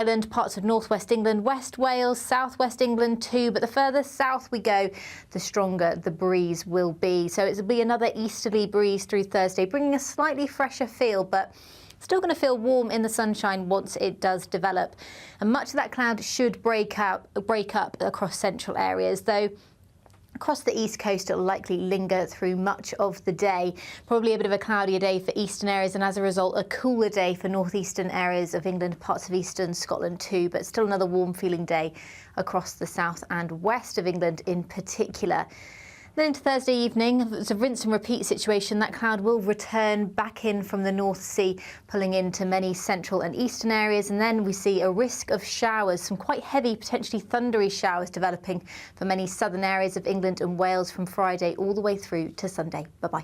Ireland, parts of northwest England, West Wales, southwest England too, but the further south we go, the stronger the breeze will be. So it'll be another easterly breeze through Thursday, bringing a slightly fresher feel, but still going to feel warm in the sunshine once it does develop. And much of that cloud should break up across central areas, though across the east coast, it'll likely linger through much of the day. Probably a bit of a cloudier day for eastern areas, and as a result, a cooler day for northeastern areas of England, parts of eastern Scotland too, but still another warm-feeling day across the south and west of England in particular. Then into Thursday evening, it's a rinse and repeat situation. That cloud will return back in from the North Sea, pulling into many central and eastern areas. And then we see a risk of showers, some quite heavy, potentially thundery showers developing for many southern areas of England and Wales from Friday all the way through to Sunday. Bye-bye.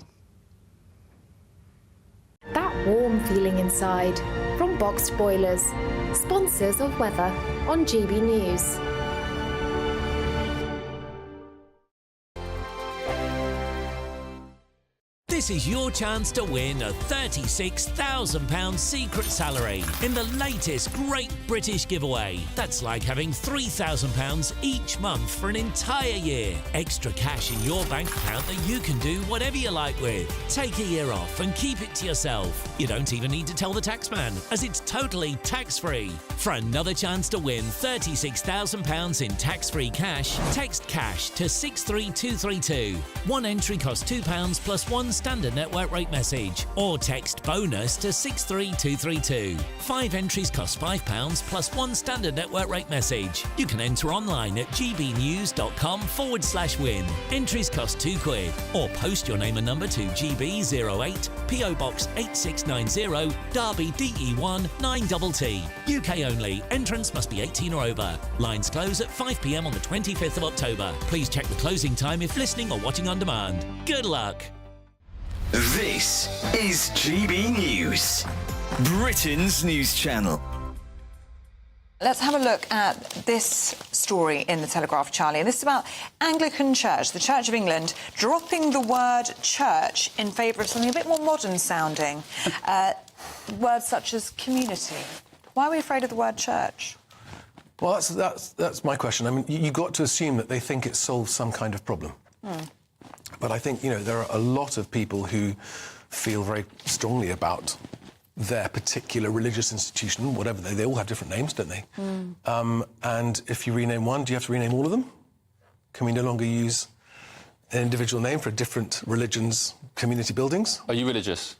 That warm feeling inside from Boxed Boilers, sponsors of weather on GB News. This is your chance to win a £36,000 secret salary in the latest Great British Giveaway. That's like having £3,000 each month for an entire year. Extra cash in your bank account that you can do whatever you like with. Take a year off and keep it to yourself. You don't even need to tell the taxman, as it's totally tax-free. For another chance to win £36,000 in tax-free cash, text cash to 63232. One entry costs £2 plus one standard network rate message, or text bonus to 63232. 5 entries cost £5 plus one standard network rate message. You can enter online at gbnews.com/win. Entries cost £2, or post your name and number to GB08 PO Box 8690 Derby DE1 9TT. UK only. Entrance must be 18 or over. Lines close at 5 p.m. on the 25th of October. Please check the closing time if listening or watching on demand. Good luck. This is GB News, Britain's news channel. Let's have a look at this story in the Telegraph, Charlie. And this is about Anglican Church, the Church of England, dropping the word church in favour of something a bit more modern sounding. Words such as community. Why are we afraid of the word church? Well, that's my question. I mean, you've got to assume that they think it solves some kind of problem. But I think, you know, there are a lot of people who feel very strongly about their particular religious institution, whatever they all have different names, don't they? And if you rename one, do you have to rename all of them? Can we no longer use an individual name for different religions' community buildings? Are you religious?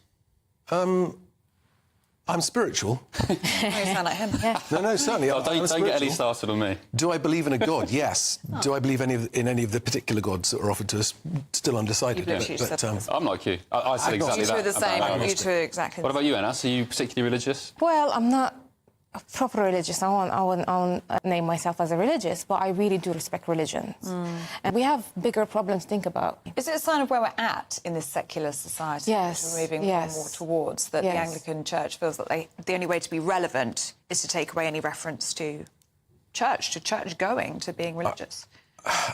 I'm spiritual. You sound like him. Yeah. No, certainly. Oh, don't get any started on me. Do I believe in a God? Yes. Do I believe in any of the particular gods that are offered to us? Still undecided. I'm like you. I said exactly that. You two are the same. You two are exactly What about you, Anna? Are you particularly religious? Well, I'm not a proper religious. I won't name myself as a religious, but I really do respect religions. And we have bigger problems to think about. Is it a sign of where we're at in this secular society? Yes. We're moving more and more towards that the Anglican Church feels that the only way to be relevant is to take away any reference to church going, to being religious.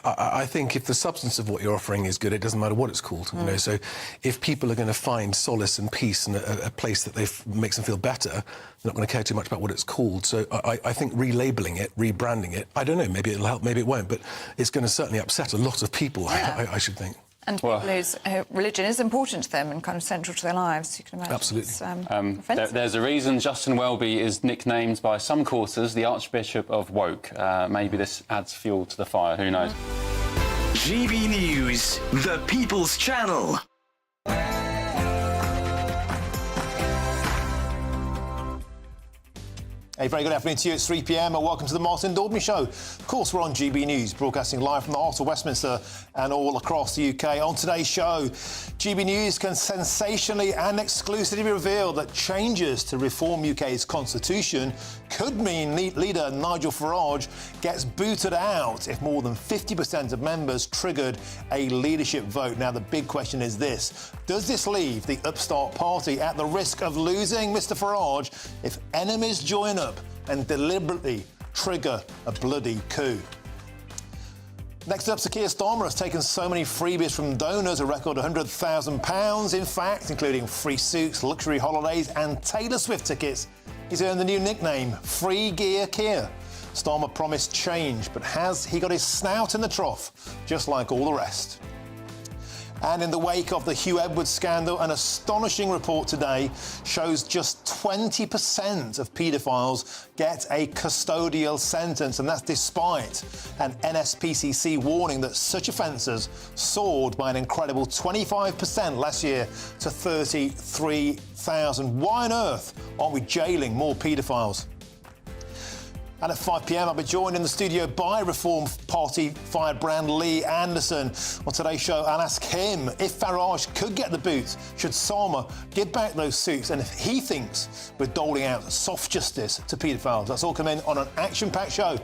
I think if the substance of what you're offering is good, it doesn't matter what it's called. You know, so if people are going to find solace and peace and a place that makes them feel better, they're not going to care too much about what it's called. So I think relabeling it, rebranding it, I don't know, maybe it'll help, maybe it won't, but it's going to certainly upset a lot of people, I should think. And people whose religion is important to them and kind of central to their lives, you can imagine. Absolutely. There's a reason Justin Welby is nicknamed by some quarters the Archbishop of Woke. Maybe this adds fuel to the fire, who knows? GB News, the People's Channel. A very good afternoon to you. It's 3 p.m. and welcome to the Martin Daubney Show. Of course, we're on GB News, broadcasting live from the heart of Westminster and all across the UK. On today's show, GB News can sensationally and exclusively reveal that changes to reform UK's constitution could mean leader Nigel Farage gets booted out if more than 50% of members triggered a leadership vote. Now, the big question is this: does this leave the upstart party at the risk of losing Mr Farage if enemies join up and deliberately trigger a bloody coup? Next up, Sir Keir Starmer has taken so many freebies from donors, a record £100,000, in fact, including free suits, luxury holidays and Taylor Swift tickets. He's earned the new nickname, Free Gear Kia. Starmer promised change, but has he got his snout in the trough, just like all the rest? And in the wake of the Hugh Edwards scandal, an astonishing report today shows just 20% of paedophiles get a custodial sentence, and that's despite an NSPCC warning that such offences soared by an incredible 25% last year to 33,000. Why on earth aren't we jailing more paedophiles? And at 5 p.m, I'll be joined in the studio by Reform Party firebrand Lee Anderson. On today's show, I'll ask him if Farage could get the boot, should Starmer give back those suits, and if he thinks we're doling out soft justice to paedophiles. That's all coming on an action-packed show.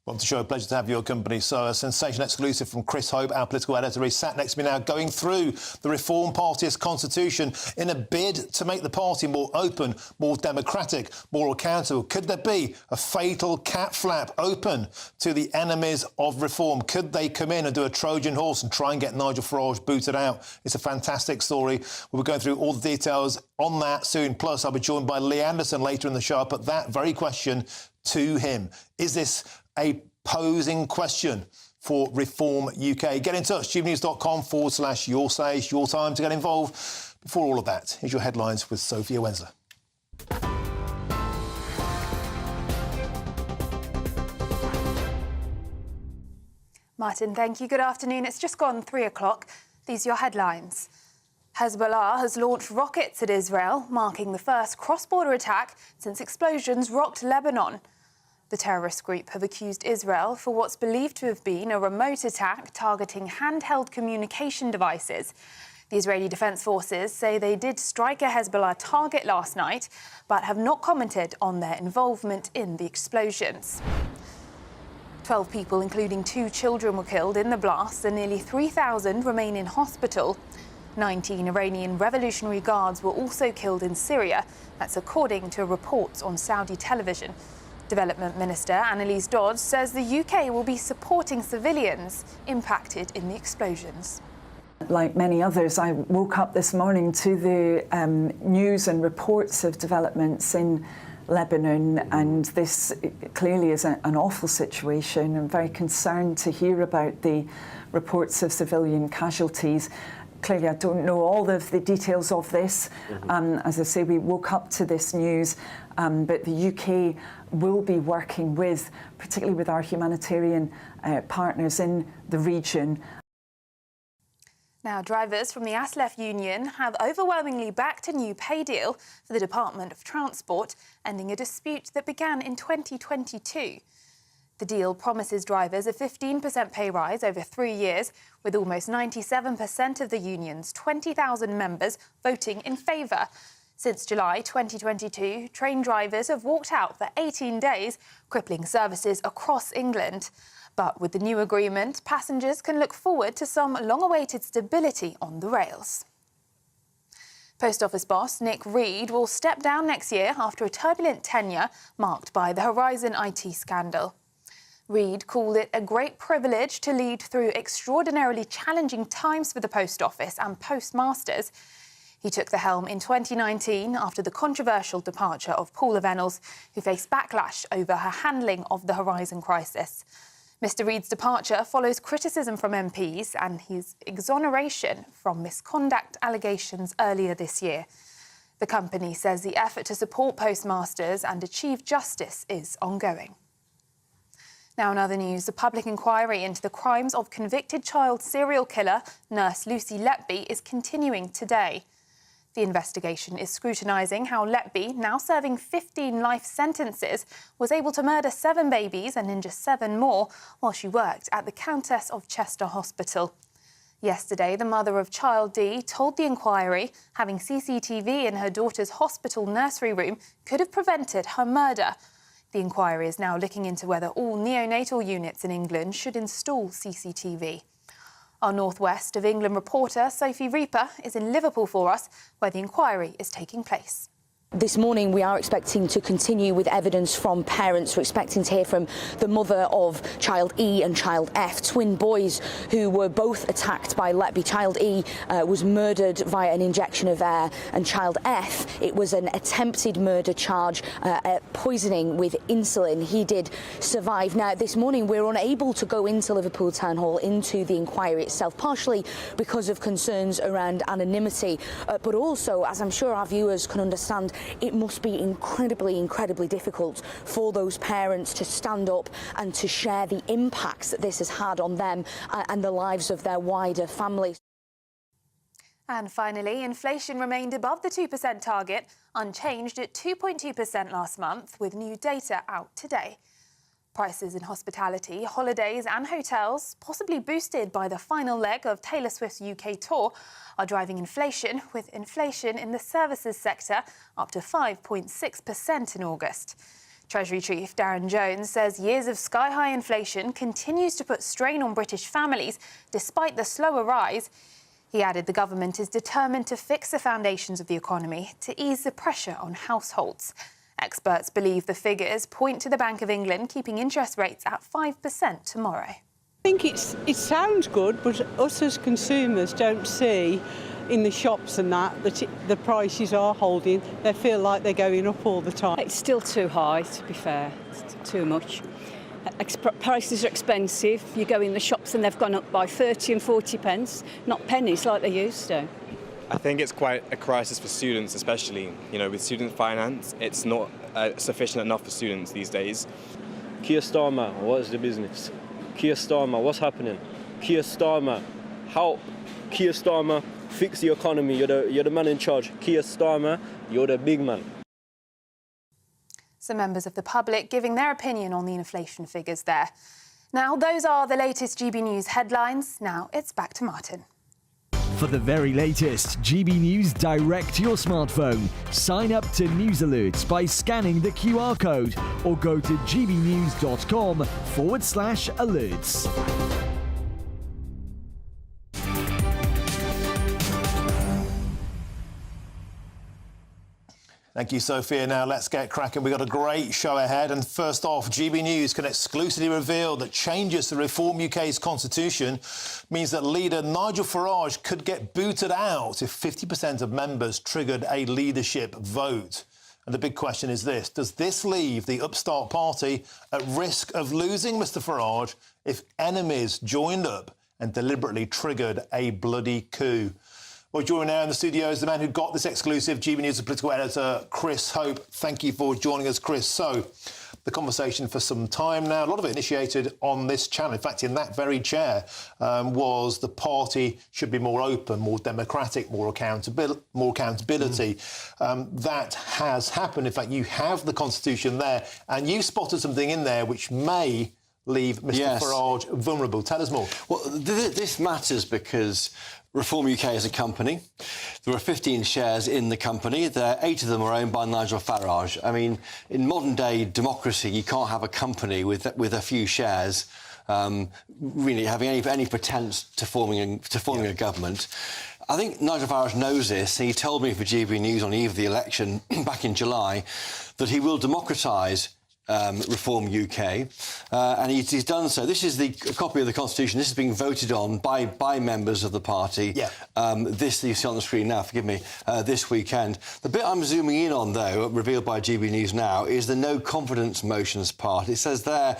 Welcome to the show. Pleasure to have your company. So, a sensational exclusive from Chris Hope, our political editor. He's sat next to me now, going through the Reform Party's constitution in a bid to make the party more open, more democratic, more accountable. Could there be a fatal cat flap open to the enemies of reform? Could they come in and do a Trojan horse and try and get Nigel Farage booted out? It's a fantastic story. We'll be going through all the details on that soon. Plus, I'll be joined by Lee Anderson later in the show. I'll put that very question to him. Is this a posing question for Reform UK? Get in touch, gbnews.com/your say. It's your time to get involved. Before all of that, here's your headlines with Sophia Wenzel. Martin, thank you. Good afternoon. It's just gone 3 o'clock. These are your headlines. Hezbollah has launched rockets at Israel, marking the first cross-border attack since explosions rocked Lebanon. The terrorist group have accused Israel for what's believed to have been a remote attack targeting handheld communication devices. The Israeli Defense Forces say they did strike a Hezbollah target last night, but have not commented on their involvement in the explosions. 12 people, including 2 children, were killed in the blasts and nearly 3,000 remain in hospital. 19 Iranian Revolutionary Guards were also killed in Syria. That's according to reports on Saudi television. Development Minister Annalise Dodds says the UK will be supporting civilians impacted in the explosions. Like many others, I woke up this morning to the news and reports of developments in Lebanon, and this clearly is an awful situation. I'm very concerned to hear about the reports of civilian casualties. Clearly, I don't know all of the details of this. As I say, we woke up to this news, but the UK will be working with, particularly with our humanitarian partners in the region. Now, drivers from the ASLEF union have overwhelmingly backed a new pay deal for the Department of Transport, ending a dispute that began in 2022. The deal promises drivers a 15% pay rise over 3 years, with almost 97% of the union's 20,000 members voting in favour. Since July 2022, train drivers have walked out for 18 days, crippling services across England. But with the new agreement, passengers can look forward to some long-awaited stability on the rails. Post Office boss Nick Reed will step down next year after a turbulent tenure marked by the Horizon IT scandal. Reed called it a great privilege to lead through extraordinarily challenging times for the Post Office and postmasters. He took the helm in 2019 after the controversial departure of Paula Venables, who faced backlash over her handling of the Horizon crisis. Mr Reed's departure follows criticism from MPs and his exoneration from misconduct allegations earlier this year. The company says the effort to support postmasters and achieve justice is ongoing. Now in other news, the public inquiry into the crimes of convicted child serial killer nurse Lucy Letby is continuing today. The investigation is scrutinising how Letby, now serving 15 life sentences, was able to murder 7 babies and injure 7 more while she worked at the Countess of Chester Hospital. Yesterday, the mother of child D told the inquiry having CCTV in her daughter's hospital nursery room could have prevented her murder. The inquiry is now looking into whether all neonatal units in England should install CCTV. Our North West of England reporter, Sophie Reaper, is in Liverpool for us, where the inquiry is taking place. This morning we are expecting to continue with evidence from parents. We're expecting to hear from the mother of child E and child F, twin boys who were both attacked by Letby. Child E was murdered via an injection of air, and child F, it was an attempted murder charge, poisoning with insulin. He did survive. Now, this morning we're unable to go into Liverpool Town Hall, into the inquiry itself, partially because of concerns around anonymity, but also, as I'm sure our viewers can understand, it must be incredibly difficult for those parents to stand up and to share the impacts that this has had on them and the lives of their wider families. And finally, inflation remained above the 2% target, unchanged at 2.2% last month, with new data out today. Prices in hospitality, holidays and hotels, possibly boosted by the final leg of Taylor Swift's UK tour, are driving inflation, with inflation in the services sector up to 5.6% in August. Treasury Chief Darren Jones says years of sky-high inflation continues to put strain on British families despite the slower rise. He added the government is determined to fix the foundations of the economy to ease the pressure on households. Experts believe the figures point to the Bank of England keeping interest rates at 5% tomorrow. I think it sounds good, but us as consumers don't see in the shops and that the prices are holding. They feel like they're going up all the time. It's still too high, to be fair. It's too much. Prices are expensive. You go in the shops and they've gone up by 30 and 40 pence, not pennies like they used to. I think it's quite a crisis for students, especially, with student finance. It's not sufficient enough for students these days. Keir Starmer, what is the business? Keir Starmer, what's happening? Keir Starmer, help. Keir Starmer, fix the economy. You're the man in charge. Keir Starmer, you're the big man. Some members of the public giving their opinion on the inflation figures there. Now, those are the latest GB News headlines. Now it's back to Martin. For the very latest GB News direct to your smartphone, sign up to News Alerts by scanning the QR code or go to gbnews.com/alerts. Thank you, Sophia. Now let's get cracking. We've got a great show ahead. And first off, GB News can exclusively reveal that changes to Reform UK's constitution means that leader Nigel Farage could get booted out if 50% of members triggered a leadership vote. And the big question is this: does this leave the upstart party at risk of losing Mr Farage if enemies joined up and deliberately triggered a bloody coup? Well, joining now in the studio is the man who got this exclusive, GB News political editor, Chris Hope. Thank you for joining us, Chris. So, the conversation for some time now, a lot of it initiated on this channel. In fact, in that very chair was the party should be more open, more democratic, more accountability. That has happened. In fact, you have the Constitution there, and you spotted something in there which may leave Mr Farage vulnerable. Tell us more. Well, this matters because Reform UK is a company. There are 15 shares in the company. 8 of them are owned by Nigel Farage. I mean, in modern-day democracy, you can't have a company with a few shares really having any pretence to forming a government. I think Nigel Farage knows this, and he told me for GB News on the eve of the election back in July that he will democratise Reform UK, and he's done so. This is a copy of the Constitution. This is being voted on by members of the party. This you see on the screen now, forgive me, this weekend. The bit I'm zooming in on, though, revealed by GB News now, is the no confidence motions part. It says there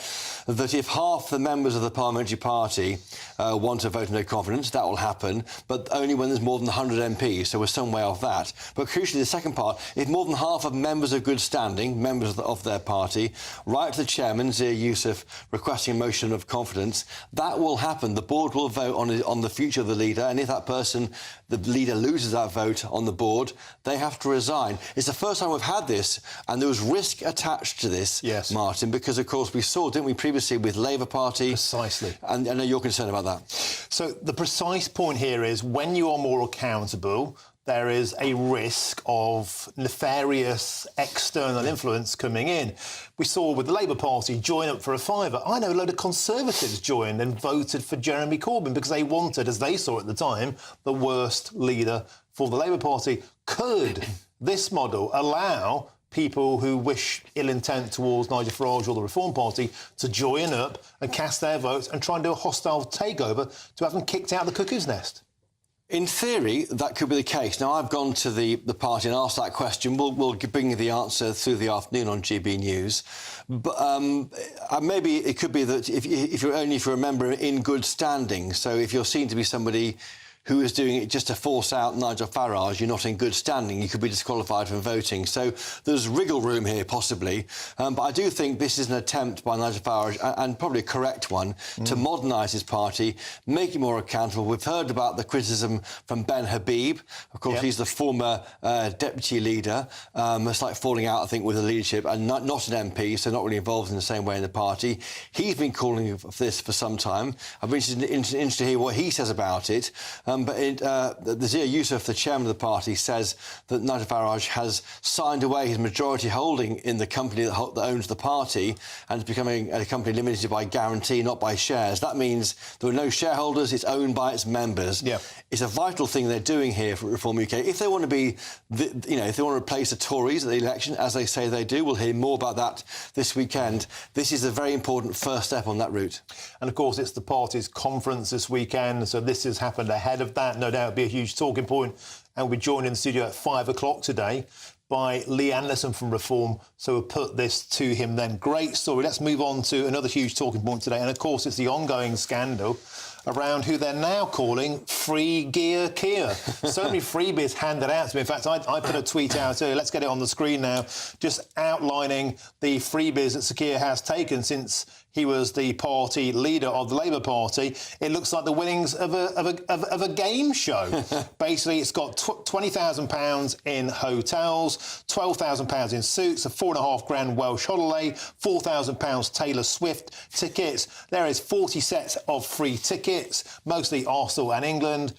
that if half the members of the parliamentary party want to vote no confidence, that will happen, but only when there's more than 100 MPs, so we're some way off that. But crucially, the second part, if more than half of members of good standing, members of their party, write to the chairman, Zia Youssef, requesting a motion of confidence, that will happen. The board will vote on the future of the leader, and if that person, the leader, loses that vote on the board, they have to resign. It's the first time we've had this, and there was risk attached to this, Martin, because, of course, we saw, didn't we, previously with Labour Party? Precisely. And I know you're concerned about that. So the precise point here is when you are more accountable, there is a risk of nefarious external influence coming in. We saw with the Labour Party join up for a fiver. I know a load of Conservatives joined and voted for Jeremy Corbyn because they wanted, as they saw at the time, the worst leader for the Labour Party. Could this model allow people who wish ill intent towards Nigel Farage or the Reform Party to join up and cast their votes and try and do a hostile takeover to have them kicked out of the cuckoo's nest? In theory, that could be the case. Now, I've gone to the party and asked that question. We'll bring you the answer through the afternoon on GB News. But maybe it could be that if you're only if you're a member in good standing, so if you're seen to be somebody who is doing it just to force out Nigel Farage, you're not in good standing, you could be disqualified from voting. So there's wriggle room here, possibly. But I do think this is an attempt by Nigel Farage, and probably a correct one, to modernise his party, make it more accountable. We've heard about the criticism from Ben Habib. Of course, he's the former deputy leader. It's like falling out, I think, with the leadership, and not an MP, so not really involved in the same way in the party. He's been calling for this for some time. I've been interested to hear what he says about it. But the Zia Yusuf, the chairman of the party, says that Nigel Farage has signed away his majority holding in the company that owns the party, and it's becoming a company limited by guarantee, not by shares. That means there are no shareholders, it's owned by its members. Yeah. It's a vital thing they're doing here for Reform UK. If they want to be, if they want to replace the Tories at the election, as they say they do, we'll hear more about that this weekend. This is a very important first step on that route. And, of course, it's the party's conference this weekend, so this has happened ahead of that. No doubt it'll be a huge talking point. And we'll be joined in the studio at 5 o'clock today by Lee Anderson from Reform, so we'll put this to him then. Great story. Let's move on to another huge talking point today, and, of course, it's the ongoing scandal around who they're now calling Free Gear Keir. So many freebies handed out to me. In fact, I put a tweet out earlier, let's get it on the screen now, just outlining the freebies that Sir Keir has taken since he was the party leader of the Labour Party. It looks like the winnings of a game show. Basically, it's got £20,000 in hotels, £12,000 in suits, a £4,500 Welsh holiday, £4,000 Taylor Swift tickets. There is 40 sets of free tickets, mostly Arsenal and England.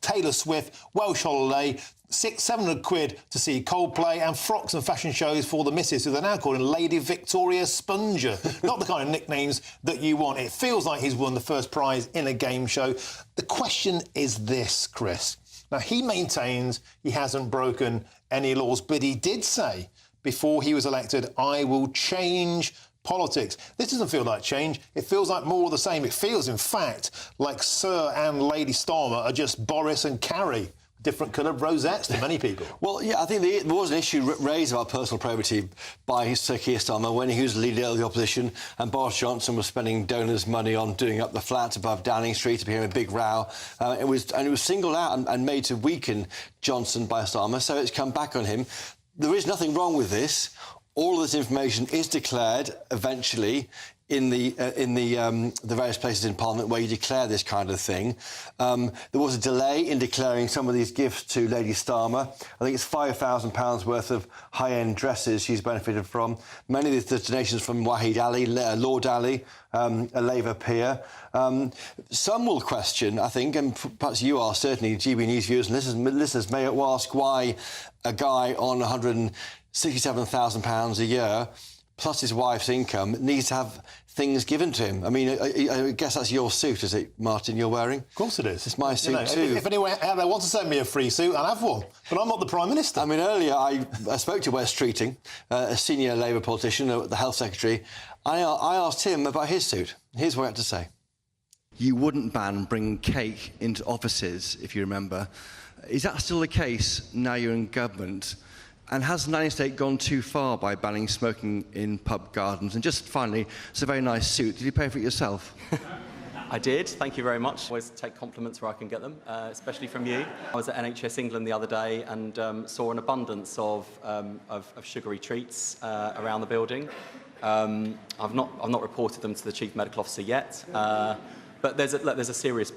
Taylor Swift, Welsh holiday, £700 to see Coldplay, and frocks and fashion shows for the missus, who they're now calling Lady Victoria Sponger. Not the kind of nicknames that you want. It feels like he's won the first prize in a game show. The question is this, Chris. Now, he maintains he hasn't broken any laws, but he did say before he was elected, I will change politics. This doesn't feel like change. It feels like more of the same. It feels, in fact, like Sir and Lady Starmer are just Boris and Carrie. Different coloured rosettes to many people. Well, yeah, I think there was an issue raised about personal probity by Sir Keir Starmer when he was the leader of the opposition, and Boris Johnson was spending donors' money on doing up the flats above Downing Street. It became a big row. It was singled out and made to weaken Johnson by Starmer, so it's come back on him. There is nothing wrong with this. All of this information is declared eventually in the various places in Parliament where you declare this kind of thing. There was a delay in declaring some of these gifts to Lady Starmer. I think it's £5,000 worth of high-end dresses she's benefited from. Many of the donations from Wahid Ali, Lord Ali, a Labour peer. Some will question, I think, and perhaps you are, certainly GB News viewers and listeners may well ask why a guy on £167,000 a year plus his wife's income needs to have things given to him. I mean, I guess that's your suit, is it, Martin, you're wearing? Of course it is. It's my suit too. If anyone out there wants to send me a free suit, I'll have one. But I'm not the Prime Minister. I mean, earlier I spoke to Wes Streeting, a senior Labour politician, the Health Secretary. I asked him about his suit. Here's what he had to say. You wouldn't ban bringing cake into offices, if you remember. Is that still the case now you're in government? And has Nanny State gone too far by banning smoking in pub gardens? And just finally, it's a very nice suit. Did you pay for it yourself? I did, thank you very much. I always take compliments where I can get them, especially from you. I was at NHS England the other day and saw an abundance of sugary treats around the building. I've not reported them to the Chief Medical Officer yet, but there's a serious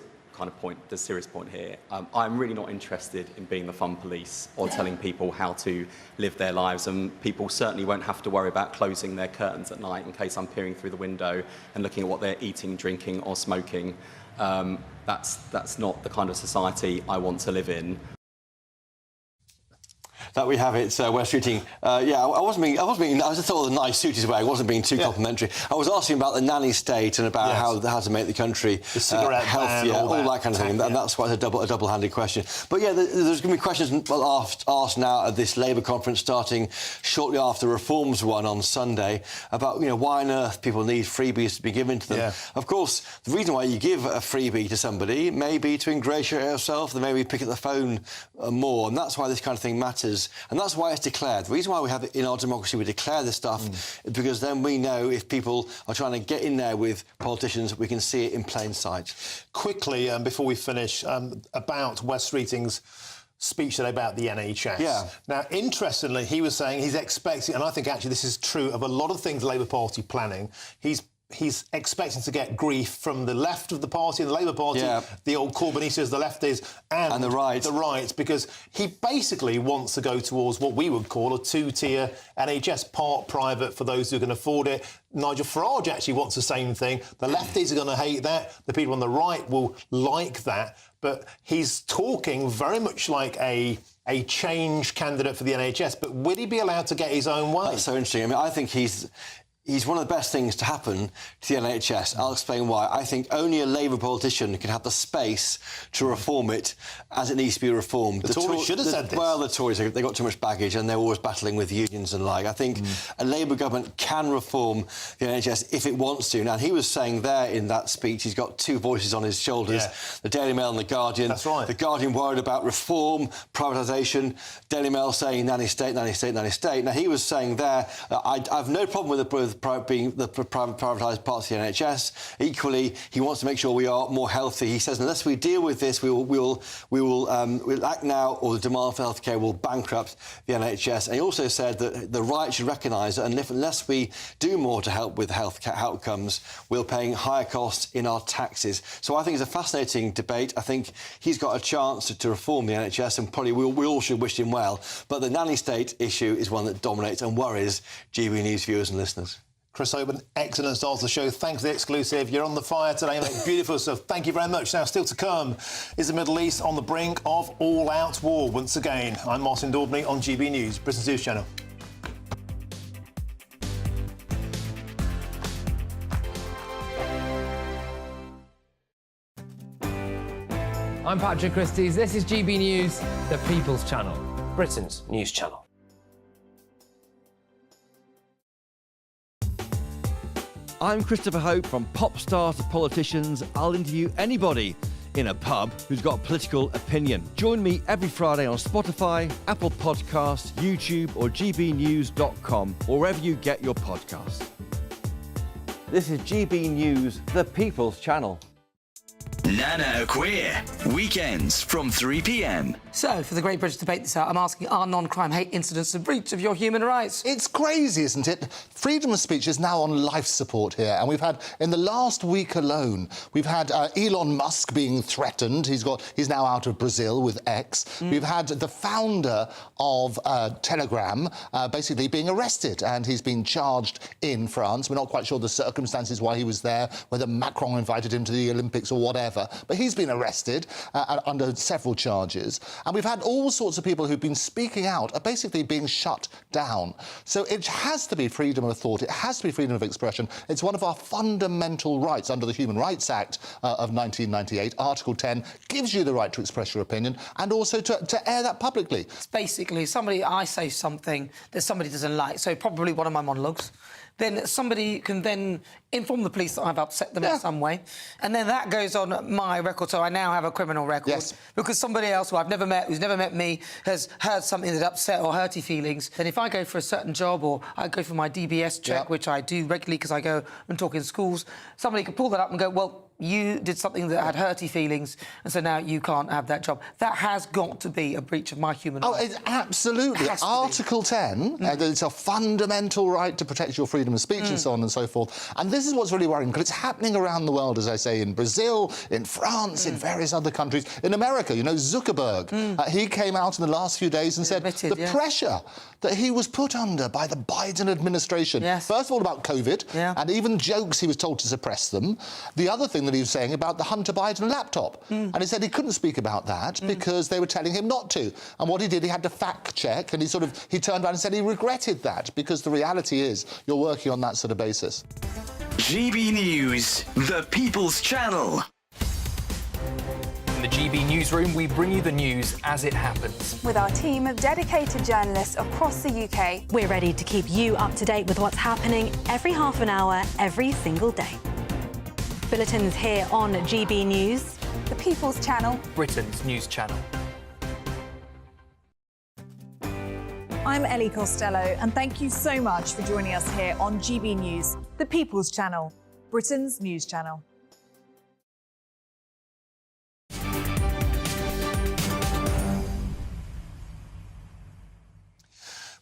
point here. I'm really not interested in being the fun police or telling people how to live their lives, and people certainly won't have to worry about closing their curtains at night in case I'm peering through the window and looking at what they're eating, drinking or smoking. That's not the kind of society I want to live in. that we have it West Streeting. I just thought the nice suit he's wearing wasn't being too complimentary. I was asking about the nanny state and about how to make the country healthier, all that kind of thing, and that's why it's a double-handed question. But yeah, there's going to be questions asked now at this Labour conference starting shortly after reforms one on Sunday about why on earth people need freebies to be given to them. Yeah. Of course, the reason why you give a freebie to somebody may be to ingratiate yourself, then maybe pick up the phone more, and that's why this kind of thing matters, and that's why it's declared. The reason why we have it in our democracy, we declare this stuff, is because then we know if people are trying to get in there with politicians, we can see it in plain sight. Quickly, before we finish, about Wes Streeting's speech today about the NHS. Yeah. Now, interestingly, he was saying he's expecting, and I think actually this is true of a lot of things the Labour Party planning, he's expecting to get grief from the left of the party and the Labour Party, the old Corbynistas, the lefties, and the right, because he basically wants to go towards what we would call a two-tier NHS, part private for those who can afford it. Nigel Farage actually wants the same thing. The lefties are going to hate that. The people on the right will like that. But he's talking very much like a change candidate for the NHS. But will he be allowed to get his own way? That's so interesting. I mean, I think he's one of the best things to happen to the NHS. I'll explain why. I think only a Labour politician can have the space to reform it as it needs to be reformed. The Tories should have said this. Well, the Tories, they've got too much baggage and they're always battling with unions and like. I think a Labour government can reform the NHS if it wants to. Now, he was saying there in that speech, he's got two voices on his shoulders, the Daily Mail and the Guardian. That's right. The Guardian worried about reform, privatisation, Daily Mail saying nanny state, nanny state, nanny state. Now, he was saying there, I've no problem with being the privatised parts of the NHS. Equally, he wants to make sure we are more healthy. He says unless we deal with this, we'll act now, or the demand for healthcare will bankrupt the NHS. And he also said that the right should recognise that unless we do more to help with health outcomes, we're paying higher costs in our taxes. So I think it's a fascinating debate. I think he's got a chance to reform the NHS, and probably we all should wish him well. But the nanny state issue is one that dominates and worries GB News viewers and listeners. Chris Oban, excellent start to the show. Thanks for the exclusive. You're on the fire today, mate. Beautiful stuff. Thank you very much. Now, still to come is the Middle East on the brink of all-out war once again. I'm Martin Daubney on GB News, Britain's News Channel. I'm Patrick Christys. This is GB News, the People's Channel, Britain's news channel. I'm Christopher Hope. From pop stars to politicians, I'll interview anybody in a pub who's got a political opinion. Join me every Friday on Spotify, Apple Podcasts, YouTube or gbnews.com, or wherever you get your podcasts. This is GB News, the People's Channel. Nana Queer, weekends from 3 p.m. So, for the Great British Debate this hour, I'm asking, are non-crime hate incidents a breach of your human rights? It's crazy, isn't it? Freedom of speech is now on life support here, and we've had, in the last week alone, we've had Elon Musk being threatened. He's now out of Brazil with X. We've had the founder of Telegram basically being arrested, and he's been charged in France. We're not quite sure the circumstances why he was there, whether Macron invited him to the Olympics or whatever, but he's been arrested under several charges. And we've had all sorts of people who've been speaking out are basically being shut down. So it has to be freedom of thought. It has to be freedom of expression. It's one of our fundamental rights under the Human Rights Act of 1998. Article 10 gives you the right to express your opinion and also to air that publicly. It's basically I say something that somebody doesn't like, so probably one of my monologues. Then somebody can then inform the police that I've upset them in some way. And then that goes on my record, so I now have a criminal record. Because somebody else who I've never met, who's never met me, has heard something that upset or hurt your feelings. Then if I go for a certain job or I go for my DBS check, which I do regularly because I go and talk in schools, somebody can pull that up and go, well, you did something that had hurty feelings, and so now you can't have that job. That has got to be a breach of my human rights. Oh, it's absolutely. Article 10, it's a fundamental right to protect your freedom of speech and so on and so forth. And this is what's really worrying, because it's happening around the world, as I say, in Brazil, in France, in various other countries. In America, you know, Zuckerberg, he came out in the last few days and said the pressure that he was put under by the Biden administration, first of all about COVID, and even jokes he was told to suppress them. The other thing that he was saying about the Hunter Biden laptop. And he said he couldn't speak about that because they were telling him not to. And what he did, he had to fact check, and he turned around and said he regretted that, because the reality is you're working on that sort of basis. GB News, the People's Channel. In the GB Newsroom, we bring you the news as it happens. With our team of dedicated journalists across the UK, we're ready to keep you up to date with what's happening every half an hour, every single day. Bulletins here on GB News, the People's Channel, Britain's news channel. I'm Ellie Costello, and thank you so much for joining us here on GB News, the People's Channel, Britain's news channel.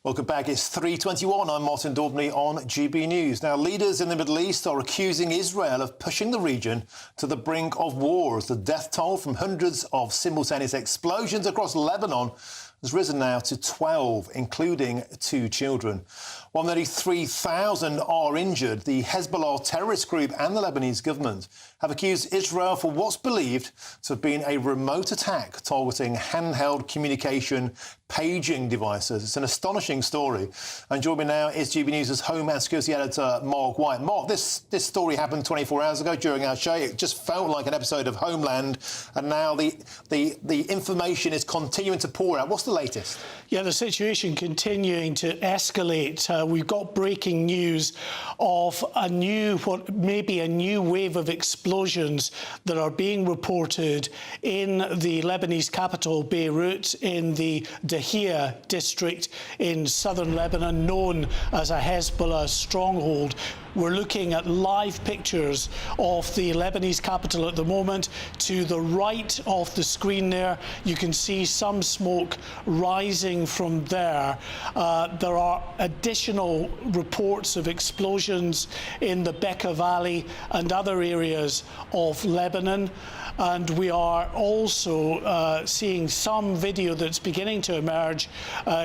Welcome back. It's 3:21. I'm Martin Daubney on GB News. Now, leaders in the Middle East are accusing Israel of pushing the region to the brink of war as the death toll from hundreds of simultaneous explosions across Lebanon has risen now to 12, including 2 children. While nearly 3,000 are injured, the Hezbollah terrorist group and the Lebanese government have accused Israel for what's believed to have been a remote attack targeting handheld communication paging devices. It's an astonishing story. And joining me now is GB News' Home and Security Editor, Mark White. Mark, this story happened 24 hours ago during our show. It just felt like an episode of Homeland, and now the information is continuing to pour out. What's the latest? Yeah, the situation continuing to escalate. We've got breaking news of what may be a new wave of explosions that are being reported in the Lebanese capital, Beirut, in the Dahia district in southern Lebanon, known as a Hezbollah stronghold. We're looking at live pictures of the Lebanese capital at the moment. To the right of the screen there, you can see some smoke rising from there. There are additional reports of explosions in the Bekaa Valley and other areas of Lebanon. And we are also seeing some video that's beginning to emerge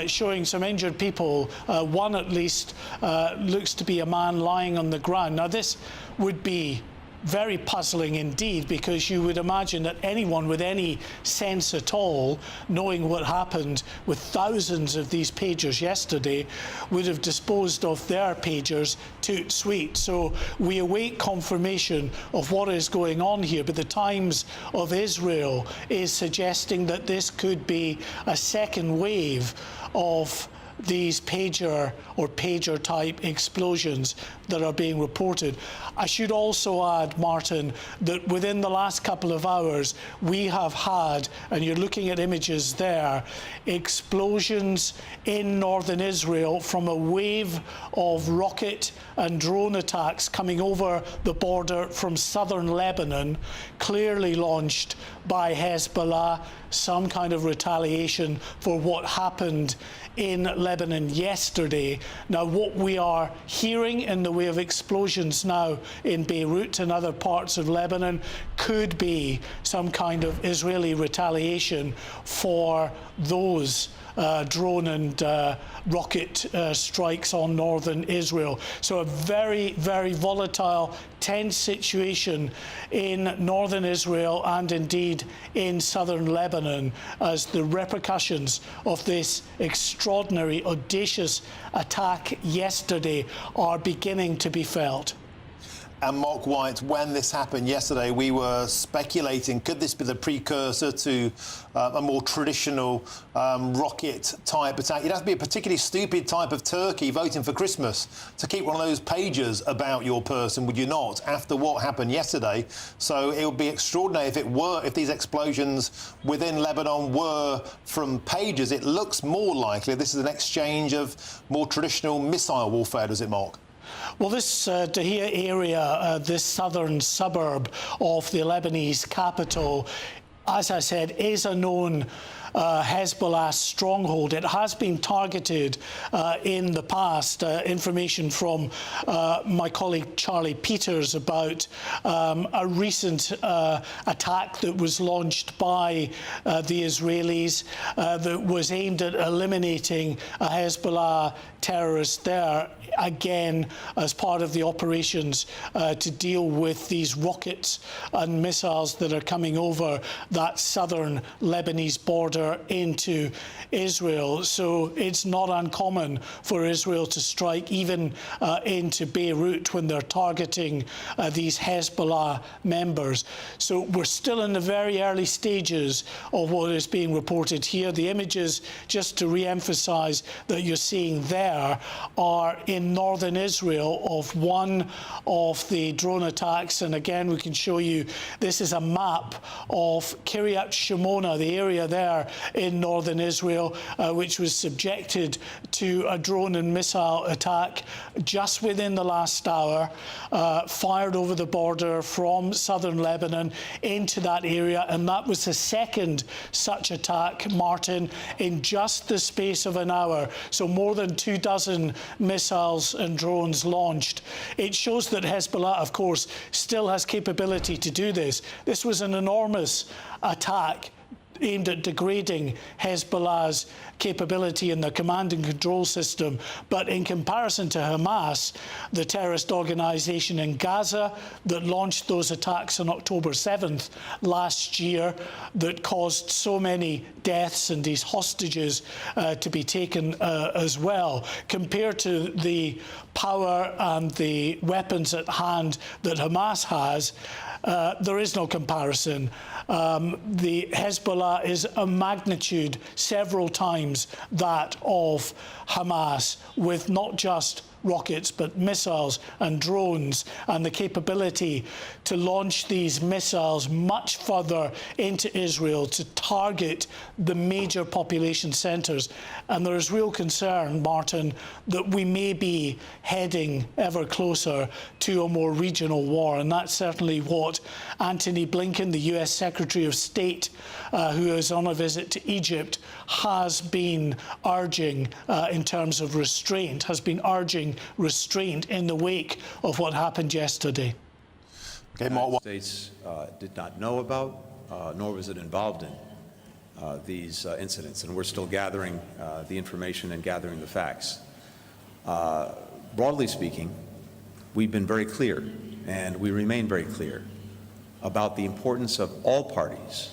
showing some injured people. One at least looks to be a man lying on the ground. Now, this would be very puzzling indeed, because you would imagine that anyone with any sense at all, knowing what happened with thousands of these pagers yesterday, would have disposed of their pagers tout suite. So we await confirmation of what is going on here, but the Times of Israel is suggesting that this could be a second wave of these pager or pager type explosions that are being reported. I should also add, Martin, that within the last couple of hours we have had, and you're looking at images there, explosions in northern Israel from a wave of rocket and drone attacks coming over the border from southern Lebanon, clearly launched by Hezbollah, some kind of retaliation for what happened in Lebanon yesterday. Now, what we are hearing in the way of explosions now in Beirut and other parts of Lebanon could be some kind of Israeli retaliation for those drone and rocket strikes on northern Israel. So a very, very volatile, tense situation in northern Israel and indeed in southern Lebanon as the repercussions of this extraordinary, audacious attack yesterday are beginning to be felt. And Mark White, when this happened yesterday, we were speculating, could this be the precursor to a more traditional rocket-type attack? You'd have to be a particularly stupid type of turkey voting for Christmas to keep one of those pagers about your person, would you not, after what happened yesterday? So it would be extraordinary if these explosions within Lebanon were from pagers. It looks more likely this is an exchange of more traditional missile warfare, does it, Mark? Well, this Dahia area, this southern suburb of the Lebanese capital, as I said, is a known Hezbollah stronghold. It has been targeted in the past. Information from my colleague Charlie Peters about a recent attack that was launched by the Israelis that was aimed at eliminating a Hezbollah terrorist there, again as part of the operations to deal with these rockets and missiles that are coming over that southern Lebanese border into Israel. So it's not uncommon for Israel to strike even into Beirut when they're targeting these Hezbollah members. So we're still in the very early stages of what is being reported here. The images, just to re-emphasize that you're seeing there, are in northern Israel of one of the drone attacks. And again, we can show you, this is a map of Kiryat Shimona, the area there in northern Israel, which was subjected to a drone and missile attack just within the last hour, fired over the border from southern Lebanon into that area. And that was the second such attack, Martin, in just the space of an hour. So more than 24 missiles and drones launched. It shows that Hezbollah, of course, still has capability to do this. This was an enormous attack aimed at degrading Hezbollah's capability in the command and control system. But in comparison to Hamas, the terrorist organisation in Gaza that launched those attacks on October 7th last year that caused so many deaths and these hostages to be taken as well, compared to the power and the weapons at hand that Hamas has, there is no comparison. The Hezbollah is a magnitude several times that of Hamas, with not just rockets but missiles and drones, and the capability to launch these missiles much further into Israel to target the major population centres. And there is real concern, Martin, that we may be heading ever closer to a more regional war. And that's certainly what Antony Blinken, the US Secretary of State, who is on a visit to Egypt, has been urging in terms of restraint, restraint in the wake of what happened yesterday. The United States did not know about, nor was it involved in these incidents, and we're still gathering the information and gathering the facts. Broadly speaking, we've been very clear, and we remain very clear, about the importance of all parties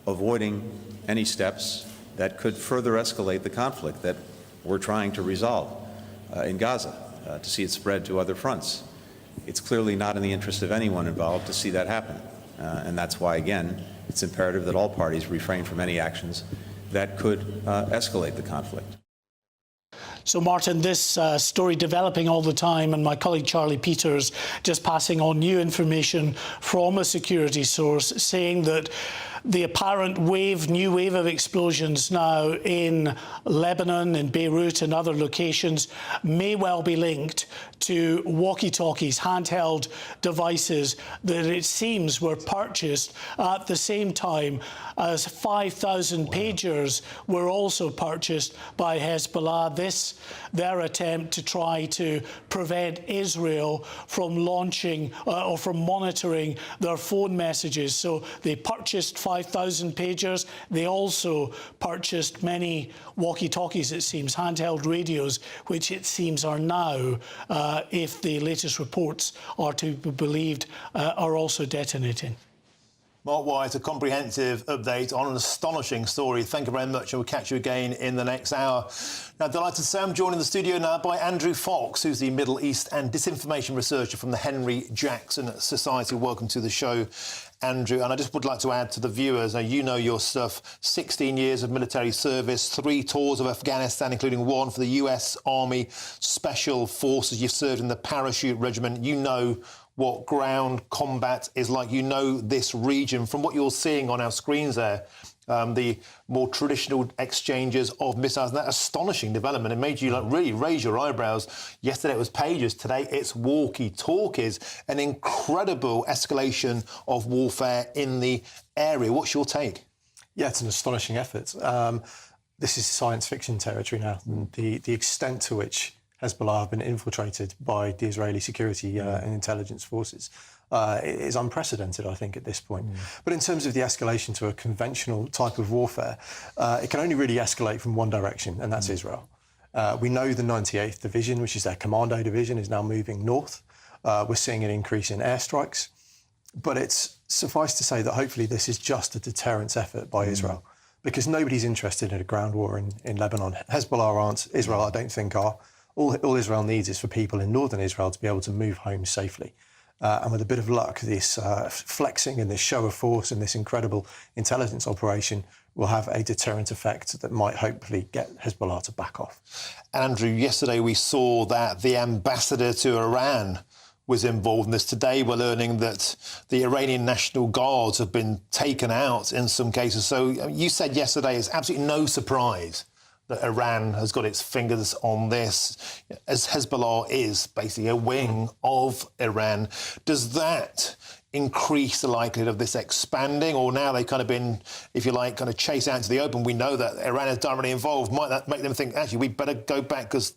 avoiding any steps that could further escalate the conflict that we're trying to resolve in Gaza, to see it spread to other fronts. It's clearly not in the interest of anyone involved to see that happen. And that's why, again, it's imperative that all parties refrain from any actions that could escalate the conflict. So, Martin, this story developing all the time, and my colleague Charlie Peters just passing on new information from a security source saying that the apparent new wave of explosions now in Lebanon, in Beirut and other locations may well be linked to walkie-talkies, handheld devices that it seems were purchased at the same time as 5,000 pagers were also purchased by Hezbollah. Their attempt to try to prevent Israel from launching or from monitoring their phone messages. So they purchased 5,000 pagers. They also purchased many walkie-talkies, it seems, handheld radios, which it seems are now, if the latest reports are to be believed, are also detonating. Mark White, a comprehensive update on an astonishing story. Thank you very much, and we'll catch you again in the next hour. Now, delighted to say I'm joined in the studio now by Andrew Fox, who's the Middle East and disinformation researcher from the Henry Jackson Society. Welcome to the show, Andrew. And I just would like to add to the viewers, now you know your stuff, 16 years of military service, 3 tours of Afghanistan, including 1 for the US Army Special Forces. You've served in the Parachute Regiment. You know what ground combat is like. You know this region. From what you're seeing on our screens there, the more traditional exchanges of missiles, and that astonishing development, it made you really raise your eyebrows. Yesterday it was pagers, today it's walkie-talkies, an incredible escalation of warfare in the area. What's your take? Yeah, it's an astonishing effort. This is science fiction territory now. The extent to which Hezbollah have been infiltrated by the Israeli security and intelligence forces is unprecedented, I think, at this point. But in terms of the escalation to a conventional type of warfare, it can only really escalate from one direction, and that's Israel. We know the 98th Division, which is their commando division, is now moving north. We're seeing an increase in airstrikes. But it's suffice to say that hopefully this is just a deterrence effort by Israel, because nobody's interested in a ground war in Lebanon. Hezbollah aren't, Israel I don't think are. All Israel needs is for people in northern Israel to be able to move home safely. And with a bit of luck, this flexing and this show of force and this incredible intelligence operation will have a deterrent effect that might hopefully get Hezbollah to back off. Andrew, yesterday we saw that the ambassador to Iran was involved in this. Today we're learning that the Iranian National Guards have been taken out in some cases. So you said yesterday it's absolutely no surprise that Iran has got its fingers on this, as Hezbollah is basically a wing of Iran. Does that increase the likelihood of this expanding, or now they've kind of been, if you like, kind of chased out into the open? We know that Iran is directly involved. Might that make them think, actually, we better go back because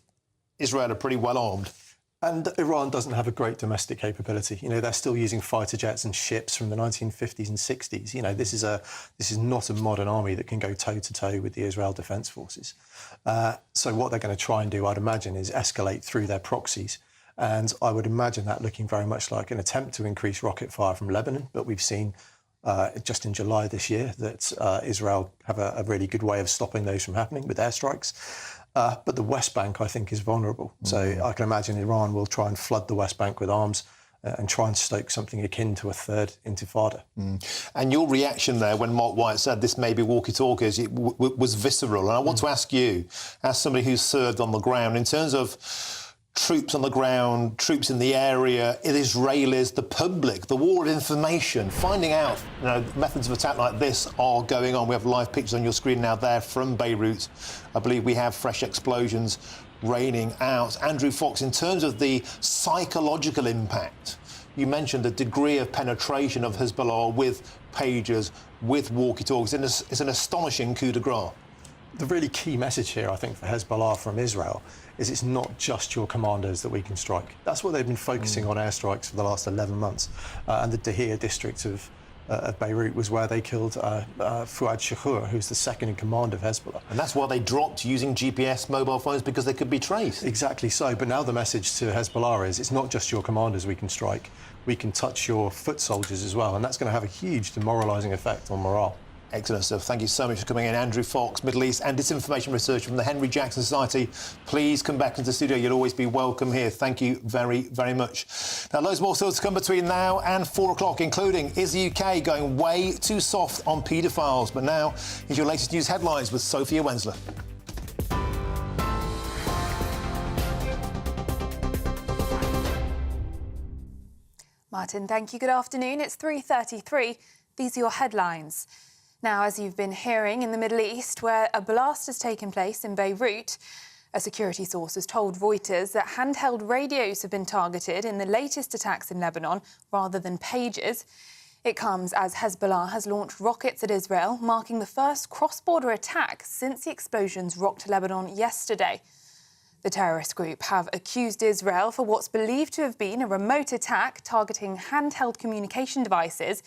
Israel are pretty well armed? And Iran doesn't have a great domestic capability. You know, they're still using fighter jets and ships from the 1950s and 60s. You know, this is not a modern army that can go toe-to-toe with the Israel Defense Forces. So what they're going to try and do, I'd imagine, is escalate through their proxies. And I would imagine that looking very much like an attempt to increase rocket fire from Lebanon. But we've seen just in July this year that Israel have a really good way of stopping those from happening with airstrikes. But the West Bank, I think, is vulnerable. So I can imagine Iran will try and flood the West Bank with arms and try and stoke something akin to a third intifada. And your reaction there when Mark White said this may be walkie-talkies, it was visceral. And I want to ask you, as somebody who's served on the ground, in terms of troops on the ground, troops in the area, Israelis, the public, the war of information, finding out, you know, methods of attack like this are going on. We have live pictures on your screen now there from Beirut. I believe we have fresh explosions raining out. Andrew Fox, in terms of the psychological impact, you mentioned the degree of penetration of Hezbollah with pagers, with walkie-talkies. It's an astonishing coup de grace. The really key message here, I think, for Hezbollah from Israel is it's not just your commanders that we can strike. That's what they've been focusing on, airstrikes, for the last 11 months. And the Dahir district of Beirut was where they killed Fuad Shakur, who's the second in command of Hezbollah. And that's why they dropped using GPS mobile phones, because they could be traced. Exactly so. But now the message to Hezbollah is it's not just your commanders we can strike. We can touch your foot soldiers as well. And that's going to have a huge demoralising effect on morale. Excellent stuff. Thank you so much for coming in. Andrew Fox, Middle East and Disinformation Researcher from the Henry Jackson Society. Please come back into the studio. You'll always be welcome here. Thank you very, very much. Now, loads more still to come between now and 4 o'clock, including, is the UK going way too soft on paedophiles? But now, here's your latest news headlines with Sophia Wensler. Martin, thank you. Good afternoon. It's 3:33. These are your headlines. Now, as you've been hearing, in the Middle East, where a blast has taken place in Beirut, a security source has told Reuters that handheld radios have been targeted in the latest attacks in Lebanon rather than pagers. It comes as Hezbollah has launched rockets at Israel, marking the first cross-border attack since the explosions rocked Lebanon yesterday. The terrorist group have accused Israel for what's believed to have been a remote attack targeting handheld communication devices.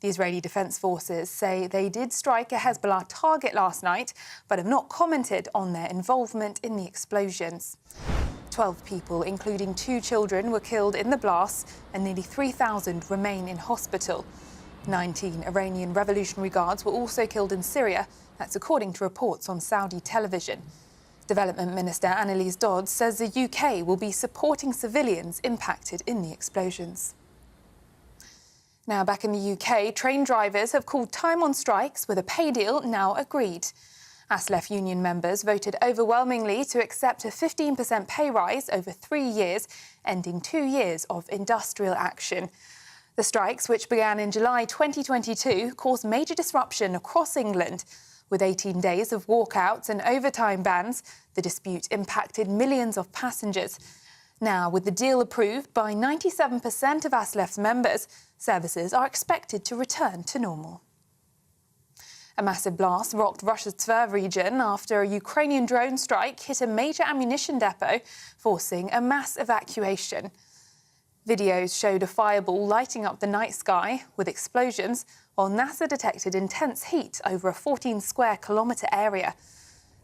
The Israeli Defense Forces say they did strike a Hezbollah target last night, but have not commented on their involvement in the explosions. 12 people, including 2 children, were killed in the blasts and nearly 3,000 remain in hospital. 19 Iranian Revolutionary Guards were also killed in Syria. That's according to reports on Saudi television. Development Minister Annalise Dodds says the UK will be supporting civilians impacted in the explosions. Now, back in the UK, train drivers have called time on strikes with a pay deal now agreed. ASLEF union members voted overwhelmingly to accept a 15% pay rise over 3 years, ending 2 years of industrial action. The strikes, which began in July 2022, caused major disruption across England. With 18 days of walkouts and overtime bans, the dispute impacted millions of passengers. Now, with the deal approved by 97% of ASLEF's members, services are expected to return to normal. A massive blast rocked Russia's Tver region after a Ukrainian drone strike hit a major ammunition depot, forcing a mass evacuation. Videos showed a fireball lighting up the night sky with explosions, while NASA detected intense heat over a 14-square-kilometre area.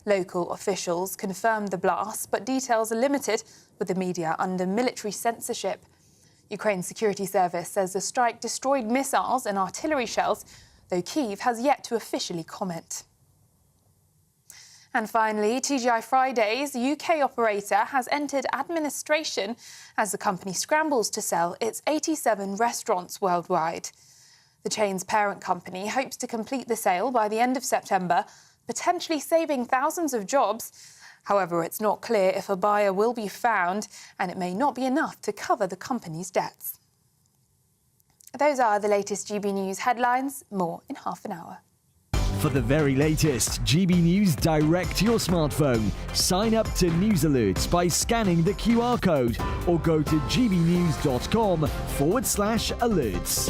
Local officials confirmed the blast, but details are limited, with the media under military censorship. Ukraine's security service says the strike destroyed missiles and artillery shells, though Kyiv has yet to officially comment. And finally, TGI Fridays, UK operator, has entered administration as the company scrambles to sell its 87 restaurants worldwide. The chain's parent company hopes to complete the sale by the end of September, potentially saving thousands of jobs. However, it's not clear if a buyer will be found, and it may not be enough to cover the company's debts. Those are the latest GB News headlines. More in half an hour. For the very latest GB News direct to your smartphone, sign up to News Alerts by scanning the QR code or go to gbnews.com/alerts.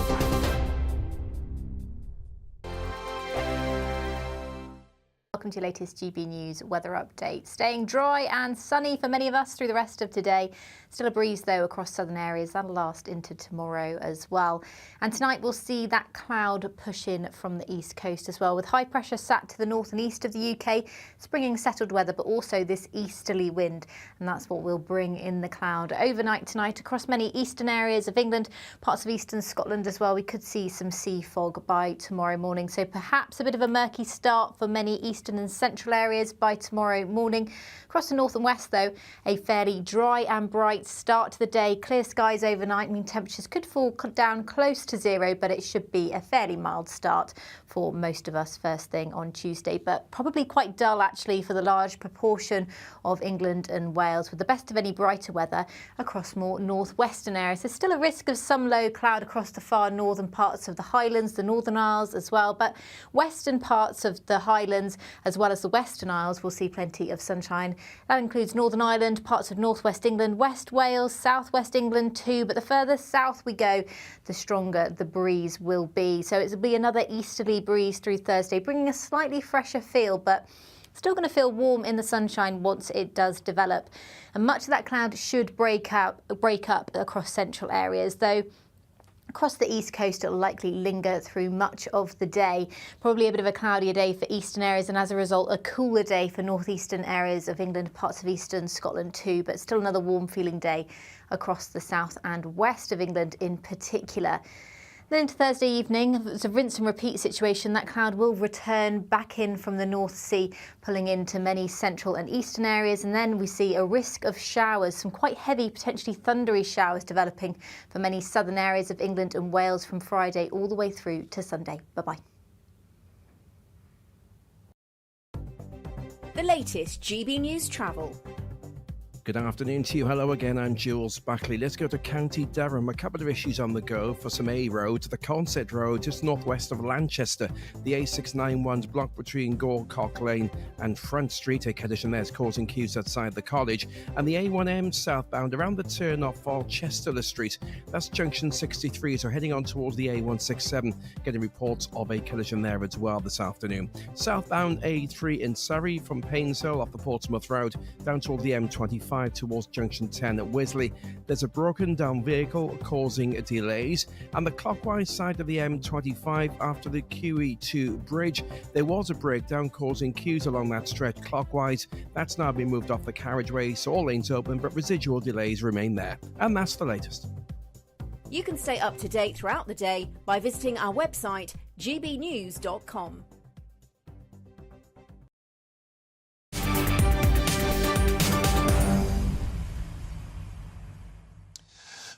Welcome to your latest GB News weather update. Staying dry and sunny for many of us through the rest of today. Still a breeze, though, across southern areas. That'll last into tomorrow as well. And tonight we'll see that cloud push in from the east coast as well, with high pressure sat to the north and east of the UK, bringing settled weather, but also this easterly wind. And that's what we'll bring in the cloud overnight tonight across many eastern areas of England, parts of eastern Scotland as well. We could see some sea fog by tomorrow morning. So perhaps a bit of a murky start for many eastern and central areas by tomorrow morning. Across the north and west, though, a fairly dry and bright start to the day. Clear skies overnight. I mean, temperatures could fall down close to zero, but it should be a fairly mild start for most of us first thing on Tuesday, but probably quite dull actually for the large proportion of England and Wales, with the best of any brighter weather across more northwestern areas. There's still a risk of some low cloud across the far northern parts of the Highlands, the Northern Isles as well, but western parts of the Highlands as well as the Western Isles will see plenty of sunshine. That includes Northern Ireland, parts of northwest England, West Wales, southwest England too, but the further south we go, the stronger the breeze will be. So it'll be another easterly breeze through Thursday, bringing a slightly fresher feel, but still going to feel warm in the sunshine once it does develop. And much of that cloud should break up across central areas, though across the east coast, it'll likely linger through much of the day. Probably a bit of a cloudier day for eastern areas, and as a result, a cooler day for northeastern areas of England, parts of eastern Scotland too, but still another warm feeling day across the south and west of England in particular. Then into Thursday evening, it's a rinse and repeat situation. That cloud will return back in from the North Sea, pulling into many central and eastern areas. And then we see a risk of showers, some quite heavy, potentially thundery showers developing for many southern areas of England and Wales from Friday all the way through to Sunday. Bye-bye. The latest GB News travel. Good afternoon to you. Hello again, I'm Jules Buckley. Let's go to County Durham. A couple of issues on the go for some A Road. The Consett Road, just northwest of Lanchester. The A691's blocked between Gorcock Lane and Front Street. A collision there is causing queues outside the college. And the A1M southbound around the turn off Alchester Street. That's junction 63, so heading on towards the A167. Getting reports of a collision there as well this afternoon. Southbound A3 in Surrey from Painshill off the Portsmouth Road down toward the M25 towards junction 10 at Wisley. There's a broken down vehicle causing delays, and the clockwise side of the M25 after the QE2 bridge, there was a breakdown causing queues along that stretch clockwise. That's now been moved off the carriageway, so all lanes open, but residual delays remain there. And that's the latest. You can stay up to date throughout the day by visiting our website gbnews.com.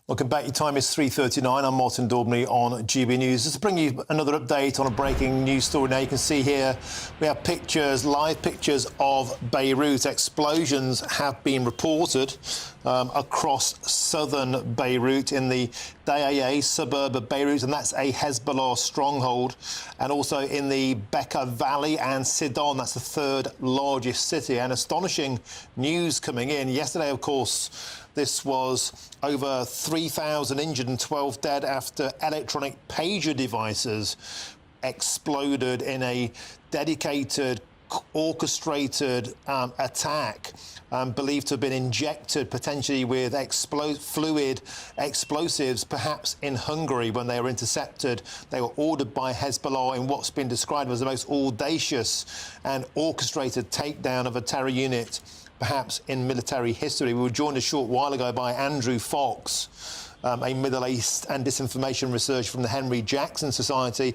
Welcome back. Your time is 3:39. I'm Martin Daubney on GB News. Just to bring you another update on a breaking news story. Now you can see here we have pictures, live pictures of Beirut. Explosions have been reported across southern Beirut in the Daya suburb of Beirut, and that's a Hezbollah stronghold. And also in the Bekaa Valley and Sidon, that's the third largest city. And astonishing news coming in. Yesterday, of course, this was over 3,000 injured and 12 dead after electronic pager devices exploded in a dedicated, orchestrated attack, believed to have been injected potentially with fluid explosives, perhaps in Hungary when they were intercepted. They were ordered by Hezbollah in what's been described as the most audacious and orchestrated takedown of a terror unit, perhaps in military history. We were joined a short while ago by Andrew Fox, a Middle East and disinformation researcher from the Henry Jackson Society.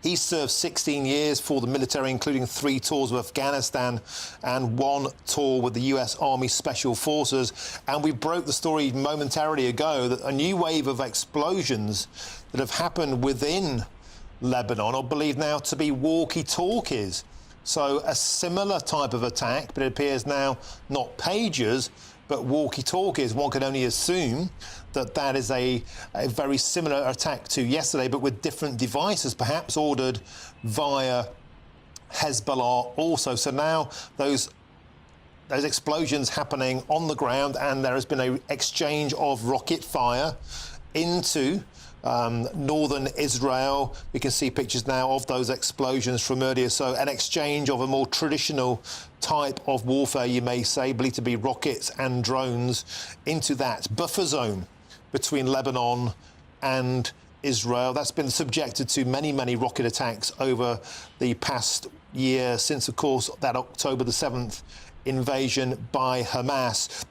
He served 16 years for the military, including 3 tours of Afghanistan and 1 tour with the US Army Special Forces. And we broke the story momentarily ago that a new wave of explosions that have happened within Lebanon are believed now to be walkie-talkies. So a similar type of attack, but it appears now not pagers, but walkie-talkies. One can only assume that that is a very similar attack to yesterday, but with different devices, perhaps ordered via Hezbollah also. So now those explosions happening on the ground, and there has been an exchange of rocket fire into northern Israel. We can see pictures now of those explosions from earlier. So an exchange of a more traditional type of warfare, you may say, believed to be rockets and drones, into that buffer zone between Lebanon and Israel. That's been subjected to many, many rocket attacks over the past year since, of course, that October the 7th invasion by Hamas.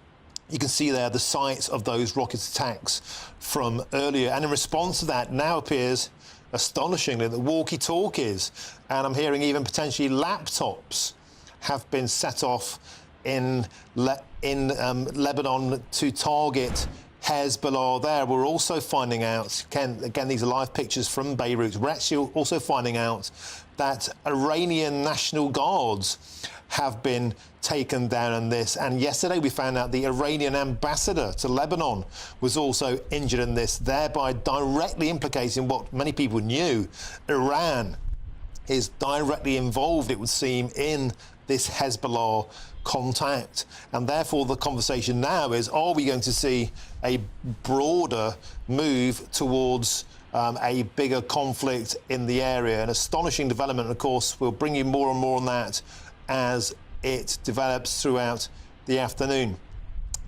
You can see there the sites of those rocket attacks from earlier. And in response to that, now appears, astonishingly, that walkie-talkies, and I'm hearing even potentially laptops, have been set off in Lebanon to target Hezbollah there. We're also finding out, again, these are live pictures from Beirut, we're actually also finding out that Iranian National Guards have been taken down in this. And yesterday we found out the Iranian ambassador to Lebanon was also injured in this, thereby directly implicating what many people knew. Iran is directly involved, it would seem, in this Hezbollah contact. And therefore the conversation now is, are we going to see a broader move towards a bigger conflict in the area? An astonishing development, and of course we'll bring you more and more on that as it develops throughout the afternoon.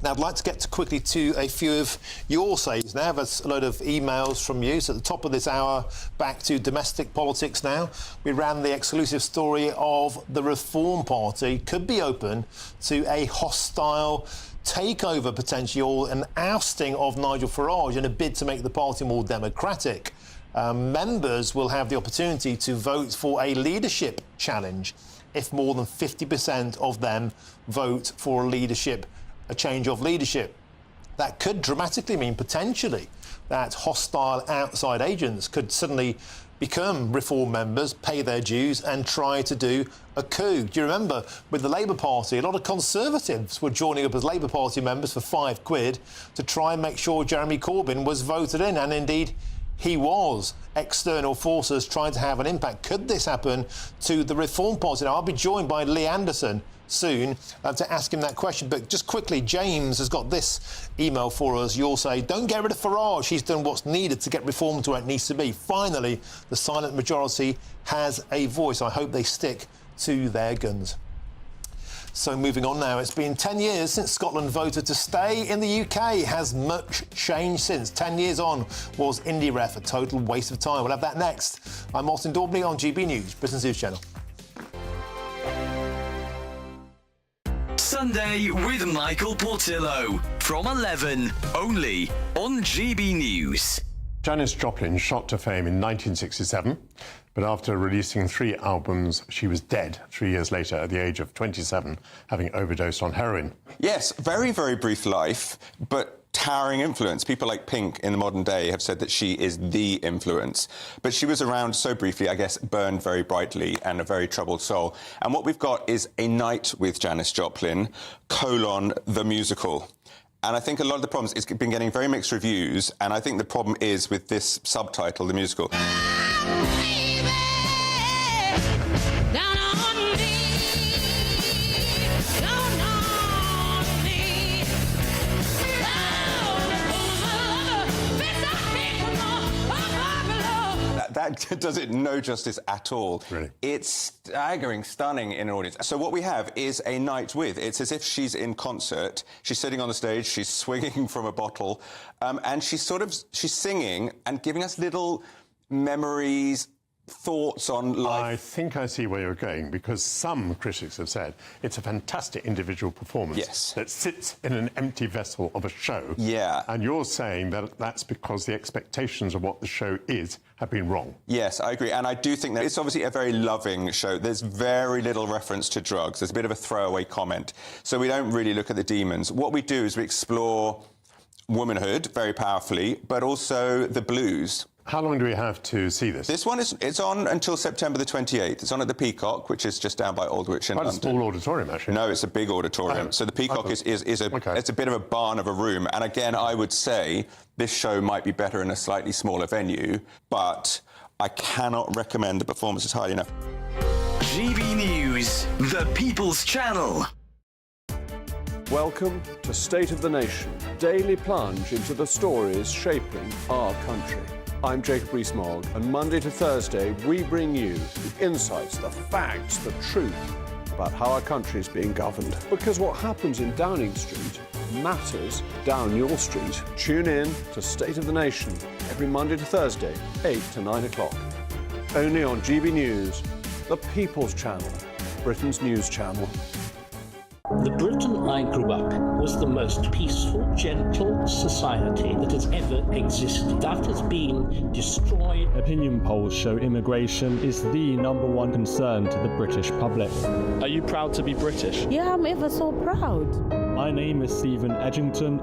Now, I'd like to get quickly to a few of your saves now. There's a load of emails from you. So at the top of this hour, back to domestic politics now. We ran the exclusive story of the Reform Party could be open to a hostile takeover, potentially, or an ousting of Nigel Farage in a bid to make the party more democratic. Members will have the opportunity to vote for a leadership challenge if more than 50% of them vote for a change of leadership. That could dramatically mean, potentially, that hostile outside agents could suddenly become Reform members, pay their dues and try to do a coup. Do you remember with the Labour Party, a lot of Conservatives were joining up as Labour Party members for £5 to try and make sure Jeremy Corbyn was voted in, and indeed he was. External forces trying to have an impact. Could this happen to the Reform Party? Now, I'll be joined by Lee Anderson soon to ask him that question. But just quickly, James has got this email for us. You'll say, don't get rid of Farage. He's done what's needed to get reform to where it needs to be. Finally, the silent majority has a voice. I hope they stick to their guns. So moving on now, it's been 10 years since Scotland voted to stay in the UK. Has much changed since? 10 years on, was IndyRef a total waste of time? We'll have that next. I'm Martin Daubney on GB News, Britain's News Channel. Sunday with Michael Portillo from 11, only on GB News. Janis Joplin shot to fame in 1967, but after releasing 3 albums, she was dead 3 years later at the age of 27, having overdosed on heroin. Yes, very, very brief life, but towering influence. People like Pink in the modern day have said that she is the influence. But she was around so briefly, I guess, burned very brightly and a very troubled soul. And what we've got is A Night with Janis Joplin, the musical. And I think a lot of the problems, it's been getting very mixed reviews, and I think the problem is with this subtitle, the musical. That that does it no justice at all. Really? It's staggering, stunning in an audience. So what we have is a night with. It's as if she's in concert. She's sitting on the stage, she's swinging from a bottle, and she's singing and giving us little memories, thoughts on life. I think I see where you're going, because some critics have said it's a fantastic individual performance that sits in an empty vessel of a show. Yeah. And you're saying that that's because the expectations of what the show is have been wrong. Yes, I agree. And I do think that it's obviously a very loving show. There's very little reference to drugs. There's a bit of a throwaway comment. So we don't really look at the demons. What we do is we explore womanhood very powerfully, but also the blues. How long do we have to see this? This one it's on until September the 28th. It's on at the Peacock, which is just down by Aldwych in London. Quite a small auditorium, actually. No, it's a big auditorium. So the Peacock is it's a bit of a barn of a room. And again, I would say this show might be better in a slightly smaller venue, but I cannot recommend the performances highly enough. GB News, the People's Channel. Welcome to State of the Nation, daily plunge into the stories shaping our country. I'm Jacob Rees-Mogg, and Monday to Thursday we bring you the insights, the facts, the truth about how our country is being governed. Because what happens in Downing Street matters down your street. Tune in to State of the Nation every Monday to Thursday, 8 to 9 o'clock. Only on GB News, the People's Channel, Britain's news channel. The Britain I grew up was the most peaceful, gentle society that has ever existed. That has been destroyed. Opinion polls show immigration is the #1 concern to the British public. Are you proud to be British? Yeah, I'm ever so proud. My name is Stephen Edgington,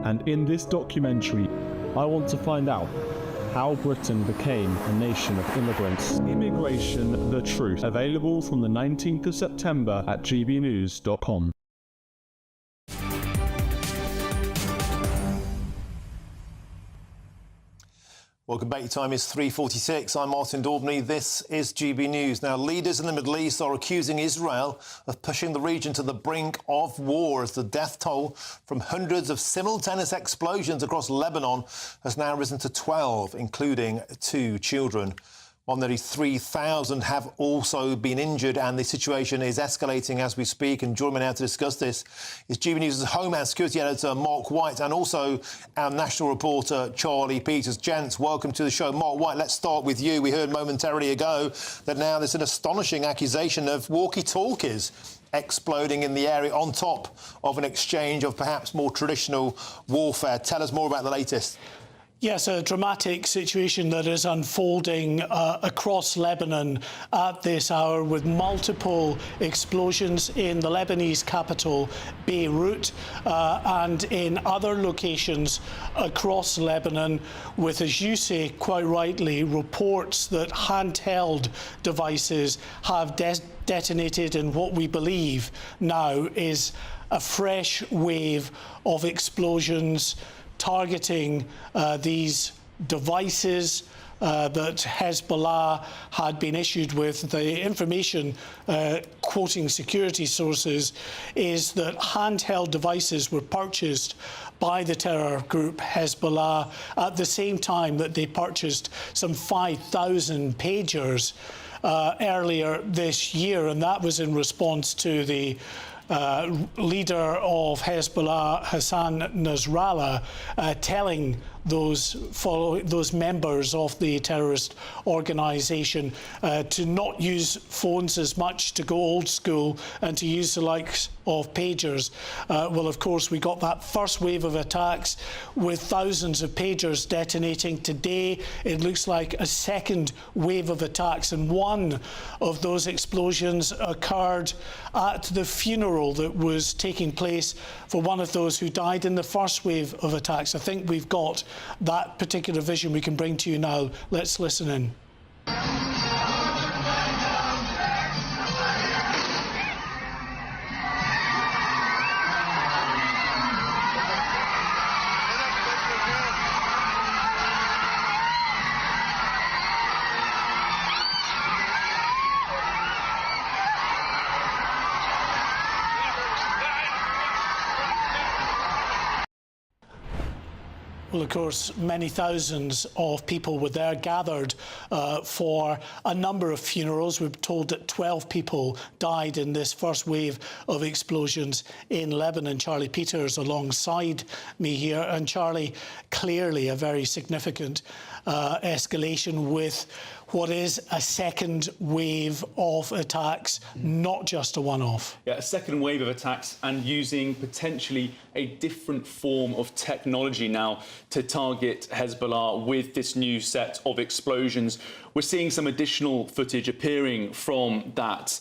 and in this documentary, I want to find out how Britain became a nation of immigrants. Immigration, the Truth. Available from the 19th of September at gbnews.com. Welcome back. Your time is 3:46. I'm Martin Daubney. This is GB News. Now, leaders in the Middle East are accusing Israel of pushing the region to the brink of war as the death toll from hundreds of simultaneous explosions across Lebanon has now risen to 12, including 2 children. Well, nearly 3,000 have also been injured, and the situation is escalating as we speak. And joining me now to discuss this is GB News' Homeland Security Editor Mark White and also our national reporter Charlie Peters. Gents, welcome to the show. Mark White, let's start with you. We heard momentarily ago that now there's an astonishing accusation of walkie-talkies exploding in the area on top of an exchange of perhaps more traditional warfare. Tell us more about the latest. Yes, a dramatic situation that is unfolding across Lebanon at this hour, with multiple explosions in the Lebanese capital, Beirut, and in other locations across Lebanon, with, as you say, quite rightly, reports that handheld devices have detonated in what we believe now is a fresh wave of explosions targeting these devices that Hezbollah had been issued with. The information, quoting security sources, is that handheld devices were purchased by the terror group Hezbollah at the same time that they purchased some 5,000 pagers earlier this year, and that was in response to the leader of Hezbollah, Hassan Nasrallah, telling those members of the terrorist organisation to not use phones as much, to go old school, and to use the likes of pagers. Well, of course, we got that first wave of attacks with thousands of pagers detonating. Today, it looks like a second wave of attacks, and one of those explosions occurred at the funeral that was taking place for one of those who died in the first wave of attacks. I think we've got that particular vision we can bring to you now. Let's listen in. Well, of course, many thousands of people were there gathered for a number of funerals. We're told that 12 people died in this first wave of explosions in Lebanon. Charlie Peters alongside me here. And Charlie, clearly a very significant escalation with what is a second wave of attacks, not just a one-off. Yeah, a second wave of attacks and using potentially a different form of technology now to target Hezbollah with this new set of explosions. We're seeing some additional footage appearing from that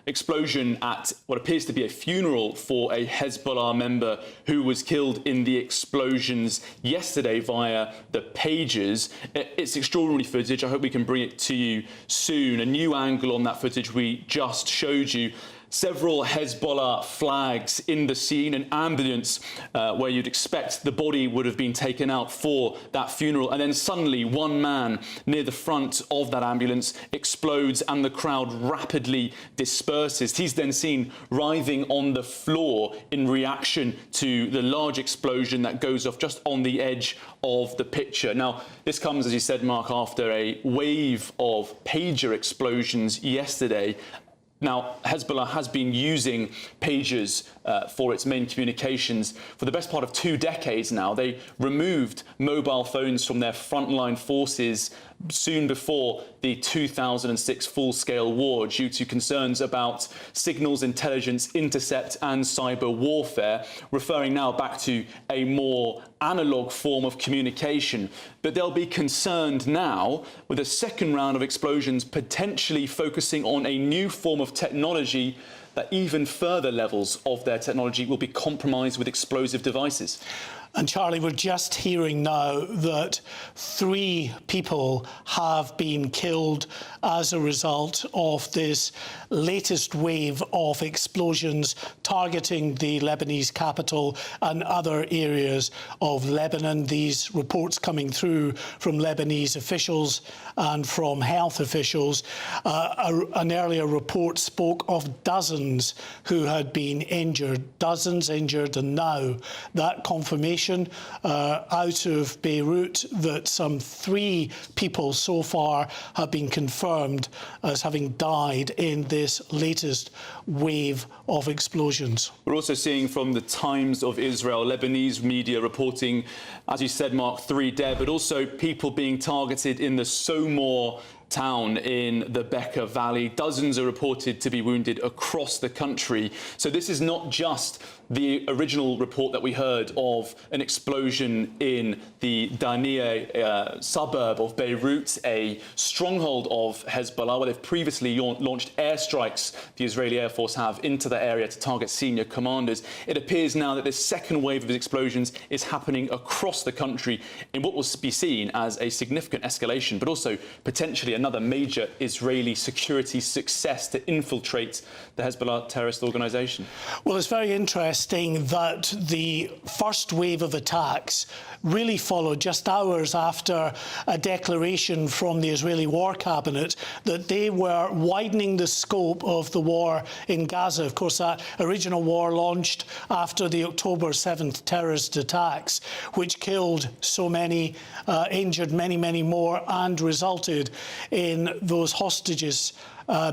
explosion at what appears to be a funeral for a Hezbollah member who was killed in the explosions yesterday via the pagers. It's extraordinary footage. I hope we can bring it to you soon. A new angle on that footage we just showed you. Several Hezbollah flags in the scene, an ambulance where you'd expect the body would have been taken out for that funeral. And then suddenly one man near the front of that ambulance explodes and the crowd rapidly disperses. He's then seen writhing on the floor in reaction to the large explosion that goes off just on the edge of the picture. Now, this comes, as you said, Mark, after a wave of pager explosions yesterday. Now, Hezbollah has been using pagers for its main communications for the best part of 2 decades now. They removed mobile phones from their frontline forces soon before the 2006 full-scale war due to concerns about signals intelligence, intercept and cyber warfare, referring now back to a more analog form of communication. But they'll be concerned now with a second round of explosions potentially focusing on a new form of technology that even further levels of their technology will be compromised with explosive devices. And Charlie, we're just hearing now that 3 people have been killed as a result of this latest wave of explosions targeting the Lebanese capital and other areas of Lebanon. These reports coming through from Lebanese officials and from health officials. An earlier report spoke of dozens who had been injured, dozens injured, and now that confirmation out of Beirut that some 3 people so far have been confirmed as having died in this latest wave of explosions. We're also seeing from the Times of Israel, Lebanese media reporting, as you said, Mark, 3 dead, but also people being targeted in the Somor town in the Bekaa Valley. Dozens are reported to be wounded across the country. So this is not just the original report that we heard of an explosion in the Daubney suburb of Beirut, a stronghold of Hezbollah, where they've previously launched airstrikes, the Israeli Air Force have, into the area to target senior commanders. It appears now that this second wave of explosions is happening across the country in what will be seen as a significant escalation, but also potentially another major Israeli security success to infiltrate the Hezbollah terrorist organisation. Well, it's very interesting that the first wave of attacks really followed just hours after a declaration from the Israeli War Cabinet that they were widening the scope of the war in Gaza. Of course, that original war launched after the October 7th terrorist attacks, which killed so many, injured many, many more, and resulted in those hostages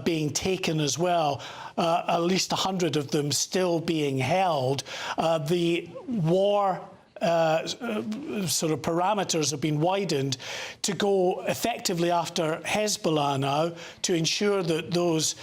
being taken as well, at least 100 of them still being held. The war sort of parameters have been widened to go effectively after Hezbollah now to ensure that those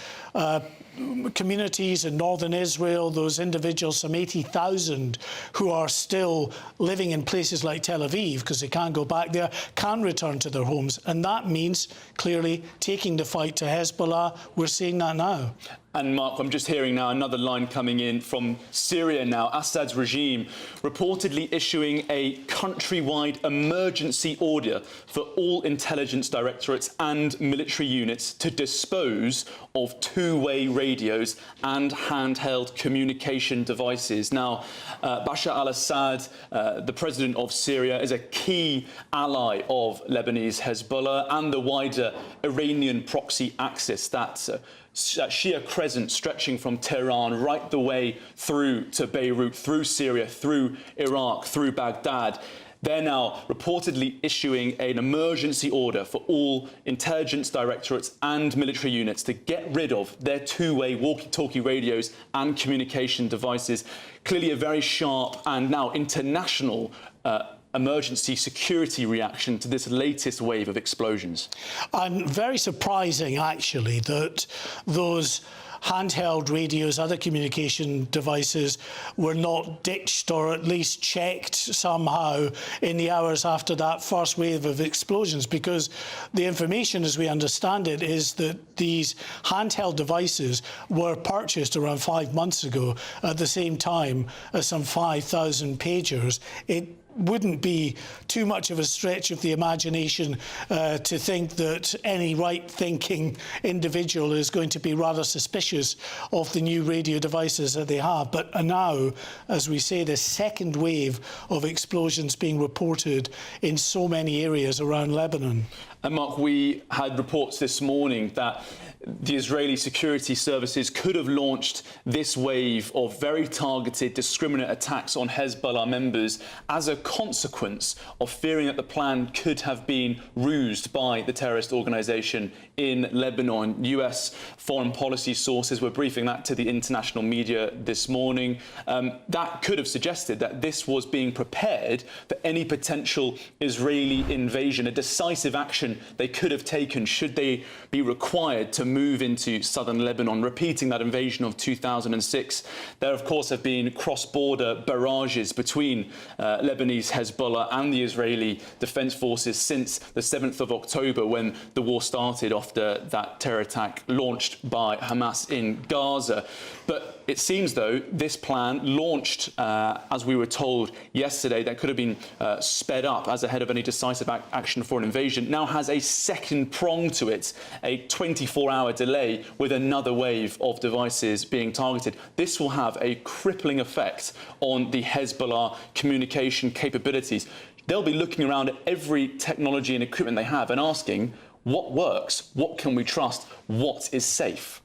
communities in northern Israel, those individuals, some 80,000 who are still living in places like Tel Aviv because they can't go back there, can return to their homes. And that means clearly taking the fight to Hezbollah. We're seeing that now. And Mark, I'm just hearing now another line coming in from Syria now. Assad's regime reportedly issuing a countrywide emergency order for all intelligence directorates and military units to dispose of two-way radios and handheld communication devices. Now, Bashar al-Assad, the president of Syria, is a key ally of Lebanese Hezbollah and the wider Iranian proxy axis, that Shia crescent stretching from Tehran right the way through to Beirut, through Syria, through Iraq, through Baghdad. They're now reportedly issuing an emergency order for all intelligence directorates and military units to get rid of their two-way walkie-talkie radios and communication devices. Clearly a very sharp and now international emergency security reaction to this latest wave of explosions. And very surprising, actually, that those handheld radios, other communication devices were not ditched or at least checked somehow in the hours after that first wave of explosions, because the information, as we understand it, is that these handheld devices were purchased around 5 months ago at the same time as some 5,000 pagers. It wouldn't be too much of a stretch of the imagination to think that any right-thinking individual is going to be rather suspicious of the new radio devices that they have. But now, as we say, the second wave of explosions being reported in so many areas around Lebanon. And Mark, we had reports this morning that the Israeli security services could have launched this wave of very targeted, discriminate attacks on Hezbollah members as a consequence of fearing that the plan could have been rused by the terrorist organisation in Lebanon. US foreign policy sources were briefing that to the international media this morning. That could have suggested that this was being prepared for any potential Israeli invasion, a decisive action they could have taken should they be required to move into southern Lebanon, repeating that invasion of 2006. There, of course, have been cross-border barrages between Lebanese Hezbollah and the Israeli Defense Forces since the 7th of October, when the war started after that terror attack launched by Hamas in Gaza. But it seems, though, this plan launched, as we were told yesterday, that could have been sped up as ahead of any decisive action for an invasion, now has a second prong to it, a 24-hour delay with another wave of devices being targeted. This will have a crippling effect on the Hezbollah communication capabilities. They'll be looking around at every technology and equipment they have and asking, what works? What can we trust? What is safe?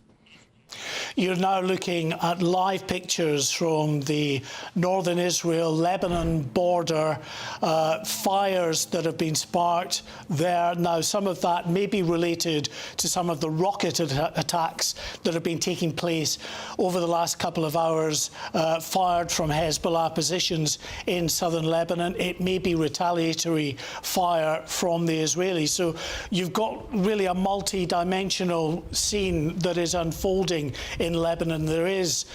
You're now looking at live pictures from the northern Israel-Lebanon border, fires that have been sparked there. Now, some of that may be related to some of the rocket attacks that have been taking place over the last couple of hours, fired from Hezbollah positions in southern Lebanon. It may be retaliatory fire from the Israelis. So you've got really a multi-dimensional scene that is unfolding in Lebanon. There is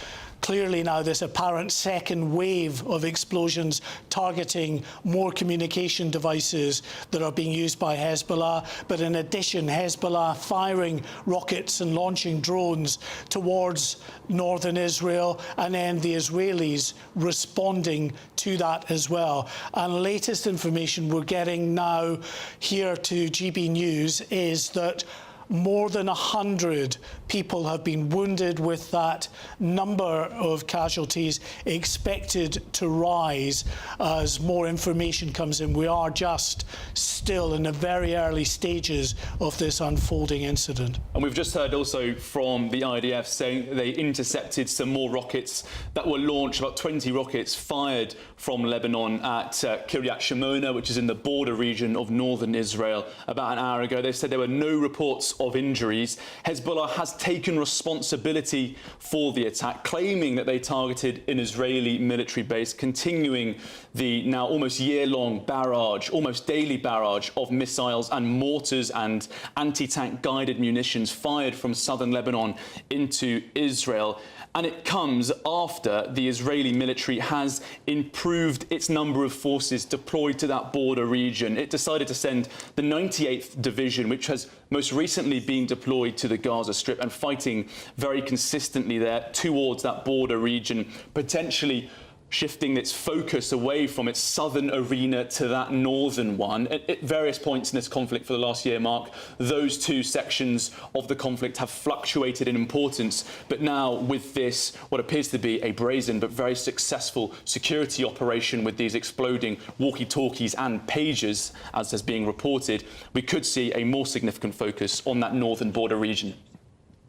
clearly now this apparent second wave of explosions targeting more communication devices that are being used by Hezbollah. But in addition, Hezbollah firing rockets and launching drones towards northern Israel, and then the Israelis responding to that as well. And latest information we're getting now here to GB News is that more than 100 people have been wounded, with that number of casualties expected to rise as more information comes in. We are just still in the very early stages of this unfolding incident. And we've just heard also from the IDF saying they intercepted some more rockets that were launched, about 20 rockets fired from Lebanon at Kiryat Shimona, which is in the border region of northern Israel, about an hour ago. They said there were no reports of injuries. Hezbollah has taken responsibility for the attack, claiming that they targeted an Israeli military base, continuing the now almost year-long barrage, almost daily barrage of missiles and mortars and anti-tank guided munitions fired from southern Lebanon into Israel. And it comes after the Israeli military has improved its number of forces deployed to that border region. It decided to send the 98th Division, which has most recently been deployed to the Gaza Strip and fighting very consistently there towards that border region, potentially shifting its focus away from its southern arena to that northern one. At various points in this conflict for the last year, Mark, those two sections of the conflict have fluctuated in importance. But now with this, what appears to be a brazen but very successful security operation with these exploding walkie-talkies and pagers, as is being reported, we could see a more significant focus on that northern border region.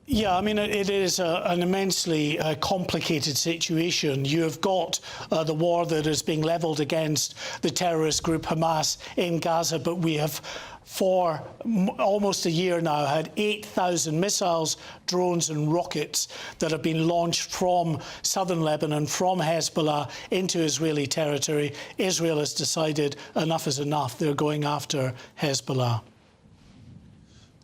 Yeah, I mean, it is an immensely complicated situation. You have got the war that is being levelled against the terrorist group Hamas in Gaza, but we have for almost a year now had 8,000 missiles, drones and rockets that have been launched from southern Lebanon, from Hezbollah into Israeli territory. Israel has decided enough is enough. They're going after Hezbollah.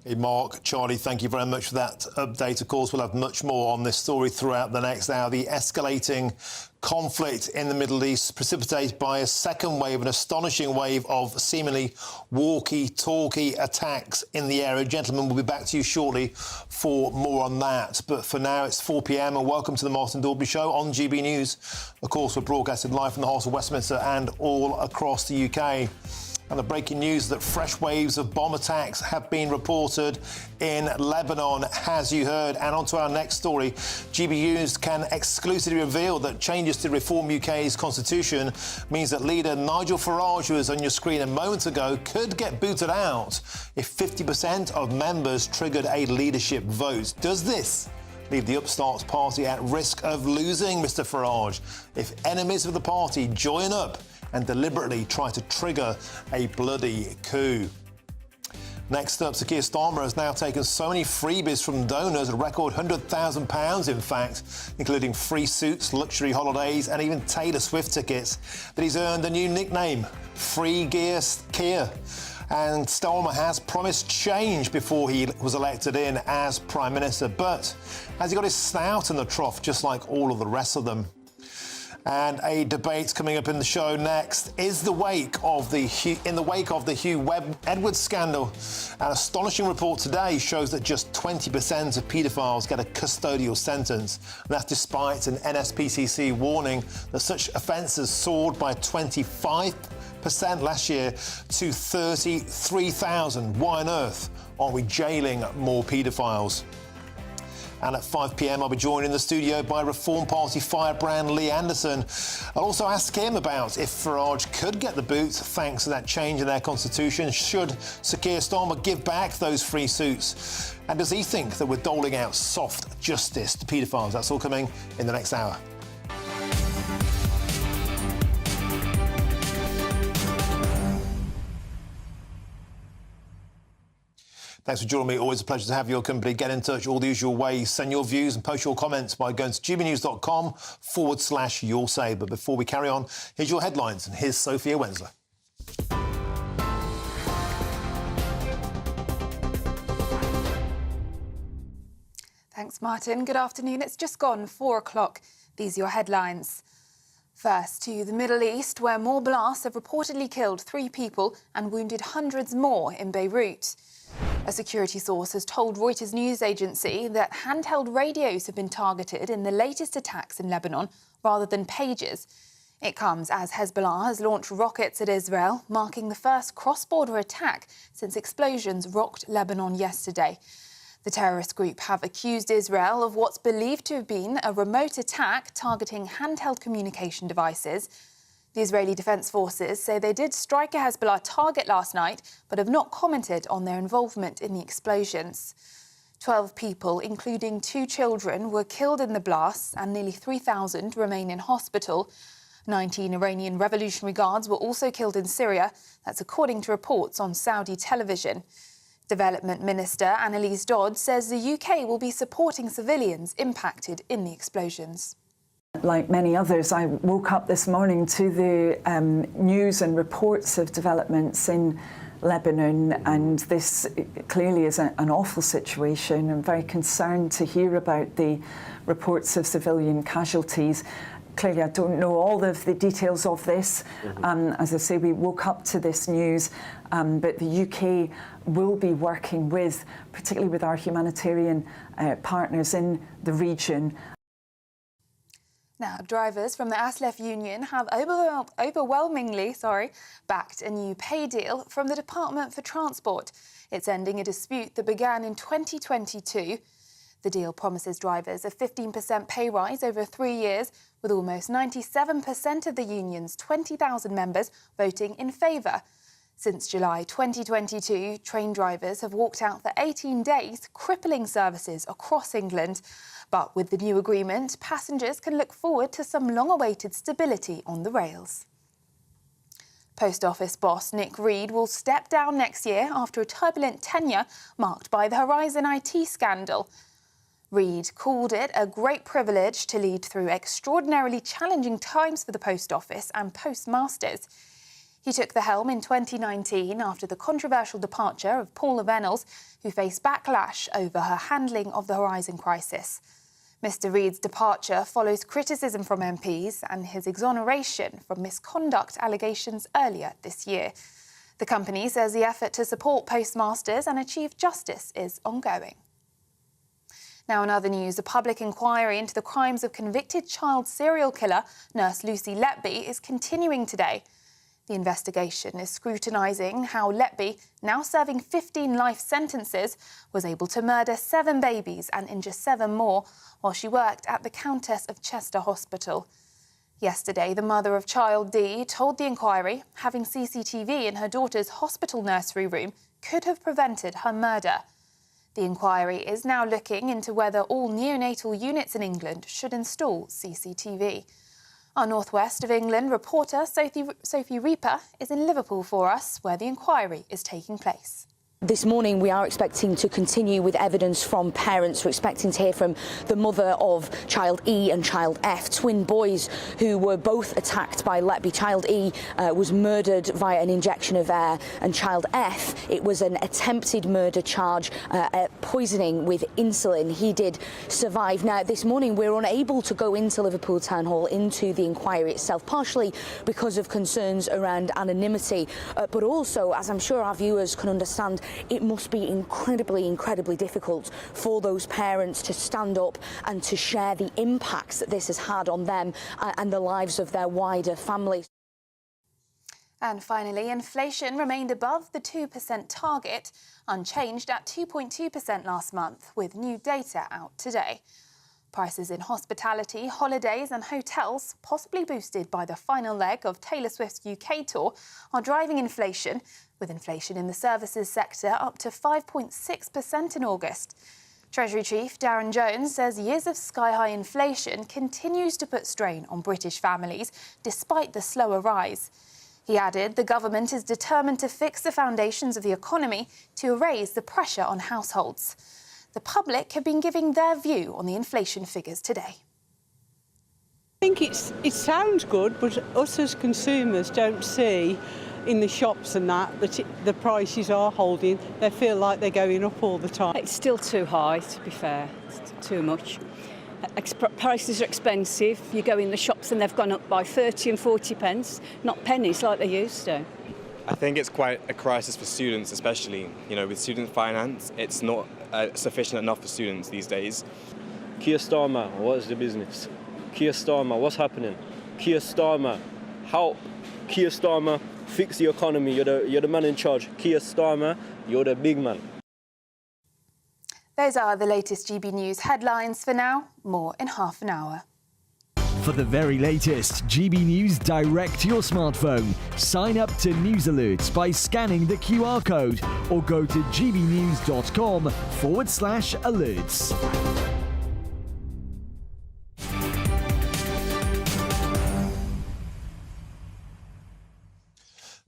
Hey, Mark, Charlie, thank you very much for that update. Of course, we'll have much more on this story throughout the next hour. The escalating conflict in the Middle East precipitated by a second wave, an astonishing wave of seemingly walkie-talkie attacks in the area. Gentlemen, we'll be back to you shortly for more on that. But for now, it's 4 p.m. and welcome to the Martin Daubney Show on GB News. Of course, we're broadcasted live from the heart of Westminster and all across the UK. And the breaking news that fresh waves of bomb attacks have been reported in Lebanon, as you heard. And on to our next story. GBNews can exclusively reveal that changes to Reform UK's constitution means that leader Nigel Farage, who was on your screen a moment ago, could get booted out if 50% of members triggered a leadership vote. Does this leave the upstarts party at risk of losing Mr Farage if enemies of the party join up and deliberately try to trigger a bloody coup? Next up, Sir Keir Starmer has now taken so many freebies from donors, a record £100,000 in fact, including free suits, luxury holidays and even Taylor Swift tickets, that he's earned a new nickname, Free Gear Keir. And Starmer has promised change before he was elected in as Prime Minister, but has he got his snout in the trough just like all of the rest of them? And a debate coming up in the show next. In the wake of the Hugh Edwards scandal, an astonishing report today shows that just 20% of paedophiles get a custodial sentence. And that's despite an NSPCC warning that such offences soared by 25% last year to 33,000. Why on earth are we jailing more paedophiles? And at 5 p.m, I'll be joined in the studio by Reform Party firebrand Lee Anderson. I'll also ask him about if Farage could get the boot thanks to that change in their constitution. Should Sir Keir Starmer give back those free suits? And does he think that we're doling out soft justice to paedophiles? That's all coming in the next hour. Thanks for joining me. Always a pleasure to have your company. Get in touch all the usual ways. Send your views and post your comments by going to gbnews.com/your say. But before we carry on, here's your headlines and here's Sophia Wensler. Thanks, Martin. Good afternoon. It's just gone 4 o'clock. These are your headlines. First, to the Middle East, where more blasts have reportedly killed 3 people and wounded hundreds more in Beirut. A security source has told Reuters news agency that handheld radios have been targeted in the latest attacks in Lebanon rather than pages. It comes as Hezbollah has launched rockets at Israel, marking the first cross-border attack since explosions rocked Lebanon yesterday. The terrorist group have accused Israel of what's believed to have been a remote attack targeting handheld communication devices. The Israeli Defense Forces say they did strike a Hezbollah target last night, but have not commented on their involvement in the explosions. 12 people, including 2 children, were killed in the blasts and nearly 3,000 remain in hospital. 19 Iranian Revolutionary Guards were also killed in Syria. That's according to reports on Saudi television. Development Minister Annalise Dodd says the UK will be supporting civilians impacted in the explosions. Like many others, I woke up this morning to the news and reports of developments in Lebanon, and this clearly is an awful situation. I'm very concerned to hear about the reports of civilian casualties. Clearly, I don't know all of the details of this. As I say, we woke up to this news, but the UK will be working with, particularly with our humanitarian partners in the region. Now, drivers from the ASLEF union have overwhelmingly backed a new pay deal from the Department for Transport. It's ending a dispute that began in 2022. The deal promises drivers a 15% pay rise over 3 years, with almost 97% of the union's 20,000 members voting in favour. Since July 2022, train drivers have walked out for 18 days, crippling services across England. But with the new agreement, passengers can look forward to some long-awaited stability on the rails. Post Office boss Nick Reed will step down next year after a turbulent tenure marked by the Horizon IT scandal. Reed called it a great privilege to lead through extraordinarily challenging times for the Post Office and postmasters. He took the helm in 2019 after the controversial departure of Paula Venables, who faced backlash over her handling of the Horizon crisis. Mr Reed's departure follows criticism from MPs and his exoneration from misconduct allegations earlier this year. The company says the effort to support postmasters and achieve justice is ongoing. Now, in other news, a public inquiry into the crimes of convicted child serial killer nurse Lucy Letby is continuing today. The investigation is scrutinising how Letby, now serving 15 life sentences, was able to murder 7 babies and injure 7 more while she worked at the Countess of Chester Hospital. Yesterday, the mother of child D told the inquiry having CCTV in her daughter's hospital nursery room could have prevented her murder. The inquiry is now looking into whether all neonatal units in England should install CCTV. Our North West of England reporter Sophie Reaper is in Liverpool for us, where the inquiry is taking place. This morning we are expecting to continue with evidence from parents. We're expecting to hear from the mother of child E and child F, twin boys who were both attacked by Letby. Child E was murdered via an injection of air, and child F, it was an attempted murder charge, poisoning with insulin. He did survive. Now, this morning we're unable to go into Liverpool Town Hall, into the inquiry itself, partially because of concerns around anonymity, but also, as I'm sure our viewers can understand, it must be incredibly difficult for those parents to stand up and to share the impacts that this has had on them and the lives of their wider families. And finally, inflation remained above the 2% target, unchanged at 2.2% last month, with new data out today. Prices in hospitality, holidays and hotels, possibly boosted by the final leg of Taylor Swift's UK tour, are driving inflation, with inflation in the services sector up to 5.6% in August. Treasury Chief Darren Jones says years of sky-high inflation continues to put strain on British families, despite the slower rise. He added the government is determined to fix the foundations of the economy to erase the pressure on households. The public have been giving their view on the inflation figures today. I think it sounds good, but us as consumers don't see in the shops and that the prices are holding. They feel like they're going up all the time. It's still too high, to be fair. It's too much. Prices are expensive. You go in the shops and they've gone up by 30 and 40 pence, not pennies like they used to. I think it's quite a crisis for students, especially, with student finance. It's not sufficient enough for students these days. Keir Starmer, what is the business? Keir Starmer, what's happening? Keir Starmer, help. Keir Starmer, fix the economy. You're the man in charge. Keir Starmer, you're the big man. Those are the latest GB News headlines for now. More in half an hour. For the very latest GB News direct to your smartphone, sign up to news alerts by scanning the QR code or go to gbnews.com/alerts.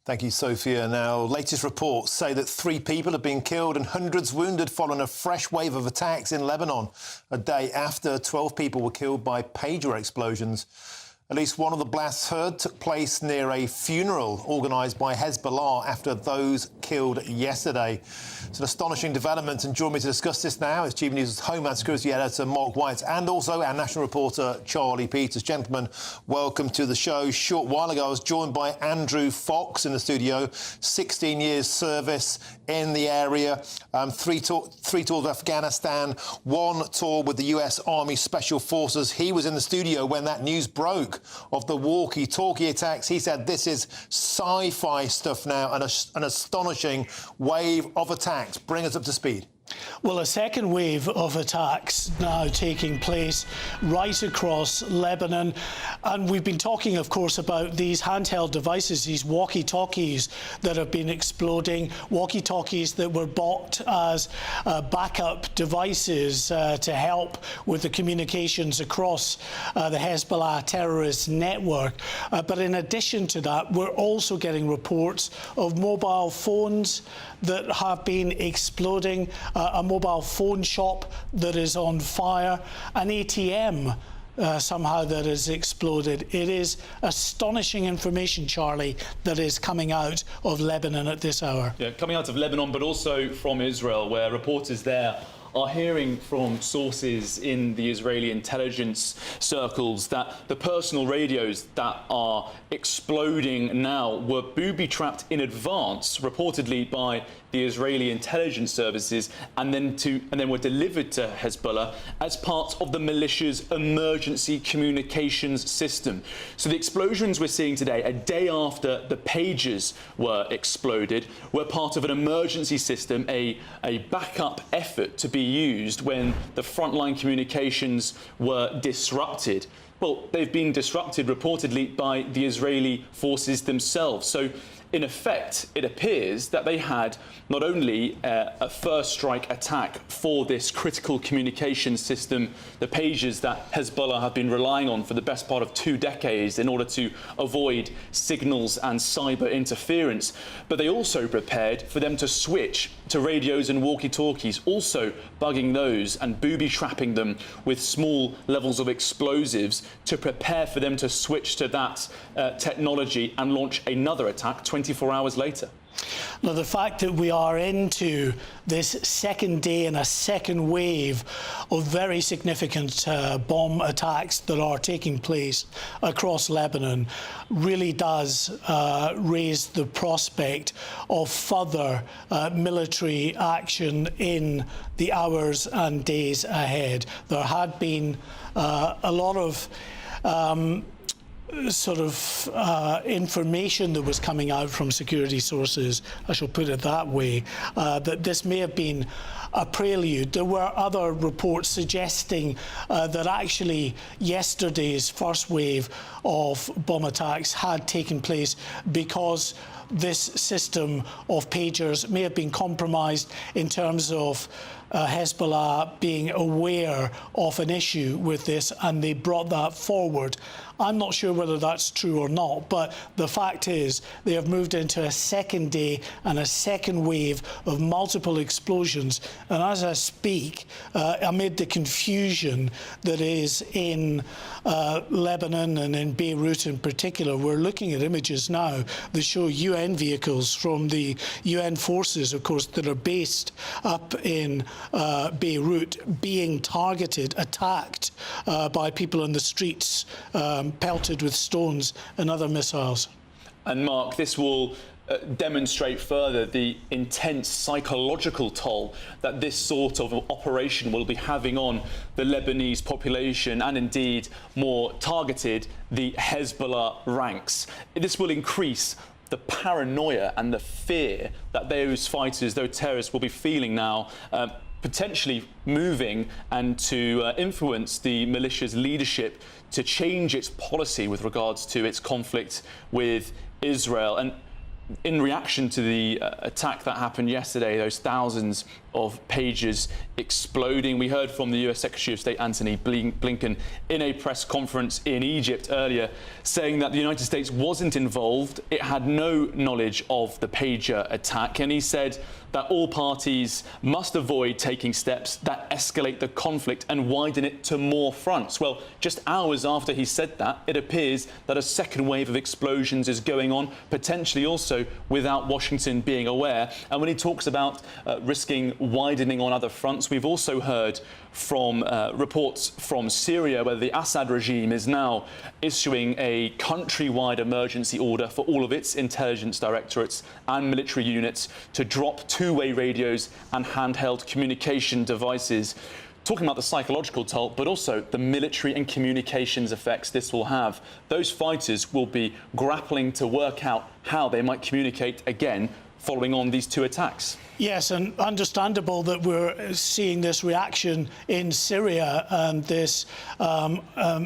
Thank you, Sophia. Now, latest reports say that 3 people have been killed and hundreds wounded following a fresh wave of attacks in Lebanon, a day after 12 people were killed by pager explosions. At least one of the blasts heard took place near a funeral organised by Hezbollah after those killed yesterday. It's an astonishing development, and joining me to discuss this now is GB News' Homeland Security Editor Mark White and also our national reporter Charlie Peters. Gentlemen, welcome to the show. A short while ago I was joined by Andrew Fox in the studio, 16 years service in the area, 3 tours of Afghanistan, 1 tour with the US Army Special Forces. He was in the studio when that news broke of the walkie-talkie attacks. He said this is sci-fi stuff now, and an astonishing wave of attacks. Bring us up to speed. Well, a second wave of attacks now taking place right across Lebanon. And we've been talking, of course, about these handheld devices, these walkie-talkies that have been exploding, walkie-talkies that were bought as backup devices to help with the communications across the Hezbollah terrorist network. But in addition to that, we're also getting reports of mobile phones that have been exploding, a mobile phone shop that is on fire, an ATM somehow that has exploded. It is astonishing information, Charlie, that is coming out of Lebanon at this hour. Yeah, coming out of Lebanon, but also from Israel, where reporters there are hearing from sources in the Israeli intelligence circles that the personal radios that are exploding now were booby-trapped in advance, reportedly by the Israeli intelligence services, and then were delivered to Hezbollah as part of the militia's emergency communications system. So the explosions we're seeing today, a day after the pagers were exploded, were part of an emergency system, a backup effort to be used when the frontline communications were disrupted. Well, they've been disrupted reportedly by the Israeli forces themselves. So in effect, it appears that they had not only a first strike attack for this critical communication system, the pagers that Hezbollah have been relying on for the best part of 2 decades in order to avoid signals and cyber interference, but they also prepared for them to switch to radios and walkie-talkies, also bugging those and booby-trapping them with small levels of explosives to prepare for them to switch to that technology and launch another attack 24 hours later. Now, the fact that we are into this second day and a second wave of very significant bomb attacks that are taking place across Lebanon really does raise the prospect of further military action in the hours and days ahead. There had been a lot of information that was coming out from security sources, I shall put it that way, that this may have been a prelude. There were other reports suggesting that actually yesterday's first wave of bomb attacks had taken place because this system of pagers may have been compromised in terms of Hezbollah being aware of an issue with this, and they brought that forward. I'm not sure whether that's true or not, but the fact is they have moved into a second day and a second wave of multiple explosions. And as I speak, amid the confusion that is in Lebanon and in Beirut in particular, we're looking at images now that show UN vehicles from the UN forces, of course, that are based up in Beirut being targeted, attacked by people in the streets, pelted with stones and other missiles. And Mark, this will demonstrate further the intense psychological toll that this sort of operation will be having on the Lebanese population and indeed more targeted the Hezbollah ranks. This will increase the paranoia and the fear that those fighters, those terrorists will be feeling now, potentially moving and to influence the militia's leadership to change its policy with regards to its conflict with Israel. And in reaction to the attack that happened yesterday, those thousands of pages exploding, we heard from the US Secretary of State Antony Blinken in a press conference in Egypt earlier saying that the United States wasn't involved, it had no knowledge of the pager attack, and he said that all parties must avoid taking steps that escalate the conflict and widen it to more fronts. Well, just hours after he said that, it appears that a second wave of explosions is going on, potentially also without Washington being aware. And when he talks about risking widening on other fronts, we've also heard from reports from Syria where the Assad regime is now issuing a countrywide emergency order for all of its intelligence directorates and military units to drop two-way radios and handheld communication devices. Talking about the psychological toll, but also the military and communications effects this will have. Those fighters will be grappling to work out how they might communicate again following on these two attacks. Yes, and understandable that we're seeing this reaction in Syria and this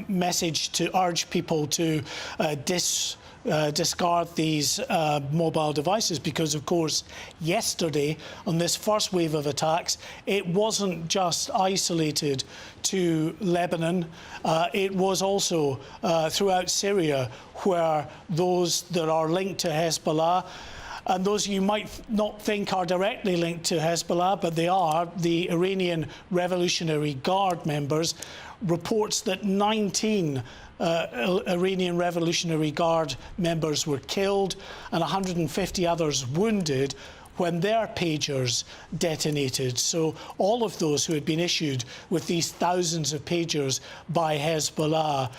message to urge people to discard these mobile devices, because, of course, yesterday on this first wave of attacks, it wasn't just isolated to Lebanon. It was also throughout Syria, where those that are linked to Hezbollah, and those you might not think are directly linked to Hezbollah, but they are, the Iranian Revolutionary Guard members, reports that 19 Iranian Revolutionary Guard members were killed and 150 others wounded when their pagers detonated. So all of those who had been issued with these thousands of pagers by Hezbollah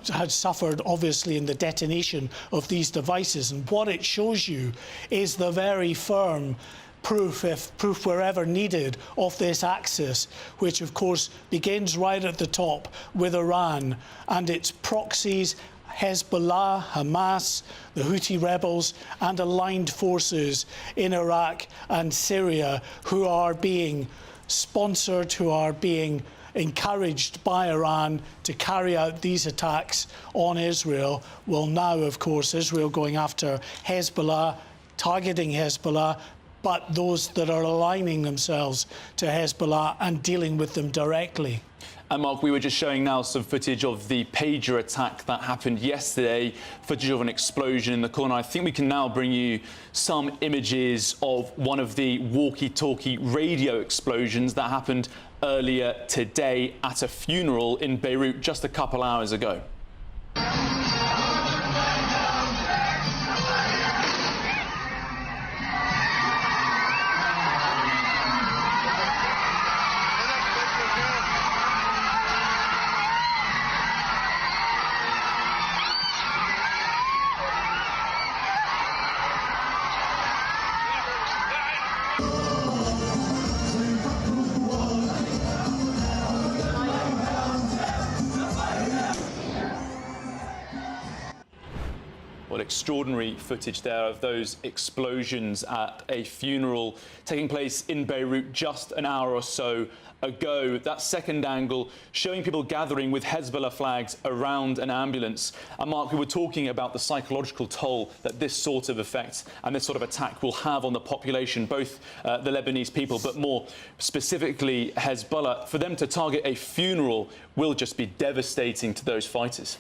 had suffered, obviously, in the detonation of these devices. And what it shows you is the very firm proof, if proof were ever needed, of this axis, which of course begins right at the top with Iran and its proxies, Hezbollah, Hamas, the Houthi rebels and aligned forces in Iraq and Syria, who are being sponsored, who are being encouraged by Iran to carry out these attacks on Israel. Well, now, of course, Israel going after Hezbollah, targeting Hezbollah, but those that are aligning themselves to Hezbollah and dealing with them directly. And Mark, we were just showing now some footage of the pager attack that happened yesterday, footage of an explosion in the corner. I think we can now bring you some images of one of the walkie-talkie radio explosions that happened earlier today at a funeral in Beirut just a couple hours ago. Well, extraordinary footage there of those explosions at a funeral taking place in Beirut just an hour or so ago. That second angle showing people gathering with Hezbollah flags around an ambulance. And Mark, we were talking about the psychological toll that this sort of effect and this sort of attack will have on the population, both the Lebanese people, but more specifically Hezbollah. For them to target a funeral will just be devastating to those fighters.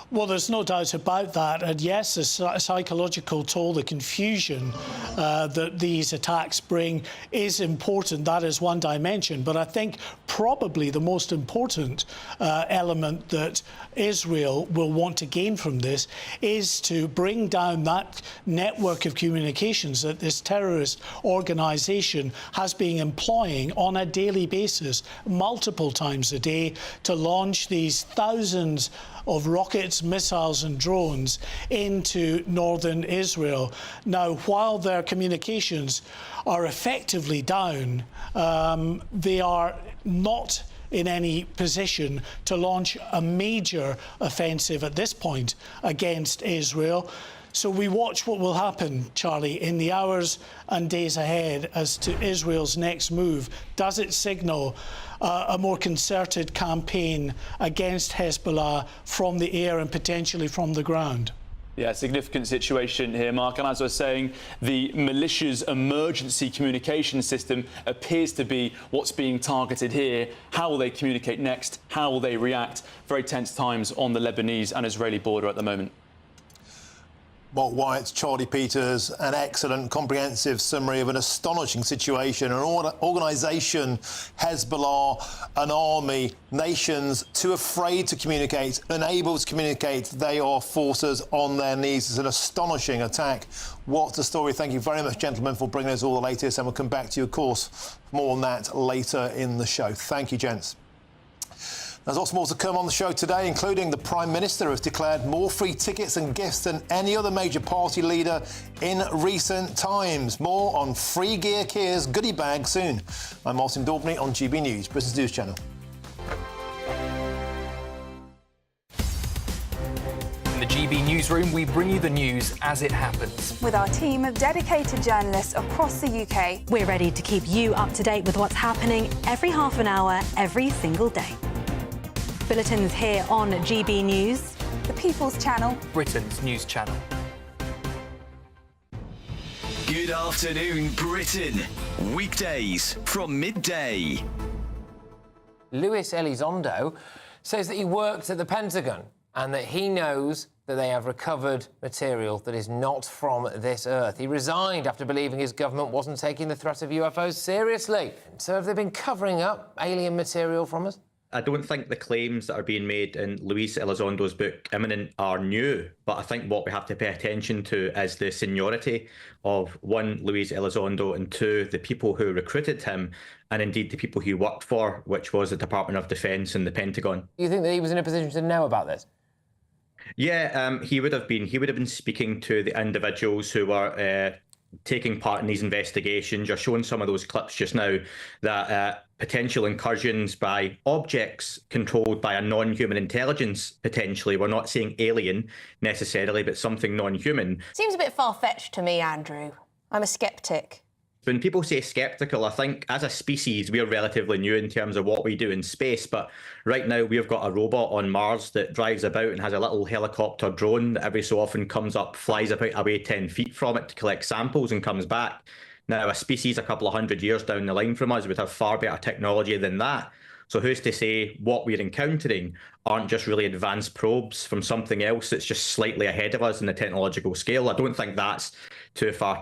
Well, there's no doubt about that. And yes, the psychological toll, the confusion that these attacks bring is important. That is one dimension. But I think probably the most important element that Israel will want to gain from this is to bring down that network of communications that this terrorist organisation has been employing on a daily basis, multiple times a day, to launch these thousands of rockets, missiles and drones into northern Israel. Now, while their communications are effectively down, they are not in any position to launch a major offensive at this point against Israel. So we watch what will happen, Charlie, in the hours and days ahead as to Israel's next move. Does it signal a more concerted campaign against Hezbollah from the air and potentially from the ground? Yeah, significant situation here, Mark. And as I was saying, the militia's emergency communication system appears to be what's being targeted here. How will they communicate next? How will they react? Very tense times on the Lebanese and Israeli border at the moment. Mark White, Charlie Peters, an excellent comprehensive summary of an astonishing situation. An organisation, Hezbollah, an army, nations too afraid to communicate, unable to communicate. They are forces on their knees. It's an astonishing attack. What a story. Thank you very much, gentlemen, for bringing us all the latest. And we'll come back to you, of course, more on that later in the show. Thank you, gents. There's lots more to come on the show today, including the Prime Minister has declared more free tickets and gifts than any other major party leader in recent times. More on Free Gear Kia's goodie bag soon. I'm Martin Daubney on GB News, Britain's news channel. From the GB newsroom, we bring you the news as it happens. With our team of dedicated journalists across the UK. We're ready to keep you up to date with what's happening every half an hour, every single day. Bulletins here on GB News. The People's Channel. Britain's news channel. Good afternoon, Britain. Weekdays from midday. Luis Elizondo says that he worked at the Pentagon and that he knows that they have recovered material that is not from this Earth. He resigned after believing his government wasn't taking the threat of UFOs seriously. So have they been covering up alien material from us? I don't think the claims that are being made in Luis Elizondo's book, Imminent, are new, but I think what we have to pay attention to is the seniority of, one, Luis Elizondo, and two, the people who recruited him, and indeed the people he worked for, which was the Department of Defence and the Pentagon. You think that he was in a position to know about this? Yeah, he would have been. He would have been speaking to the individuals who were taking part in these investigations. You're showing some of those clips just now that potential incursions by objects controlled by a non-human intelligence, potentially. We're not saying alien necessarily, but something non-human. Seems a bit far-fetched to me, Andrew. I'm a sceptic. When people say sceptical, I think as a species, we're relatively new in terms of what we do in space. But right now, we've got a robot on Mars that drives about and has a little helicopter drone that every so often comes up, flies about away 10 feet from it to collect samples and comes back. Now, a species a couple of hundred years down the line from us would have far better technology than that. So who's to say what we're encountering aren't just really advanced probes from something else that's just slightly ahead of us in the technological scale? I don't think that's too far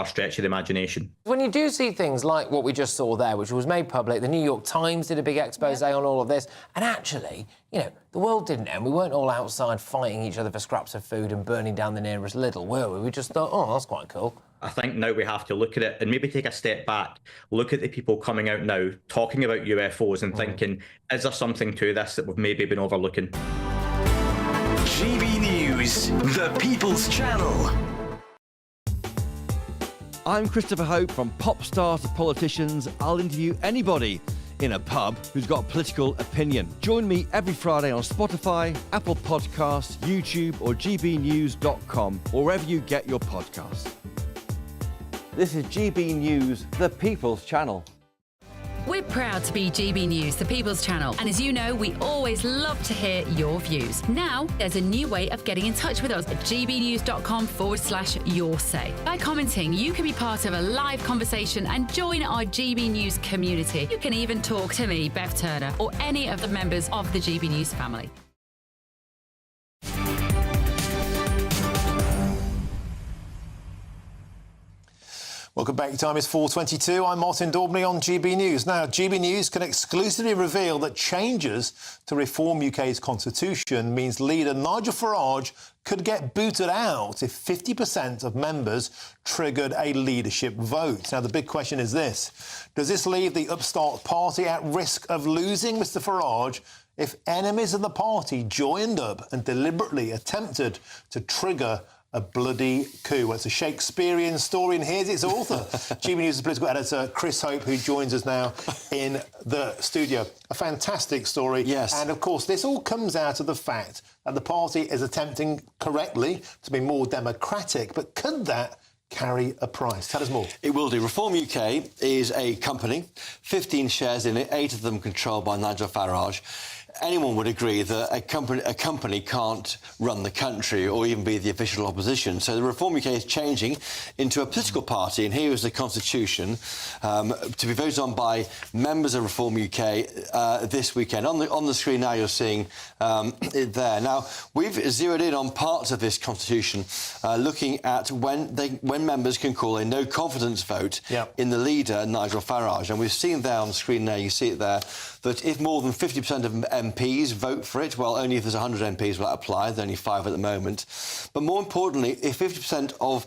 stretch of the imagination. When you do see things like what we just saw there, which was made public, the New York Times did a big expose on all of this, and actually, you know, the world didn't end. We weren't all outside fighting each other for scraps of food and burning down the nearest Lidl, were we? We just thought, oh, that's quite cool. I think now we have to look at it and maybe take a step back, look at the people coming out now, talking about UFOs and thinking, is there something to this that we've maybe been overlooking? GB News, the People's Channel. I'm Christopher Hope. From pop stars to politicians, I'll interview anybody in a pub who's got a political opinion. Join me every Friday on Spotify, Apple Podcasts, YouTube or gbnews.com, or wherever you get your podcasts. This is GB News, the People's Channel. We're proud to be GB News, the People's Channel. And as you know, we always love to hear your views. Now, there's a new way of getting in touch with us at gbnews.com/yoursay. By commenting, you can be part of a live conversation and join our GB News community. You can even talk to me, Bev Turner, or any of the members of the GB News family. Welcome back. Your time is 4:22. I'm Martin Daubney on GB News. Now, GB News can exclusively reveal that changes to reform UK's constitution means leader Nigel Farage could get booted out if 50% of members triggered a leadership vote. Now, the big question is this. Does this leave the upstart party at risk of losing Mr Farage if enemies of the party joined up and deliberately attempted to trigger a bloody coup? Well, it's a Shakespearean story, and here's its author, GB News' political editor, Chris Hope, who joins us now in the studio. A fantastic story. Yes. And, of course, this all comes out of the fact that the party is attempting, correctly, to be more democratic. But could that carry a price? Tell us more. It will do. Reform UK is a company, 15 shares in it, 8 of them controlled by Nigel Farage. Anyone would agree that a company can't run the country or even be the official opposition. So the Reform UK is changing into a political party, and here is the constitution to be voted on by members of Reform UK this weekend. On the screen now, you're seeing it there. Now, we've zeroed in on parts of this constitution, looking at when members can call a no confidence vote in the leader, Nigel Farage. And we've seen there on the screen now, you see it there, that if more than 50% of MPs vote for it, well, only if there's 100 MPs will that apply. There's only 5 at the moment. But more importantly, if 50% of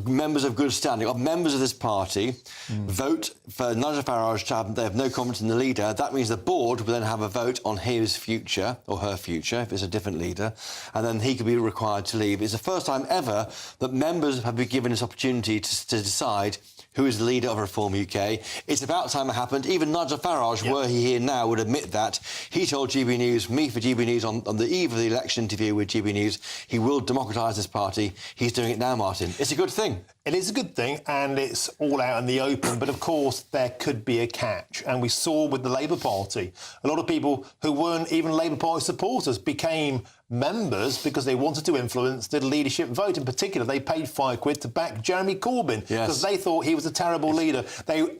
members of good standing, of members of this party, vote for Nigel Farage they have no confidence in the leader, that means the board will then have a vote on his future, or her future, if it's a different leader, and then he could be required to leave. It's the first time ever that members have been given this opportunity to decide who is the leader of Reform UK. It's about time it happened. Even Nigel Farage, were he here now, would admit that. He told GB News, me for GB News, on the eve of the election interview with GB News, he will democratise this party. He's doing it now, Martin. It's a good thing. It is a good thing, and it's all out in the open. But, of course, there could be a catch. And we saw with the Labour Party, a lot of people who weren't even Labour Party supporters became members because they wanted to influence the leadership vote. In particular, they paid £5 to back Jeremy Corbyn because they thought he was a terrible leader.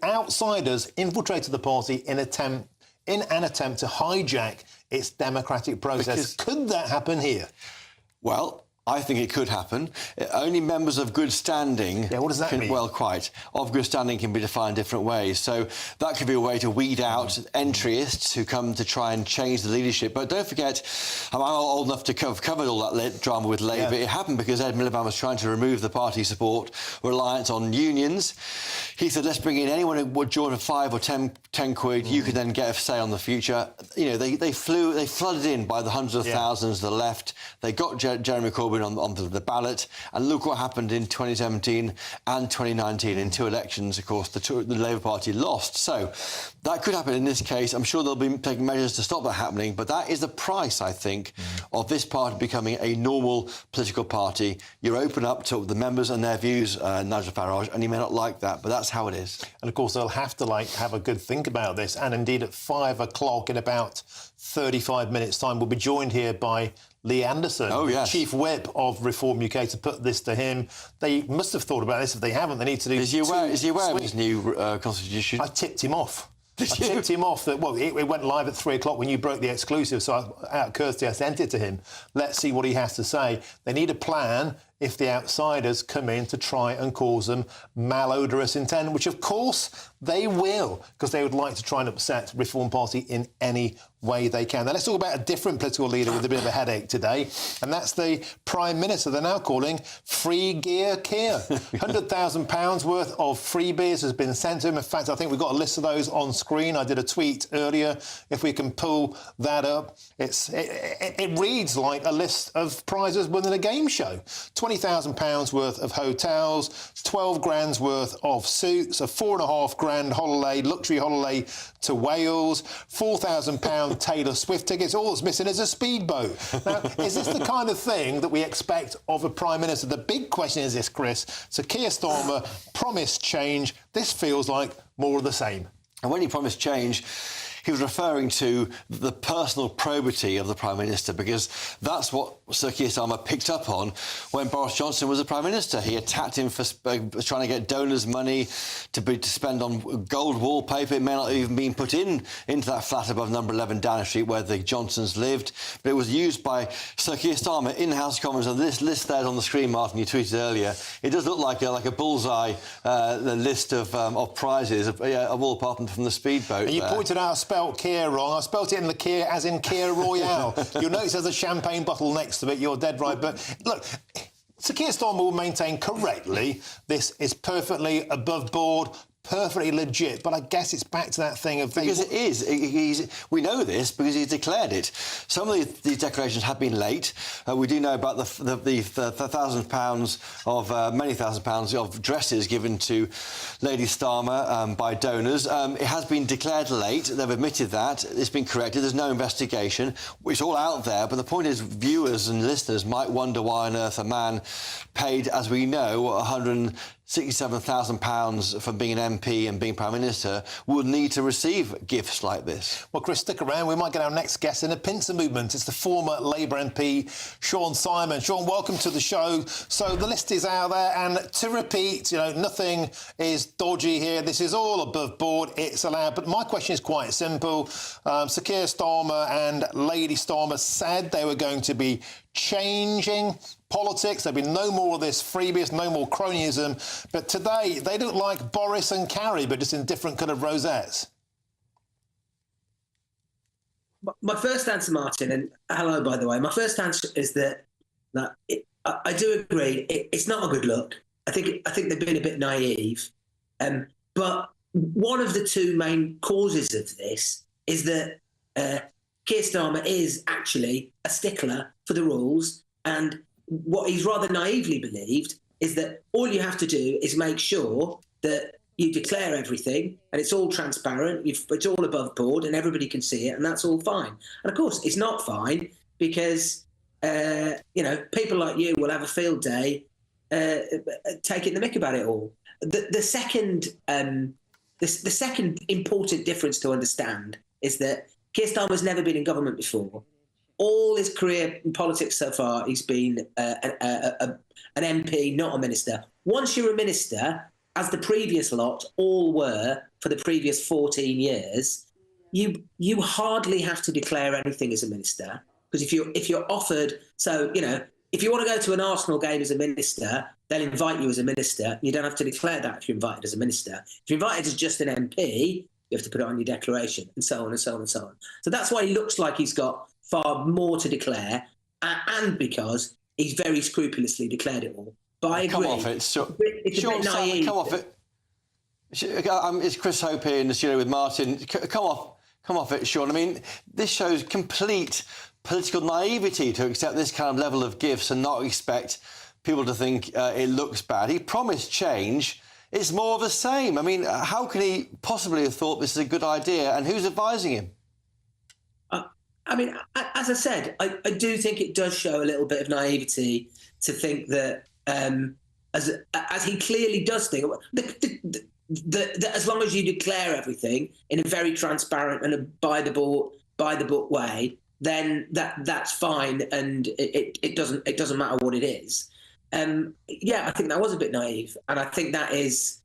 Outsiders infiltrated the party in an attempt to hijack its democratic process. Could that happen here? Well, I think it could happen. Only members of good standing... Yeah, what does that mean? Well, quite. Of good standing can be defined different ways. So that could be a way to weed out entryists who come to try and change the leadership. But don't forget, I'm old enough to have covered all that drama with Labour. It happened because Ed Miliband was trying to remove the party support reliance on unions. He said, let's bring in anyone who would join for 5 or 10 quid. You can then get a say on the future. You know, they flooded in by the hundreds of thousands, the left. They got Jeremy Corbyn on the ballot, and look what happened in 2017 and 2019. In 2 elections, of course, the Labour Party lost. So that could happen in this case. I'm sure they'll be taking measures to stop that happening, but that is the price, I think, of this party becoming a normal political party. You're open up to the members and their views, Nigel Farage, and you may not like that, but that's how it is. And, of course, they'll have to, have a good think about this. And, indeed, at 5 o'clock, in about 35 minutes' time, we'll be joined here by Lee Anderson, Chief Whip of Reform UK, to put this to him. They must have thought about this. If they haven't, they need to do... Is he aware of his new constitution? I tipped him off. I tipped him off that, it went live at 3 o'clock when you broke the exclusive, so out of courtesy I sent it to him. Let's see what he has to say. They need a plan if the outsiders come in to try and cause them malodorous intent, which, of course, they will, because they would like to try and upset Reform Party in any way they can. Now, let's talk about a different political leader with a bit of a headache today, and that's the Prime Minister they're now calling Free Gear Keir. £100,000 worth of freebies has been sent to him. In fact, I think we've got a list of those on screen. I did a tweet earlier. If we can pull that up, it reads like a list of prizes within a game show. £20,000 worth of hotels, 12 grand's worth of suits, a £4.5 grand holiday, luxury holiday to Wales, £4,000 Taylor Swift tickets. All that's missing is a speedboat. Now, is this the kind of thing that we expect of a Prime Minister? The big question is this, Chris. So Keir Starmer promised change. This feels like more of the same. And when he promised change, he was referring to the personal probity of the Prime Minister, because that's what Sir Keir Starmer picked up on when Boris Johnson was the Prime Minister. He attacked him for trying to get donors' money to spend on gold wallpaper. It may not have even been put into that flat above number 11 Downing Street where the Johnsons lived, but it was used by Sir Keir Starmer in the House of Commons. And this list there on the screen, Martin, you tweeted earlier, it does look like a bullseye, the list of prizes, all apart from the speedboat. And you pointed out I spelt Keir wrong. I spelt it in the Keir as in Keir Royale. You'll notice there's a champagne bottle next to it. You're dead right. But look, Sir Keir Starmer will maintain correctly this is perfectly above board, perfectly legit, but I guess it's back to that thing of... Because it is. We know this because he's declared it. Some of these declarations have been late. We do know about the £1,000 of... many £1,000s of dresses given to Lady Starmer by donors. It has been declared late. They've admitted that. It's been corrected. There's no investigation. It's all out there, but the point is viewers and listeners might wonder why on earth a man paid, as we know, £167,000 for being an MP and being Prime Minister would need to receive gifts like this. Well, Chris, stick around. We might get our next guest in a pincer movement. It's the former Labour MP, Sean Simon. Sean, welcome to the show. So the list is out there, and to repeat, nothing is dodgy here. This is all above board. It's allowed. But my question is quite simple. Sir Keir Starmer and Lady Starmer said they were going to be changing politics. There'll be no more of this freebies, no more cronyism. But today, they look like Boris and Carrie, but just in different coloured rosettes. My first answer, Martin, and hello, by the way, my first answer is that I do agree. It's not a good look. I think they've been a bit naive. But one of the two main causes of this is that Keir Starmer is actually a stickler for the rules, and what he's rather naively believed is that all you have to do is make sure that you declare everything and it's all transparent, it's all above board and everybody can see it, and that's all fine. And of course, it's not fine because, people like you will have a field day taking the mick about it all. The second important difference to understand is that Keir Starmer's never been in government before. All his career in politics so far, he's been an MP, not a minister. Once you're a minister, as the previous lot all were for the previous 14 years, you hardly have to declare anything as a minister, because if you're offered, if you want to go to an Arsenal game as a minister, they'll invite you as a minister. You don't have to declare that if you're invited as a minister. If you're invited as just an MP, you have to put it on your declaration, and so on and so on and so on. So that's why he looks like he's got far more to declare, and because he's very scrupulously declared it all. But I agree. Come off it. It's a bit naive. Come off it. It's Chris Hope here in the studio with Martin. Come off it, Sean. I mean, this shows complete political naivety to accept this kind of level of gifts and not expect people to think it looks bad. He promised change. It's more of the same. I mean, how can he possibly have thought this is a good idea, and who's advising him? As I said, I do think it does show a little bit of naivety to think that, as he clearly does think, that as long as you declare everything in a very transparent and a by the book way, then that's fine, and it doesn't matter what it is. I think that was a bit naive, and I think that is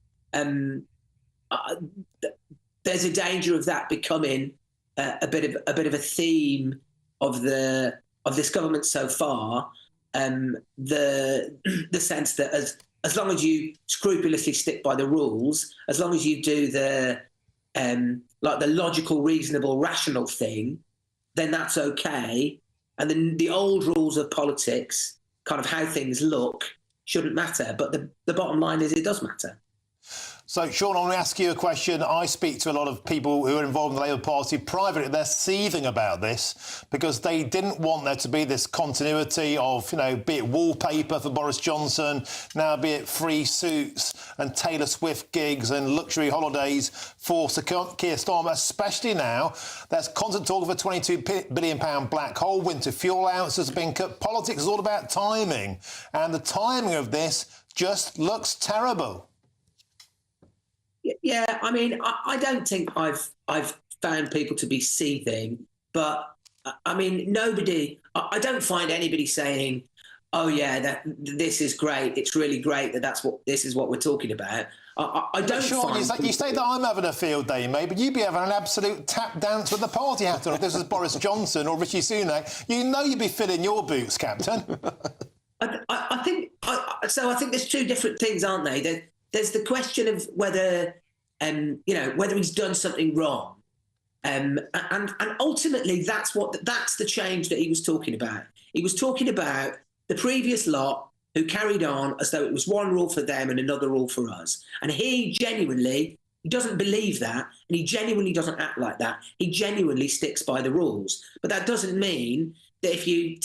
there's a danger of that becoming a bit of a theme of this government so far. The sense that as long as you scrupulously stick by the rules, as long as you do the logical, reasonable, rational thing, then that's okay. And then the old rules of politics, kind of how things look, shouldn't matter. But the bottom line is it does matter. So, Sean, I want to ask you a question. I speak to a lot of people who are involved in the Labour Party privately. They're seething about this because they didn't want there to be this continuity of, be it wallpaper for Boris Johnson, now be it free suits and Taylor Swift gigs and luxury holidays for Sir Keir Starmer, especially now there's constant talk of a £22 billion black hole. Winter fuel allowances have been cut. Politics is all about timing, and the timing of this just looks terrible. Yeah, I don't think I've found people to be seething, but nobody. I don't find anybody saying, "Oh yeah, that this is great. It's really great this is what we're talking about." I don't. Sean, find you say that I'm having a field day, mate, but you'd be having an absolute tap dance with the party hat on. If this was Boris Johnson or Rishi Sunak, you'd be filling your boots, Captain. I think there's two different things, aren't they? There's the question of whether he's done something wrong, and ultimately that's the change that he was talking about. He was talking about the previous lot who carried on as though it was one rule for them and another rule for us, and he doesn't believe that, and he genuinely doesn't act like that. He genuinely sticks by the rules, but that doesn't mean that if you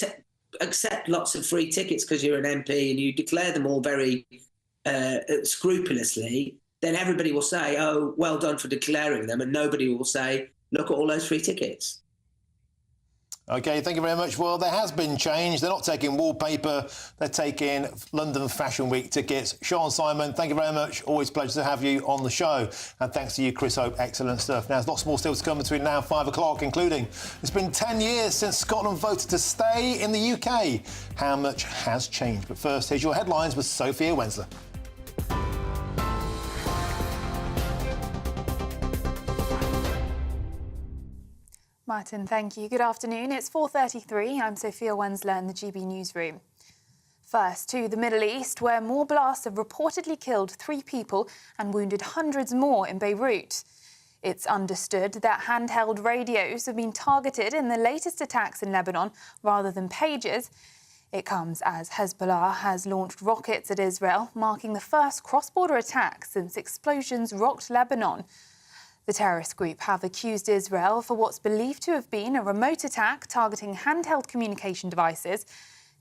accept lots of free tickets because you're an MP and you declare them all very scrupulously, then everybody will say, "Oh, well done for declaring them," and nobody will say, "Look at all those free tickets." OK, thank you very much. Well, there has been change. They're not taking wallpaper. They're taking London Fashion Week tickets. Sean Simon, thank you very much. Always a pleasure to have you on the show. And thanks to you, Chris Hope. Excellent stuff. Now, there's lots more still to come between now and 5 o'clock, including it's been 10 years since Scotland voted to stay in the UK. How much has changed? But first, here's your headlines with Sophia Wensler. Martin, thank you. Good afternoon. It's 4:33. I'm Sophia Wensler in the GB newsroom. First, to the Middle East, where more blasts have reportedly killed 3 people and wounded hundreds more in Beirut. It's understood that handheld radios have been targeted in the latest attacks in Lebanon rather than pagers. It comes as Hezbollah has launched rockets at Israel, marking the first cross-border attack since explosions rocked Lebanon. The terrorist group have accused Israel for what's believed to have been a remote attack targeting handheld communication devices.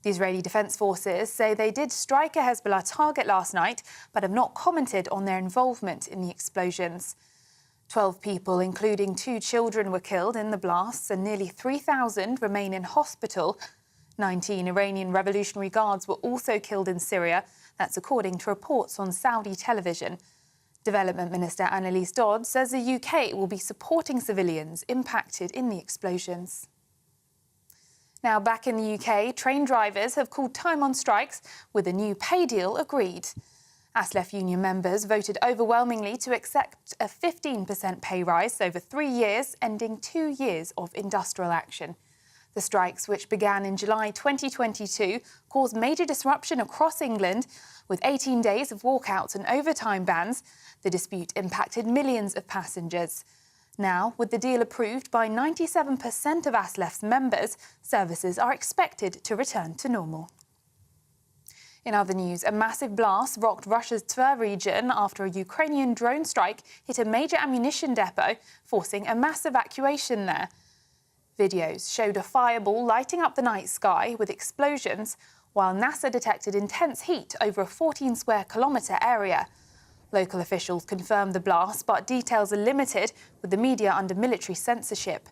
The Israeli Defense Forces say they did strike a Hezbollah target last night, but have not commented on their involvement in the explosions. 12 people, including 2 children, were killed in the blasts and nearly 3,000 remain in hospital. 19 Iranian Revolutionary Guards were also killed in Syria. That's according to reports on Saudi television. Development Minister Annalise Dodd says the UK will be supporting civilians impacted in the explosions. Now, back in the UK, train drivers have called time on strikes with a new pay deal agreed. ASLEF union members voted overwhelmingly to accept a 15% pay rise over 3 years, ending 2 years of industrial action. The strikes, which began in July 2022, caused major disruption across England, with 18 days of walkouts and overtime bans. The dispute impacted millions of passengers. Now, with the deal approved by 97% of ASLEF's members, services are expected to return to normal. In other news, a massive blast rocked Russia's Tver region after a Ukrainian drone strike hit a major ammunition depot, forcing a mass evacuation there. Videos showed a fireball lighting up the night sky with explosions, while NASA detected intense heat over a 14-square-kilometre area. Local officials confirmed the blast, but details are limited, with the media under military censorship.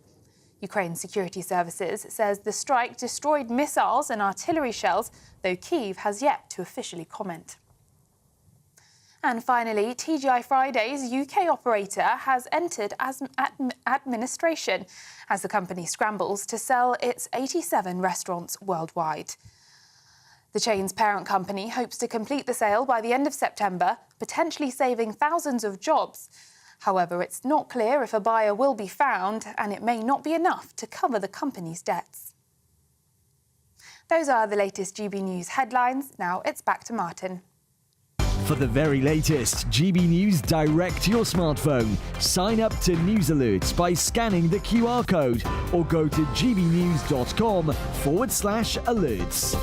Ukraine's security services says the strike destroyed missiles and artillery shells, though Kyiv has yet to officially comment. And finally, TGI Fridays UK operator has entered as administration as the company scrambles to sell its 87 restaurants worldwide. The chain's parent company hopes to complete the sale by the end of September, potentially saving thousands of jobs. However, it's not clear if a buyer will be found, and it may not be enough to cover the company's debts. Those are the latest GB News headlines. Now it's back to Martin. For the very latest GB News direct to your smartphone, sign up to News Alerts by scanning the QR code or go to gbnews.com/alerts.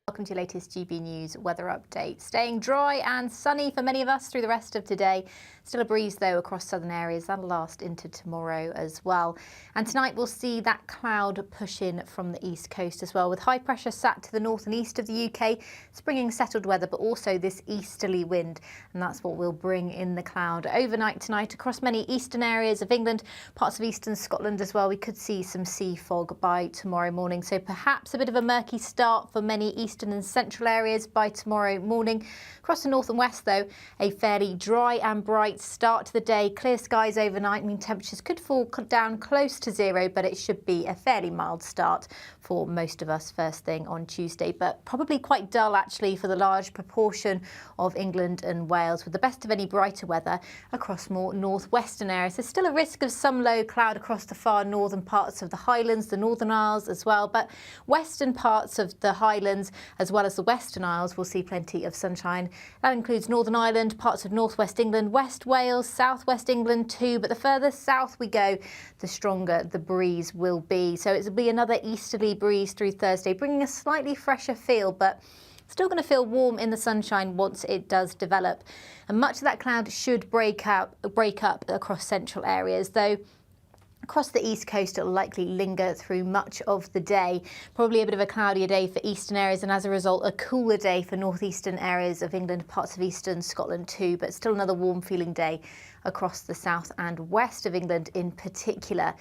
Welcome to your latest GB News weather update. Staying dry and sunny for many of us through the rest of today. Still a breeze, though, across southern areas. That'll last into tomorrow as well. And tonight we'll see that cloud push in from the east coast as well, with high pressure sat to the north and east of the UK. It's bringing settled weather, but also this easterly wind. And that's what will bring in the cloud overnight tonight across many eastern areas of England, parts of eastern Scotland as well. We could see some sea fog by tomorrow morning. So perhaps a bit of a murky start for many eastern and central areas by tomorrow morning. Across the north and west, though, a fairly dry and bright start to the day. Clear skies overnight mean temperatures could fall down close to zero, but it should be a fairly mild start for most of us first thing on Tuesday, but probably quite dull actually for the large proportion of England and Wales, with the best of any brighter weather across more northwestern areas. There's still a risk of some low cloud across the far northern parts of the Highlands, the Northern Isles as well, but western parts of the Highlands as well as the Western Isles will see plenty of sunshine. That includes Northern Ireland, parts of northwest England, West Wales, southwest England too, but the further south we go, the stronger the breeze will be. So it'll be another easterly breeze through Thursday, bringing a slightly fresher feel, but still going to feel warm in the sunshine once it does develop. And much of that cloud should break up across central areas, though across the east coast, it'll likely linger through much of the day. Probably a bit of a cloudier day for eastern areas, and as a result, a cooler day for northeastern areas of England, parts of eastern Scotland too, but still another warm feeling day across the south and west of England in particular.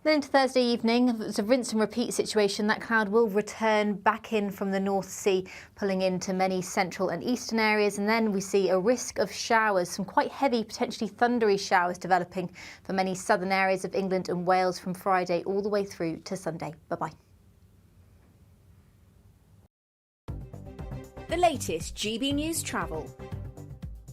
Then into Thursday evening, it's a rinse and repeat situation. That cloud will return back in from the North Sea, pulling into many central and eastern areas. And then we see a risk of showers, some quite heavy, potentially thundery showers developing for many southern areas of England and Wales from Friday all the way through to Sunday. Bye-bye. The latest GB News travel.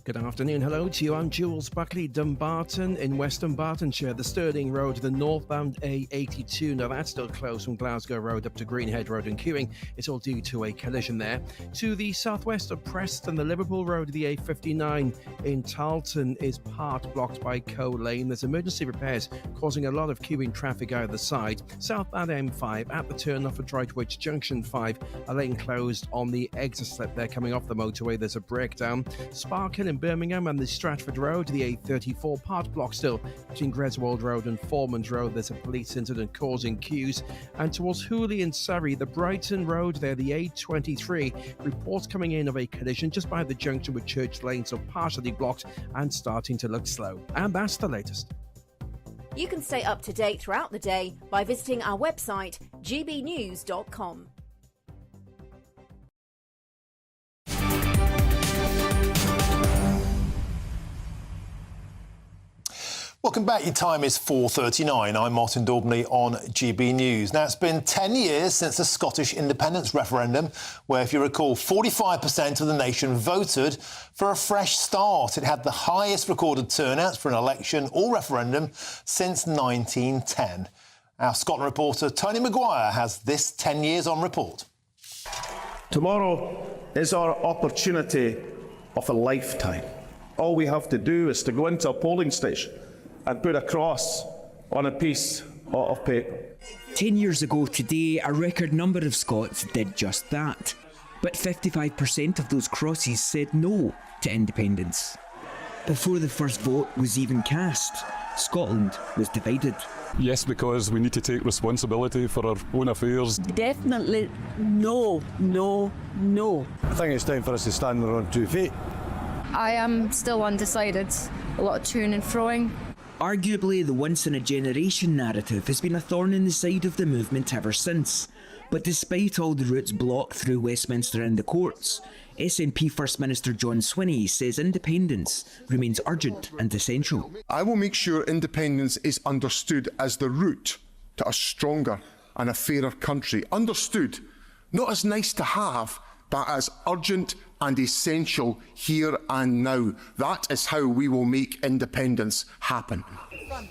Good afternoon, hello to you. I'm Jules Buckley, Dumbarton in West Dumbartonshire. The Stirling Road, the northbound A82. Now that's still closed from Glasgow Road up to Greenhead Road and queuing. It's all due to a collision there. To the southwest of Preston, the Liverpool Road, the A59 in Tarleton is part blocked by Coe Lane. There's emergency repairs causing a lot of queuing traffic either side. Southbound M5 at the turn off at Droitwich Junction 5, a lane closed on the exit slip there coming off the motorway. There's a breakdown. Spark Hill in Birmingham and the Stratford Road, the A34 part block still between Greswold Road and Foreman's Road. There's a police incident causing queues. And towards Hooley and Surrey, the Brighton Road there, the A23, reports coming in of a collision just by the junction with Church Lane, so partially blocked and starting to look slow. And that's the latest. You can stay up to date throughout the day by visiting our website, gbnews.com. Welcome back. Your time is 4:39. I'm Martin Daubney on GB News. Now, it's been 10 years since the Scottish independence referendum, where, if you recall, 45% of the nation voted for a fresh start. It had the highest recorded turnout for an election or referendum since 1910. Our Scotland reporter Tony Maguire has this 10 years on report. Tomorrow is our opportunity of a lifetime. All we have to do is to go into a polling station and put a cross on a piece of paper. 10 years ago today, a record number of Scots did just that. But 55% of those crosses said no to independence. Before the first vote was even cast, Scotland was divided. Yes, because we need to take responsibility for our own affairs. Definitely no, no, no. I think it's time for us to stand on our own 2 feet. I am still undecided. A lot of toing and froing. Arguably, the once-in-a-generation narrative has been a thorn in the side of the movement ever since. But despite all the routes blocked through Westminster and the courts, SNP First Minister John Swinney says independence remains urgent and essential. I will make sure independence is understood as the route to a stronger and a fairer country. Understood not as nice to have, but as urgent and essential here and now. That is how we will make independence happen.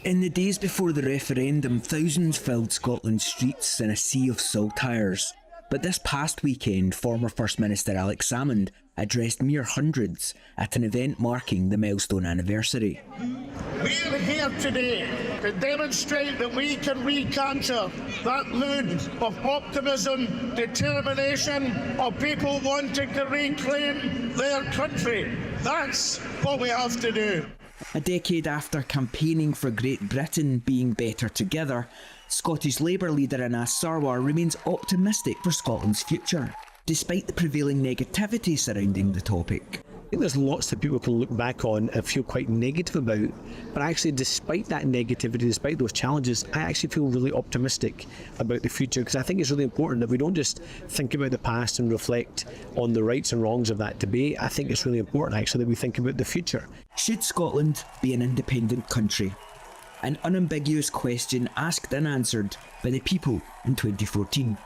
In the days before the referendum, thousands filled Scotland's streets in a sea of saltires. But this past weekend, former First Minister Alex Salmond addressed mere hundreds at an event marking the milestone anniversary. We're here today to demonstrate that we can recapture that mood of optimism, determination of people wanting to reclaim their country. That's what we have to do. A decade after campaigning for Great Britain being better together, Scottish Labour leader Anas Sarwar remains optimistic for Scotland's future, despite the prevailing negativity surrounding the topic. I think there's lots that people can look back on and feel quite negative about, but actually despite that negativity, despite those challenges, I actually feel really optimistic about the future, because I think it's really important that we don't just think about the past and reflect on the rights and wrongs of that debate. I think it's really important actually that we think about the future. Should Scotland be an independent country? An unambiguous question asked and answered by the people in 2014.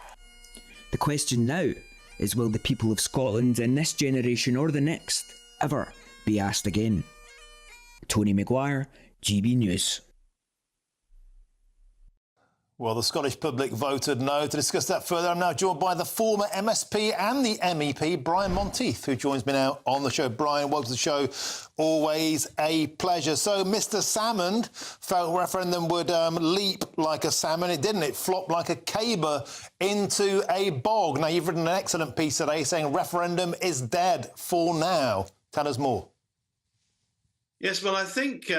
The question now is, will the people of Scotland in this generation or the next ever be asked again? Tony Maguire, GB News. Well, the Scottish public voted no. To discuss that further, I'm now joined by the former MSP and the MEP, Brian Monteith, who joins me now on the show. Brian, welcome to the show. Always a pleasure. So, Mr. Salmond felt referendum would leap like a salmon. It didn't. It flopped like a caber into a bog. Now, you've written an excellent piece today saying referendum is dead for now. Tell us more. Yes, well, I think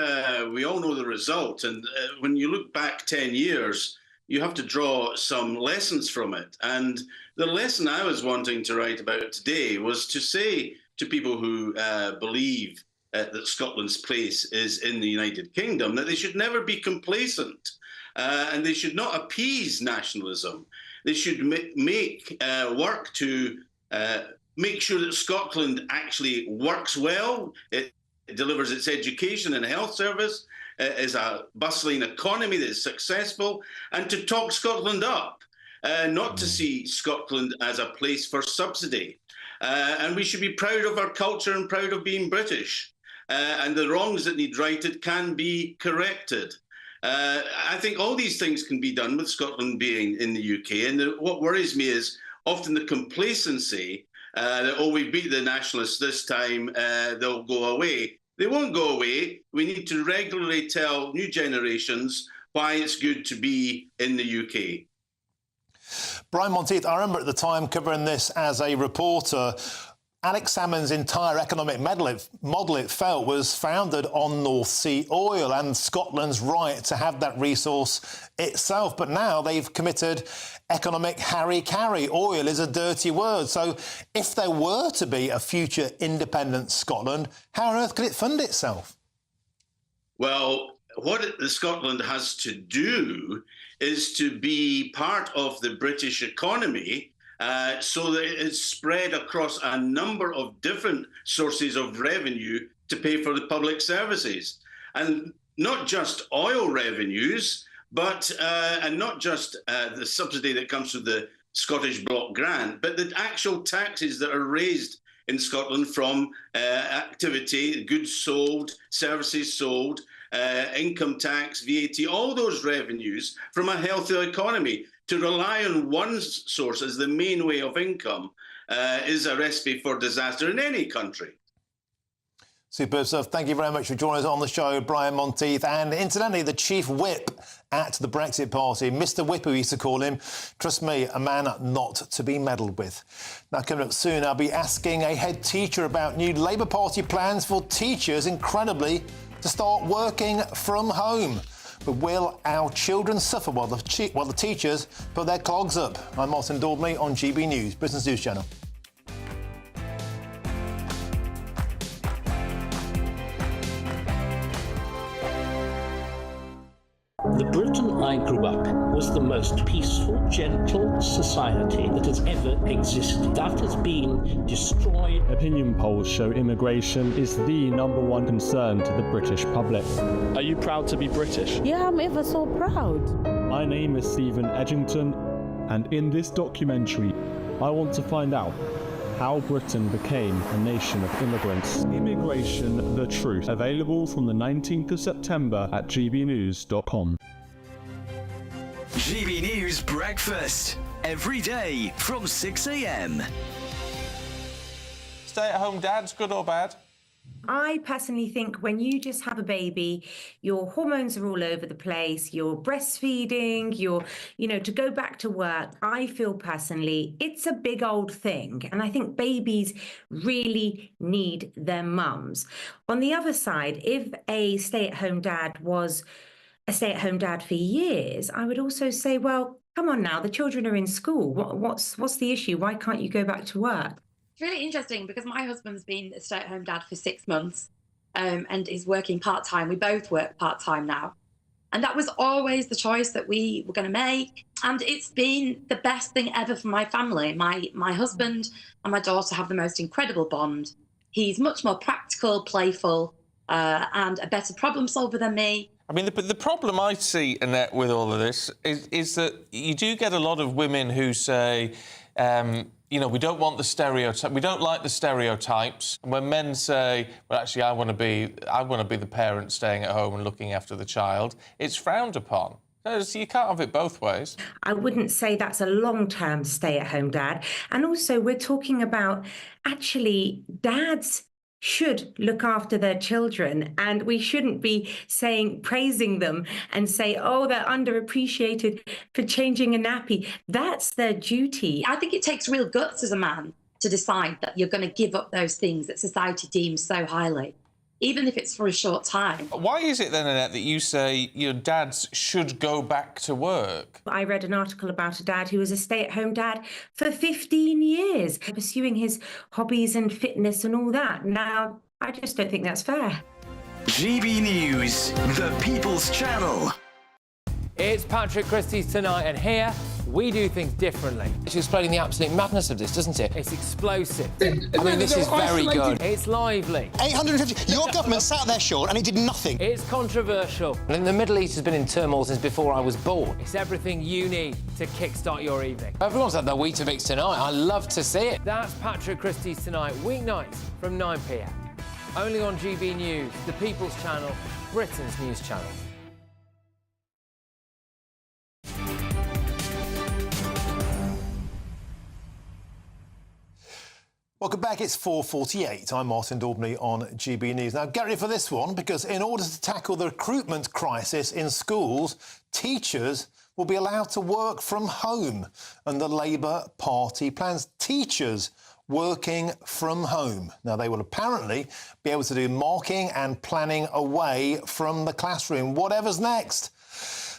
we all know the result. And when you look back 10 years, you have to draw some lessons from it. And the lesson I was wanting to write about today was to say to people who believe that Scotland's place is in the United Kingdom that they should never be complacent and they should not appease nationalism. They should work to make sure that Scotland actually works well. It delivers its education and health service, is a bustling economy that is successful, and to talk Scotland up, not to see Scotland as a place for subsidy. And we should be proud of our culture and proud of being British. And the wrongs that need righted can be corrected. I think all these things can be done with Scotland being in the UK. And what worries me is often the complacency that, oh, we beat the nationalists this time, they'll go away. They won't go away. We need to regularly tell new generations why it's good to be in the UK. Brian Monteith, I remember at the time covering this as a reporter. Alex Salmond's entire economic model, it felt, was founded on North Sea oil and Scotland's right to have that resource itself. But now they've committed economic harry-carry. Oil is a dirty word. So if there were to be a future independent Scotland, how on earth could it fund itself? Well, what Scotland has to do is to be part of the British economy, so that it's spread across a number of different sources of revenue to pay for the public services. And not just oil revenues, but and not just the subsidy that comes through the Scottish Block Grant, but the actual taxes that are raised in Scotland from activity, goods sold, services sold, income tax, VAT, all those revenues from a healthy economy. To rely on one source as the main way of income is a recipe for disaster in any country. Superb stuff. Thank you very much for joining us on the show, Brian Monteith. And incidentally, the chief whip at the Brexit Party, Mr. Whip, we used to call him, trust me, a man not to be meddled with. Now, coming up soon, I'll be asking a head teacher about new Labour Party plans for teachers, incredibly, to start working from home. But will our children suffer while the teachers put their clogs up? I'm Martin Daubney on GB News, Britain's news channel. The Britain I grew up was the most peaceful, gentle society that has ever existed. That has been destroyed. Opinion polls show immigration is the #1 concern to the British public. Are you proud to be British? Yeah, I'm ever so proud. My name is Stephen Edgington, and in this documentary, I want to find out how Britain became a nation of immigrants. Immigration, the Truth. Available from the 19th of September at gbnews.com. GB News Breakfast. Every day from 6 a.m. Stay-at-home dads, good or bad? I personally think when you just have a baby, your hormones are all over the place, you're breastfeeding, to go back to work, I feel personally it's a big old thing. And I think babies really need their mums. On the other side, if a stay-at-home dad was a stay-at-home dad for years, I would also say, well, come on now, the children are in school. What's the issue? Why can't you go back to work? It's really interesting because my husband's been a stay-at-home dad for 6 months and is working part-time. We both work part-time now. And that was always the choice that we were going to make. And it's been the best thing ever for my family. My husband and my daughter have the most incredible bond. He's much more practical, playful, and a better problem solver than me. I mean, the problem I see, Annette, with all of this is that you do get a lot of women who say, we don't want the stereotype. We don't like the stereotypes. And when men say, well, actually, I want to be the parent staying at home and looking after the child, it's frowned upon. So you can't have it both ways. I wouldn't say that's a long-term stay-at-home dad. And also, we're talking about actually dads should look after their children, and we shouldn't be praising them and say, oh, they're underappreciated for changing a nappy. That's their duty. I think it takes real guts as a man to decide that you're going to give up those things that society deems so highly, even if it's for a short time. Why is it then, Annette, that you say your dads should go back to work? I read an article about a dad who was a stay-at-home dad for 15 years, pursuing his hobbies and fitness and all that. Now, I just don't think that's fair. GB News, the People's Channel. It's Patrick Christys tonight, and here we do things differently. It's explaining the absolute madness of this, doesn't it? It's explosive. I mean, this is very good. It's lively. 850. Your government sat there, Sean, and it did nothing. It's controversial. And the Middle East has been in turmoil since before I was born. It's everything you need to kickstart your evening. Everyone's had their Weetabix tonight. I love to see it. That's Patrick Christys tonight, weeknights from 9 p.m. Only on GB News, the People's Channel, Britain's news channel. Welcome back. It's 4:48. I'm Martin Daubney on GB News. Now, get ready for this one, because in order to tackle the recruitment crisis in schools, teachers will be allowed to work from home. And the Labour Party plans teachers working from home. Now, they will apparently be able to do marking and planning away from the classroom. Whatever's next.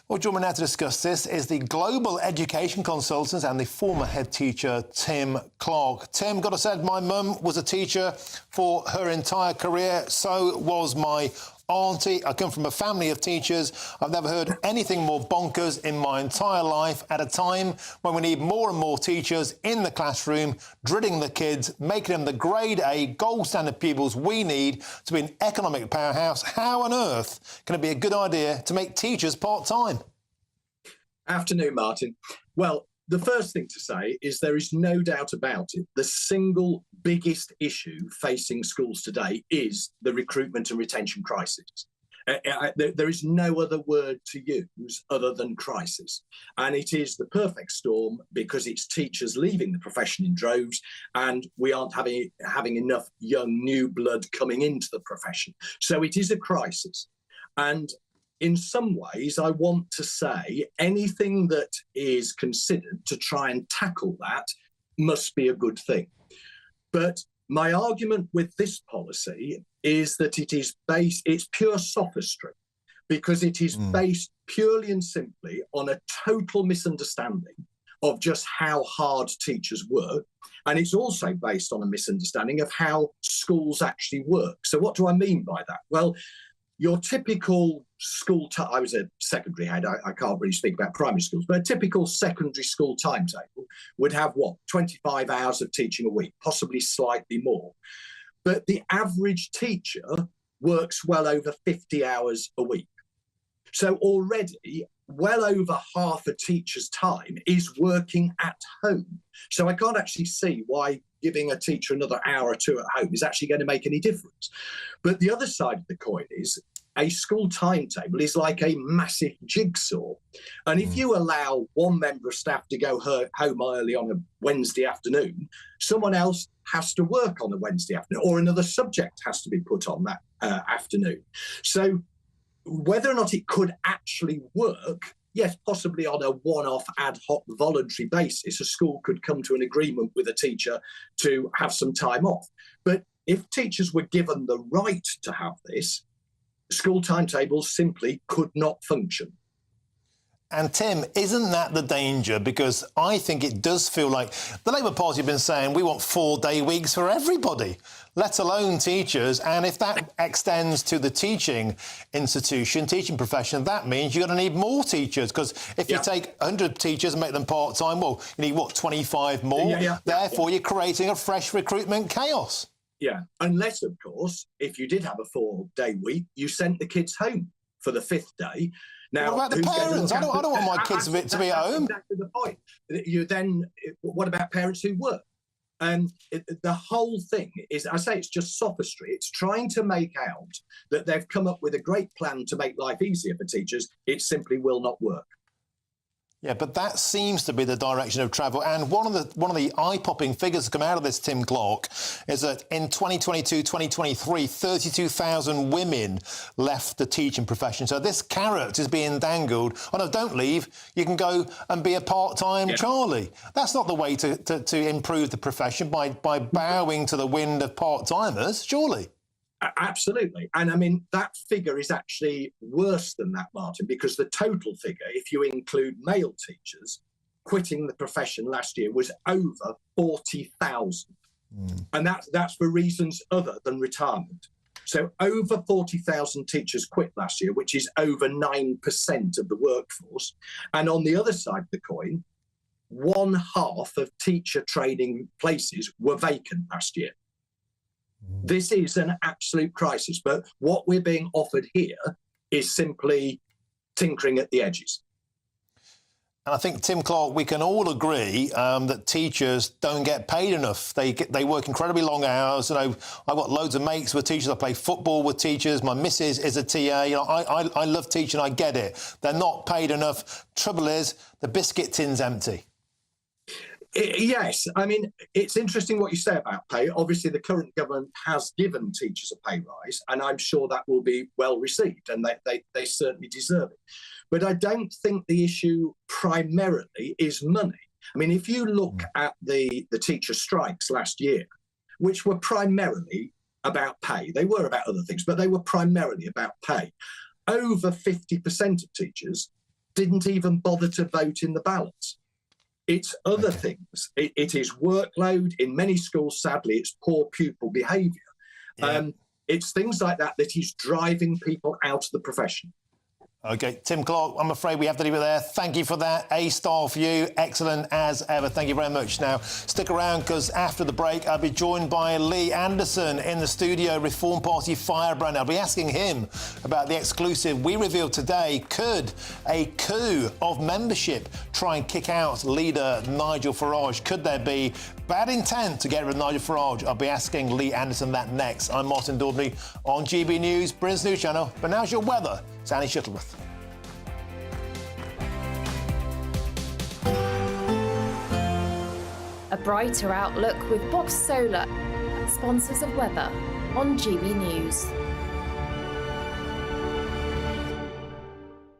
Well, joining me now to discuss this is the global education consultant and the former head teacher, Tim Clark. Tim, got to say, my mum was a teacher for her entire career. So was my auntie. I come from a family of teachers. I've never heard anything more bonkers in my entire life at a time when we need more and more teachers in the classroom, drilling the kids, making them the grade A gold standard pupils we need to be an economic powerhouse. How on earth can it be a good idea to make teachers part-time? Afternoon, Martin. Well, the first thing to say is there is no doubt about it. The single biggest issue facing schools today is the recruitment and retention crisis. There is no other word to use other than crisis. And it is the perfect storm because it's teachers leaving the profession in droves and we aren't having enough young new blood coming into the profession. So it is a crisis. And in some ways, I want to say anything that is considered to try and tackle that must be a good thing. But my argument with this policy is that it's pure sophistry, because it is based purely and simply on a total misunderstanding of just how hard teachers work. And it's also based on a misunderstanding of how schools actually work. So what do I mean by that? Well, your typical school, I was a secondary head, I can't really speak about primary schools, but a typical secondary school timetable would have, 25 hours of teaching a week, possibly slightly more. But the average teacher works well over 50 hours a week. So already, well over half a teacher's time is working at home. So I can't actually see why giving a teacher another hour or two at home is actually going to make any difference. But the other side of the coin is a school timetable is like a massive jigsaw. And if you allow one member of staff to go home early on a Wednesday afternoon, someone else has to work on a Wednesday afternoon, or another subject has to be put on that afternoon. So whether or not it could actually work, yes, possibly on a one-off ad hoc voluntary basis, a school could come to an agreement with a teacher to have some time off. But if teachers were given the right to have this, school timetables simply could not function. And Tim, isn't that the danger? Because I think it does feel like the Labour Party have been saying we want 4-day weeks for everybody, let alone teachers. And if that extends to the teaching institution, teaching profession, that means you're going to need more teachers. Because if you take 100 teachers and make them part-time, well, you need, 25 more? Therefore, you're creating a fresh recruitment chaos. Yeah, unless, of course, if you did have a 4-day week, you sent the kids home for the 5th day. Now, what about the parents? I don't want my kids to be at home. That's exactly the point. What about parents who work? The whole thing is, I say it's just sophistry. It's trying to make out that they've come up with a great plan to make life easier for teachers. It simply will not work. Yeah, but that seems to be the direction of travel. And one of the eye-popping figures to come out of this, Tim Clark, is that in 2022-2023, 32,000 women left the teaching profession. So this carrot is being dangled. Oh, no, don't leave. You can go and be a part-time Charlie. That's not the way to improve the profession, by bowing to the wind of part-timers, surely. Absolutely. And I mean, that figure is actually worse than that, Martin, because the total figure, if you include male teachers quitting the profession last year, was over 40,000. And that's for reasons other than retirement. So over 40,000 teachers quit last year, which is over 9% of the workforce. And on the other side of the coin, 1/2 of teacher training places were vacant last year. This is an absolute crisis, but what we're being offered here is simply tinkering at the edges. And I think, Tim Clark, we can all agree that teachers don't get paid enough. They work incredibly long hours. You know, I've got loads of mates with teachers. I play football with teachers. My missus is a TA. You know, I love teaching. I get it. They're not paid enough. Trouble is, the biscuit tin's empty. Yes, I mean, it's interesting what you say about pay. Obviously, the current government has given teachers a pay rise, and I'm sure that will be well received, and they certainly deserve it. But I don't think the issue primarily is money. I mean, if you look at the teacher strikes last year, which were primarily about pay, they were about other things, but they were primarily about pay. Over 50% of teachers didn't even bother to vote in the ballots. It's other things. It is workload. In many schools, sadly, it's poor pupil behaviour. Yeah. It's things like that that is driving people out of the profession. OK, Tim Clark, I'm afraid we have to leave it there. Thank you for that. A-star for you. Excellent as ever. Thank you very much. Now, stick around, because after the break, I'll be joined by Lee Anderson in the studio, Reform Party firebrand. I'll be asking him about the exclusive we revealed today. Could a coup of membership try and kick out leader Nigel Farage? Could there be bad intent to get rid of Nigel Farage? I'll be asking Lee Anderson that next. I'm Martin Daubney on GB News, Britain's news channel. But now's your weather. It's Annie Shuttleworth. A brighter outlook with Box Solar, sponsors of weather on GB News.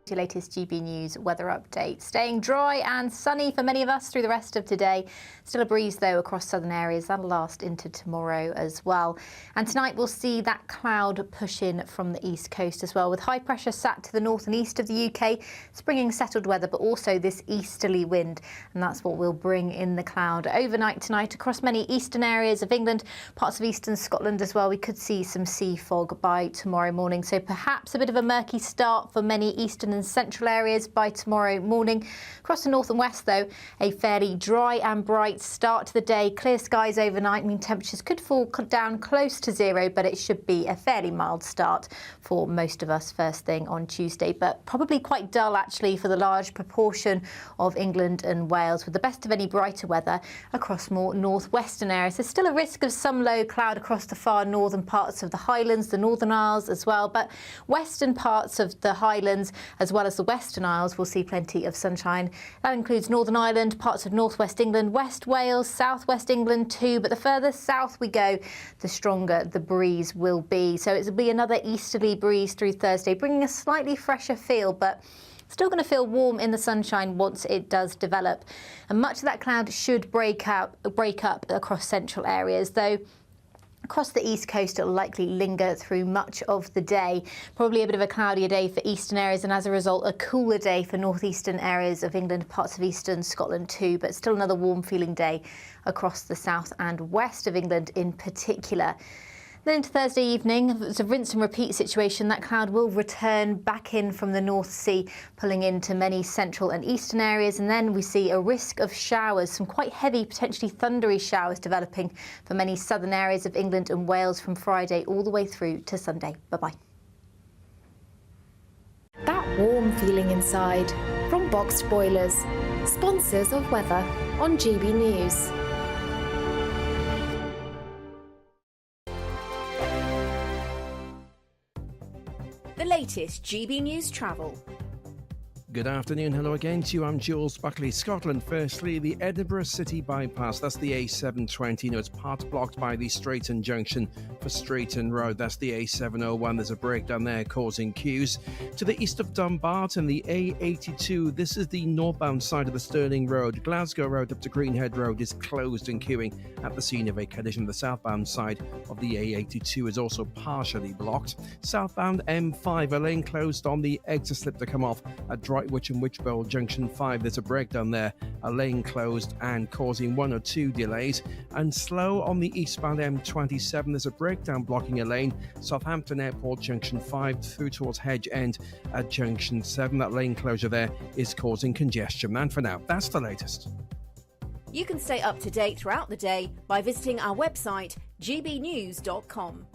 Your latest GB News weather update. Staying dry and sunny for many of us through the rest of today. Still a breeze, though, across southern areas. That'll last into tomorrow as well. And tonight we'll see that cloud push in from the east coast as well, with high pressure sat to the north and east of the UK. It's bringing settled weather, but also this easterly wind. And that's what will bring in the cloud overnight tonight across many eastern areas of England, parts of eastern Scotland as well. We could see some sea fog by tomorrow morning. So perhaps a bit of a murky start for many eastern and central areas by tomorrow morning. Across the north and west, though, a fairly dry and bright start to the day. Clear skies overnight. I mean, temperatures could fall down close to zero, but it should be a fairly mild start for most of us first thing on Tuesday. But probably quite dull, actually, for the large proportion of England and Wales, with the best of any brighter weather across more northwestern areas. There's still a risk of some low cloud across the far northern parts of the Highlands, the Northern Isles as well, but western parts of the Highlands as well as the Western Isles will see plenty of sunshine. That includes Northern Ireland, parts of northwest England, West Wales, southwest England too, but the further south we go, the stronger the breeze will be. So it'll be another easterly breeze through Thursday, bringing a slightly fresher feel, but still going to feel warm in the sunshine once it does develop. And much of that cloud should break up across central areas, though across the east coast, it'll likely linger through much of the day. Probably a bit of a cloudier day for eastern areas, and as a result, a cooler day for northeastern areas of England, parts of eastern Scotland too, but still another warm feeling day across the south and west of England in particular. Then into Thursday evening, it's a rinse and repeat situation. That cloud will return back in from the North Sea, pulling into many central and eastern areas. And then we see a risk of showers, some quite heavy, potentially thundery showers developing for many southern areas of England and Wales from Friday all the way through to Sunday. Bye-bye. That warm feeling inside from Boxed Boilers, sponsors of weather on GB News. The latest GB News travel. Good afternoon, hello again to you. I'm Jules Buckley. Scotland, firstly, the Edinburgh City bypass, that's the A720. It's part blocked by the Straighton Junction for Straighton Road. That's the A701. There's a breakdown there causing queues. To the east of Dumbarton, the A82. This is the northbound side of the Stirling Road. Glasgow Road up to Greenhead Road is closed and queuing at the scene of a collision. The southbound side of the A82 is also partially blocked. Southbound M5, a lane closed on the exit slip to come off at Droitwich and Wychbold Junction 5. There's a breakdown there, a lane closed and causing 1 or 2 delays. And slow on the eastbound M27. There's a breakdown blocking a lane, Southampton Airport Junction 5 through towards Hedge End at Junction 7. That lane closure there is causing congestion. And for now, that's the latest. You can stay up to date throughout the day by visiting our website, gbnews.com.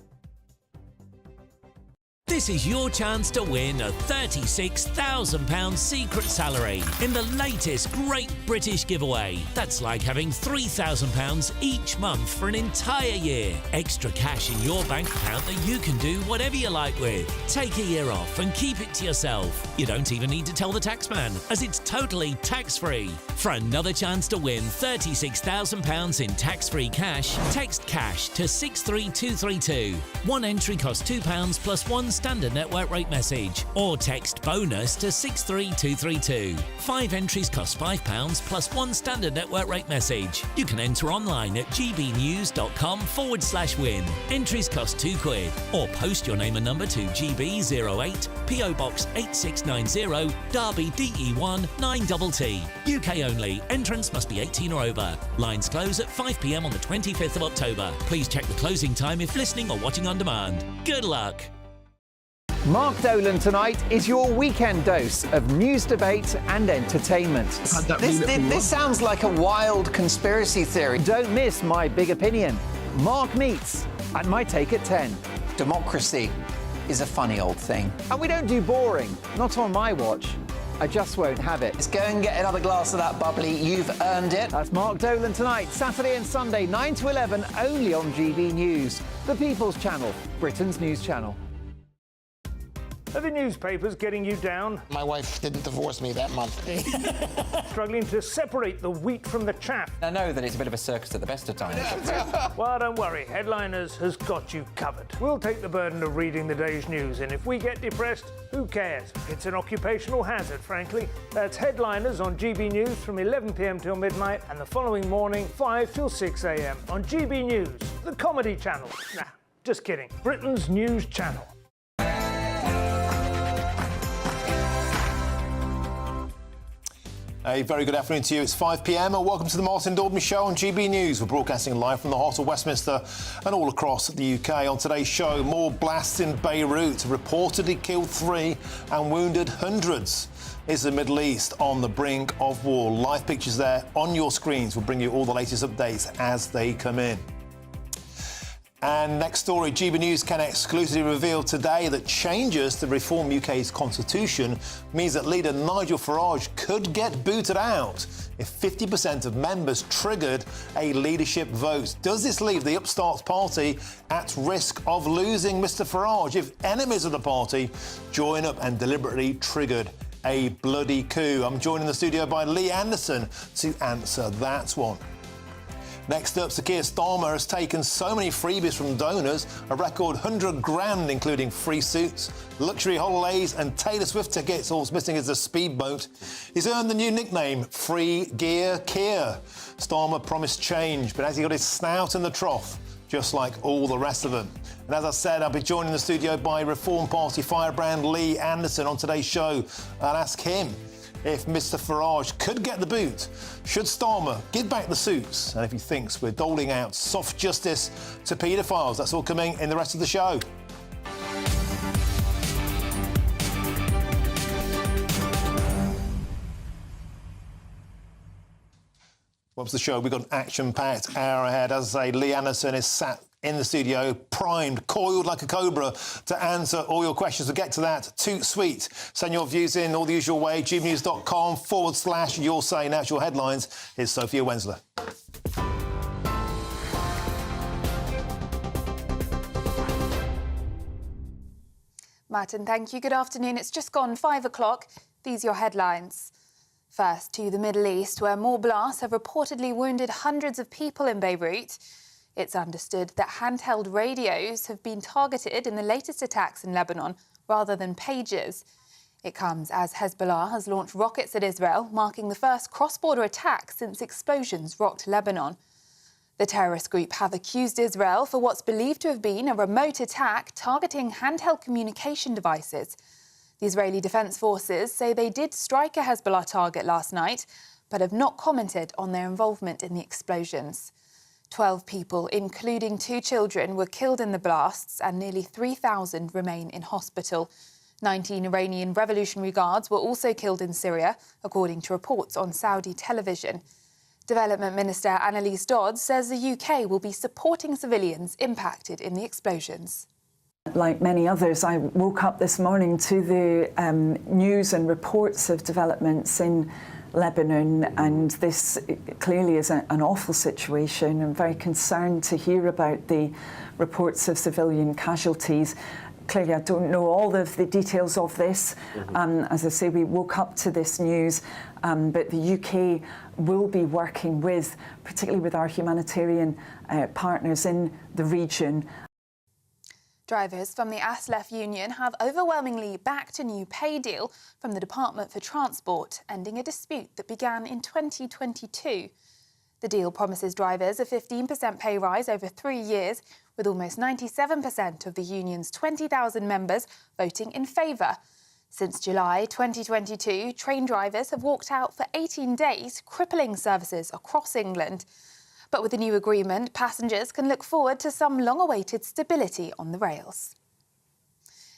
This is your chance to win a £36,000 secret salary in the latest Great British Giveaway. That's like having £3,000 each month for an entire year. Extra cash in your bank account that you can do whatever you like with. Take a year off and keep it to yourself. You don't even need to tell the taxman, as it's totally tax-free. For another chance to win £36,000 in tax-free cash, text CASH to 63232. One entry costs £2 plus one standard standard network rate message or text BONUS to 63232. 5 entries cost £5 plus 1 standard network rate message. You can enter online at gbnews.com/win. Entries cost £2 or post your name and number to GB08 PO Box 8690 Derby DE1 9TT. UK only. Entrance must be 18 or over. Lines close at 5 p.m. on the 25th of October. Please check the closing time if listening or watching on demand. Good luck. Mark Dolan tonight is your weekend dose of news, debate and entertainment. This sounds like a wild conspiracy theory. Don't miss My Big Opinion. Mark Meets and My Take at 10. Democracy is a funny old thing. And we don't do boring. Not on my watch. I just won't have it. Let's go and get another glass of that bubbly. You've earned it. That's Mark Dolan tonight, Saturday and Sunday, 9 to 11, only on GB News, the People's Channel, Britain's news channel. Are the newspapers getting you down? My wife didn't divorce me that month. Struggling to separate the wheat from the chaff? I know that it's a bit of a circus at the best of times. Well, don't worry. Headliners has got you covered. We'll take the burden of reading the day's news, and if we get depressed, who cares? It's an occupational hazard, frankly. That's Headliners on GB News from 11 p.m. till midnight, and the following morning, 5 till 6 a.m. on GB News, the comedy channel. Nah, just kidding. Britain's news channel. A very good afternoon to you. It's 5 p.m. and welcome to the Martin Daubney Show on GB News. We're broadcasting live from the heart of Westminster and all across the UK. On today's show, more blasts in Beirut reportedly killed 3 and wounded hundreds. Is the Middle East on the brink of war? Live pictures there on your screens. We'll bring you all the latest updates as they come in. And next story, GB News can exclusively reveal today that changes to reform UK's constitution means that leader Nigel Farage could get booted out if 50% of members triggered a leadership vote. Does this leave the upstart party at risk of losing Mr Farage if enemies of the party join up and deliberately triggered a bloody coup? I'm joined in the studio by Lee Anderson to answer that one. Next up, Sir Keir Starmer has taken so many freebies from donors, a record 100 grand, including free suits, luxury holidays and Taylor Swift tickets. All's missing is a speedboat. He's earned the new nickname, Free Gear Keir. Starmer promised change, but has he got his snout in the trough, just like all the rest of them? And as I said, I'll be joined in the studio by Reform Party firebrand Lee Anderson on today's show. I'll ask him if Mr Farage could get the boot, should Starmer give back the suits, and if he thinks we're doling out soft justice to paedophiles. That's all coming in the rest of the show. What's the show? We've got an action-packed hour ahead. As I say, Lee Anderson is sat in the studio, primed, coiled like a cobra to answer all your questions. We'll get to that. Toot sweet. Send your views in all the usual way. gbnews.com/your say. Now it's your headlines. Here's Sophia Wensler. Martin, thank you. Good afternoon. It's just gone 5 o'clock. These are your headlines. First, to the Middle East, where more blasts have reportedly wounded hundreds of people in Beirut. It's understood that handheld radios have been targeted in the latest attacks in Lebanon rather than pagers. It comes as Hezbollah has launched rockets at Israel, marking the first cross-border attack since explosions rocked Lebanon. The terrorist group have accused Israel for what's believed to have been a remote attack targeting handheld communication devices. The Israeli Defense Forces say they did strike a Hezbollah target last night, but have not commented on their involvement in the explosions. 12 people, including 2 children, were killed in the blasts and nearly 3,000 remain in hospital. 19 Iranian Revolutionary Guards were also killed in Syria, according to reports on Saudi television. Development Minister Annalise Dodds says the UK will be supporting civilians impacted in the explosions. Like many others, I woke up this morning to the news and reports of developments in Lebanon, and this clearly is an awful situation. I'm very concerned to hear about the reports of civilian casualties. Clearly, I don't know all of the details of this. As I say, we woke up to this news, but the UK will be working with, particularly with our humanitarian partners in the region. Drivers from the ASLEF union have overwhelmingly backed a new pay deal from the Department for Transport, ending a dispute that began in 2022. The deal promises drivers a 15% pay rise over 3 years, with almost 97% of the union's 20,000 members voting in favour. Since July 2022, train drivers have walked out for 18 days, crippling services across England. But with the new agreement, passengers can look forward to some long-awaited stability on the rails.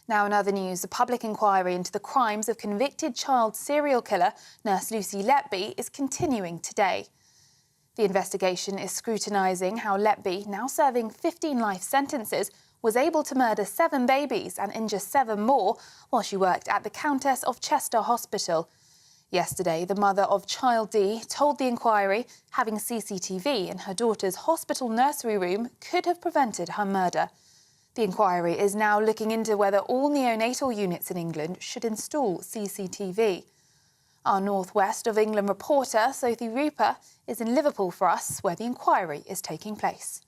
Now in other news, a public inquiry into the crimes of convicted child serial killer nurse Lucy Letby is continuing today. The investigation is scrutinising how Letby, now serving 15 life sentences, was able to murder 7 babies and injure 7 more while she worked at the Countess of Chester Hospital. Yesterday, the mother of child D told the inquiry having CCTV in her daughter's hospital nursery room could have prevented her murder. The inquiry is now looking into whether all neonatal units in England should install CCTV. Our North West of England reporter, Sophie Rupert, is in Liverpool for us, where the inquiry is taking place.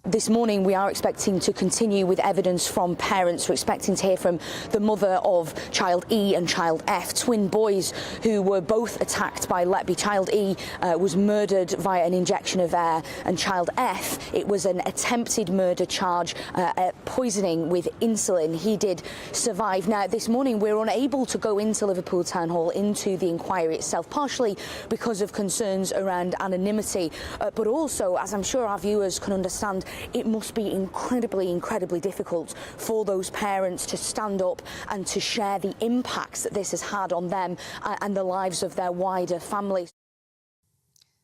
This morning we are expecting to continue with evidence from parents. We're expecting to hear from the mother of child E and child F, twin boys who were both attacked by Letby. Child E was murdered via an injection of air, and child F, it was an attempted murder charge, poisoning with insulin. He did survive. Now this morning we're unable to go into Liverpool Town Hall, into the inquiry itself, partially because of concerns around anonymity, but also, as I'm sure our viewers can understand, it must be incredibly difficult for those parents to stand up and to share the impacts that this has had on them and the lives of their wider families.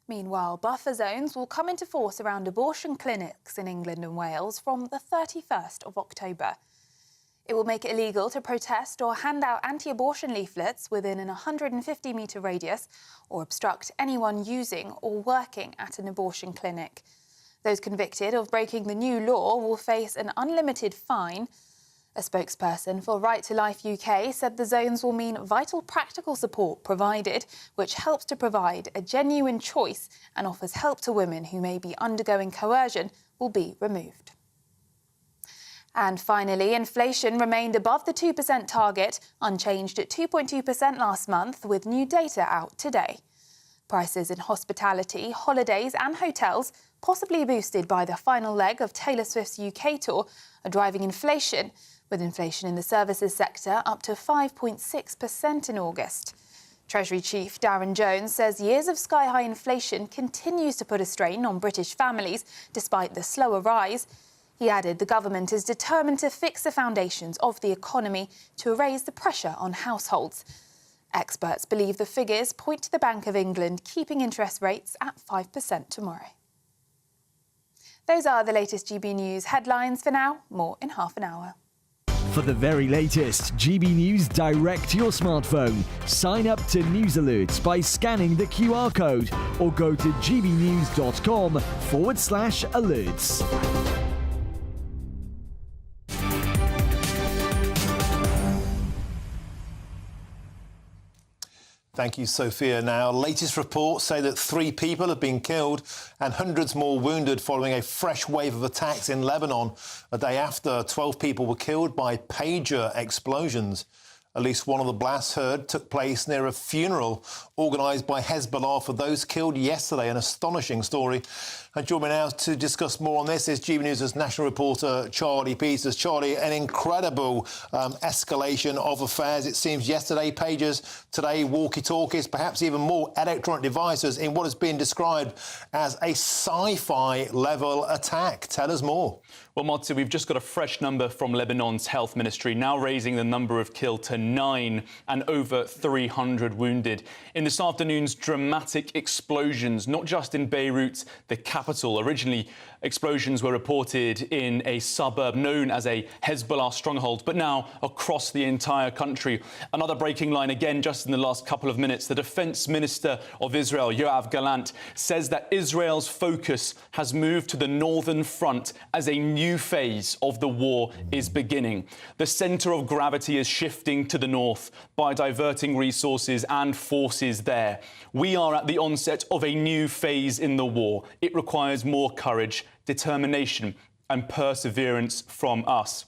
Meanwhile, buffer zones will come into force around abortion clinics in England and Wales from the 31st of October. It will make it illegal to protest or hand out anti-abortion leaflets within an 150-metre radius or obstruct anyone using or working at an abortion clinic. Those convicted of breaking the new law will face an unlimited fine. A spokesperson for Right to Life UK said the zones will mean vital practical support provided, which helps to provide a genuine choice and offers help to women who may be undergoing coercion, will be removed. And finally, inflation remained above the 2% target, unchanged at 2.2% last month, with new data out today. Prices in hospitality, holidays and hotels, possibly boosted by the final leg of Taylor Swift's UK tour, are driving inflation, with inflation in the services sector up to 5.6% in August. Treasury Chief Darren Jones says years of sky-high inflation continues to put a strain on British families, despite the slower rise. He added the government is determined to fix the foundations of the economy to raise the pressure on households. Experts believe the figures point to the Bank of England keeping interest rates at 5% tomorrow. Those are the latest GB News headlines for now. More in half an hour. For the very latest GB News direct to your smartphone, sign up to News Alerts by scanning the QR code or go to gbnews.com/alerts. Thank you, Sophia. Now, latest reports say that 3 people have been killed and hundreds more wounded following a fresh wave of attacks in Lebanon. A day after, 12 people were killed by pager explosions. At least one of the blasts heard took place near a funeral organised by Hezbollah for those killed yesterday. An astonishing story. And joining me now to discuss more on this is GB News' national reporter Charlie Peters. Charlie, an incredible escalation of affairs. It seems yesterday pagers, today walkie-talkies, perhaps even more electronic devices in what has been described as a sci-fi level attack. Tell us more. Well, Marty, we've just got a fresh number from Lebanon's health ministry, now raising the number of killed to 9 and over 300 wounded. In this afternoon's dramatic explosions, not just in Beirut, the capital. Originally, explosions were reported in a suburb known as a Hezbollah stronghold, but now across the entire country. Another breaking line again just in the last couple of minutes. The Defense Minister of Israel, Yoav Gallant, says that Israel's focus has moved to the northern front as a new phase of the war is beginning. The centre of gravity is shifting to the north by diverting resources and forces there. We are at the onset of a new phase in the war. It requires more courage, determination and perseverance from us.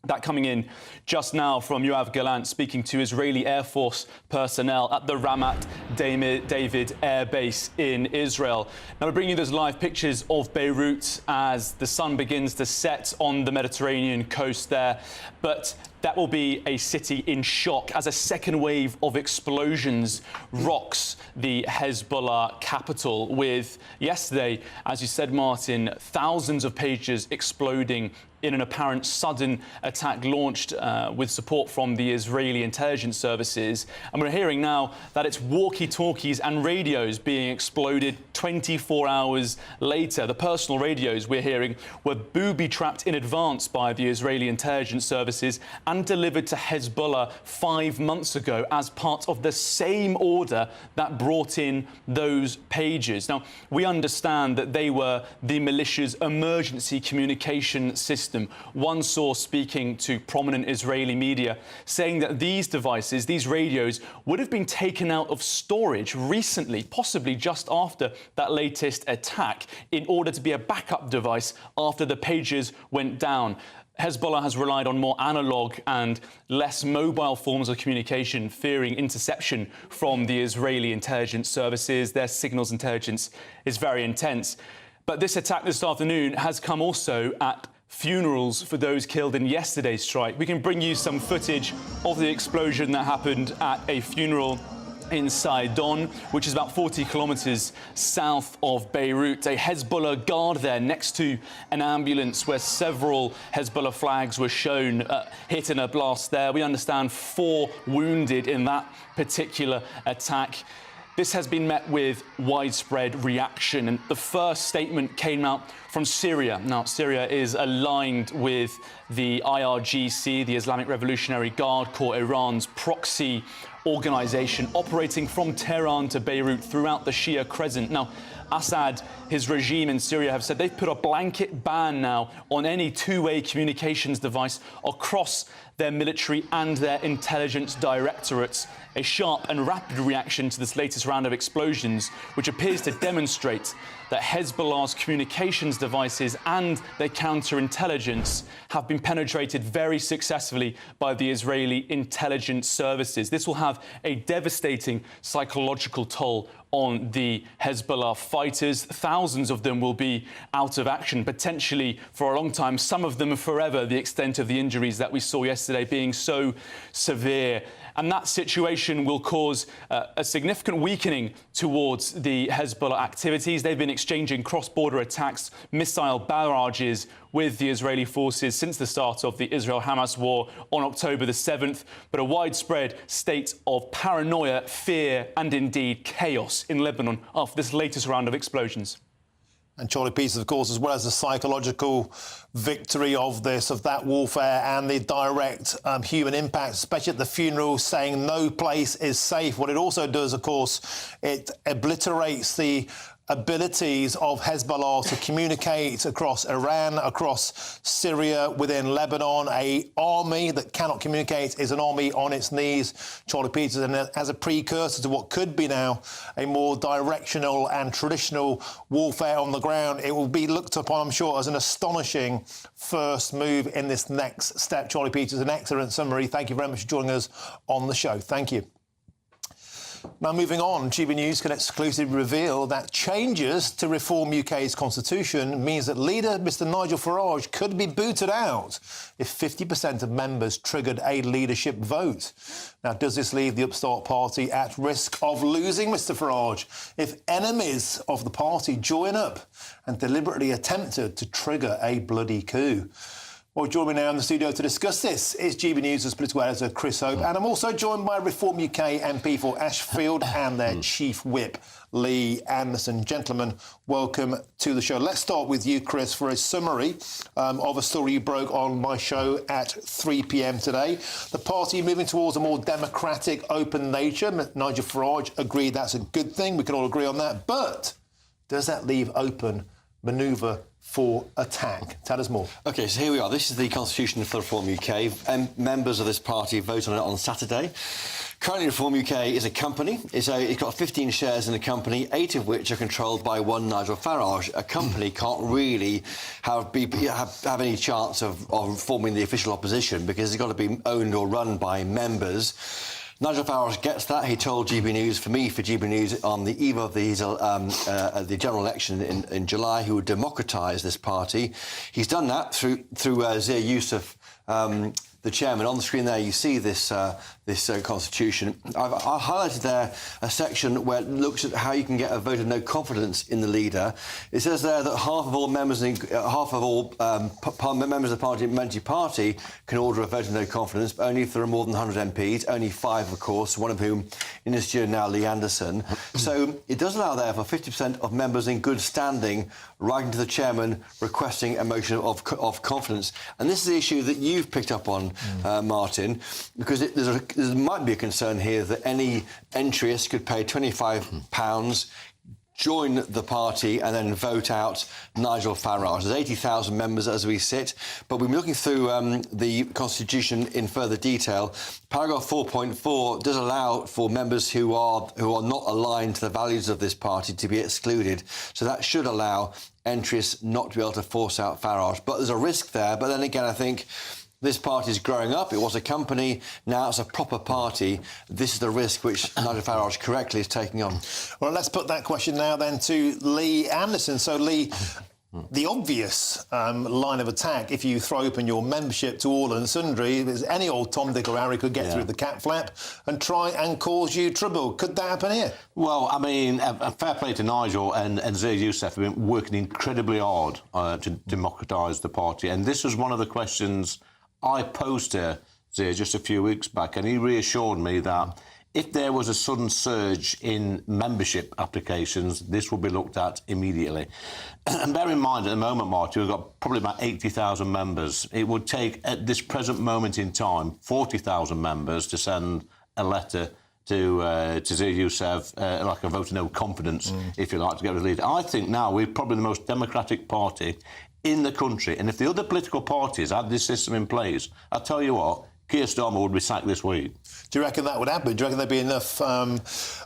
That coming in just now from Yoav Gallant speaking to Israeli Air Force personnel at the Ramat David Air Base in Israel. Now we're bringing you those live pictures of Beirut as the sun begins to set on the Mediterranean coast there. But that will be a city in shock as a second wave of explosions rocks the Hezbollah capital, with yesterday, as you said, Martin, thousands of pages exploding in an apparent sudden attack launched with support from the Israeli intelligence services. And we're hearing now that it's walkie-talkies and radios being exploded 24 hours later. The personal radios we're hearing were booby-trapped in advance by the Israeli intelligence services and delivered to Hezbollah 5 months ago as part of the same order that brought in those pages. Now, we understand that they were the militia's emergency communication system. One source speaking to prominent Israeli media saying that these devices, these radios, would have been taken out of storage recently, possibly just after that latest attack, in order to be a backup device after the pages went down. Hezbollah has relied on more analog and less mobile forms of communication, fearing interception from the Israeli intelligence services. Their signals intelligence is very intense. But this attack this afternoon has come also at funerals for those killed in yesterday's strike. We can bring you some footage of the explosion that happened at a funeral in Sidon, which is about 40 kilometres south of Beirut. A Hezbollah guard there next to an ambulance where several Hezbollah flags were shown, hit in a blast there. We understand 4 wounded in that particular attack. This has been met with widespread reaction, and the first statement came out from Syria. Now, Syria is aligned with the IRGC, the Islamic Revolutionary Guard Corps, Iran's proxy organisation operating from Tehran to Beirut throughout the Shia Crescent. Now, Assad, his regime in Syria, have said they've put a blanket ban now on any two-way communications device across their military and their intelligence directorates. A sharp and rapid reaction to this latest round of explosions, which appears to demonstrate that Hezbollah's communications devices and their counterintelligence have been penetrated very successfully by the Israeli intelligence services. This will have a devastating psychological toll on the Hezbollah fighters. Thousands of them will be out of action, potentially for a long time, some of them forever, the extent of the injuries that we saw yesterday being so severe. And that situation will cause a significant weakening towards the Hezbollah activities. They've been exchanging cross-border attacks, missile barrages with the Israeli forces since the start of the Israel-Hamas war on October the 7th. But a widespread state of paranoia, fear and indeed chaos in Lebanon after this latest round of explosions. And Charlie Peters, of course, as well as the psychological victory of that warfare and the direct human impact, especially at the funeral, saying no place is safe. What it also does, of course, it obliterates the abilities of Hezbollah to communicate across Iran, across Syria, within Lebanon. An army that cannot communicate is an army on its knees, Charlie Peters, and as a precursor to what could be now a more directional and traditional warfare on the ground, it will be looked upon, I'm sure, as an astonishing first move in this next step. Charlie Peters, an excellent summary. Thank you very much for joining us on the show. Thank you. Now, moving on, GB News can exclusively reveal that changes to reform UK's constitution means that leader Mr Nigel Farage could be booted out if 50% of members triggered a leadership vote. Now, does this leave the upstart party at risk of losing Mr Farage if enemies of the party join up and deliberately attempted to trigger a bloody coup? Well, joining me now in the studio to discuss this is GB News' political editor Chris Hope, and I'm also joined by Reform UK MP for Ashfield and their Chief Whip, Lee Anderson. Gentlemen, welcome to the show. Let's start with you, Chris, for a summary of a story you broke on my show at 3 p.m. today. The party moving towards a more democratic, open nature. Nigel Farage agreed that's a good thing. We can all agree on that. But does that leave open manoeuvre for attack? Tell us more. OK, so here we are. This is the Constitution for Reform UK. Members of this party vote on it on Saturday. Currently, Reform UK is a company. It's got 15 shares in a company, 8 of which are controlled by one Nigel Farage. A company can't really have any chance of forming the official opposition because it's got to be owned or run by members. Nigel Farage gets that. He told GB News, for GB News, on the eve of the general election in July, he would democratise this party. He's done that through Zia Youssef, the chairman. On the screen there, you see this constitution. I highlighted there a section where it looks at how you can get a vote of no confidence in the leader. It says there that half of all members of the parliamentary party can order a vote of no confidence, but only if there are more than 100 MPs. Only 5, of course, one of whom in this year now, Lee Anderson. So it does allow, therefore, 50% of members in good standing writing to the chairman requesting a motion of confidence. And this is the issue that you've picked up on, Martin, because there might be a concern here that any entryist could pay £25, join the party and then vote out Nigel Farage. There's 80,000 members as we sit, but we've been looking through the Constitution in further detail. Paragraph 4.4 does allow for members who are not aligned to the values of this party to be excluded, so that should allow entryists not to be able to force out Farage. But there's a risk there. But then again, I think this party is growing up. It was a company, now it's a proper party. This is the risk which Nigel Farage correctly is taking on. Well, let's put that question now then to Lee Anderson. So, Lee, the obvious line of attack, if you throw open your membership to all and sundry, is any old Tom, Dick or Harry could get through the cat flap and try and cause you trouble. Could that happen here? Well, I mean, a fair play to Nigel and Zia Youssef have been working incredibly hard to democratise the party. And this was one of the questions I posed to Zia just a few weeks back, and he reassured me that if there was a sudden surge in membership applications, this will be looked at immediately. And bear in mind, at the moment, Marty, we've got probably about 80,000 members. It would take, at this present moment in time, 40,000 members to send a letter to Zia Youssef, like a vote of no confidence, if you like, to get rid of the leader. I think now we're probably the most democratic party in the country. And if the other political parties had this system in place, I'll tell you what, Keir Starmer would be sacked this week. Do you reckon that would happen? Do you reckon there'd be enough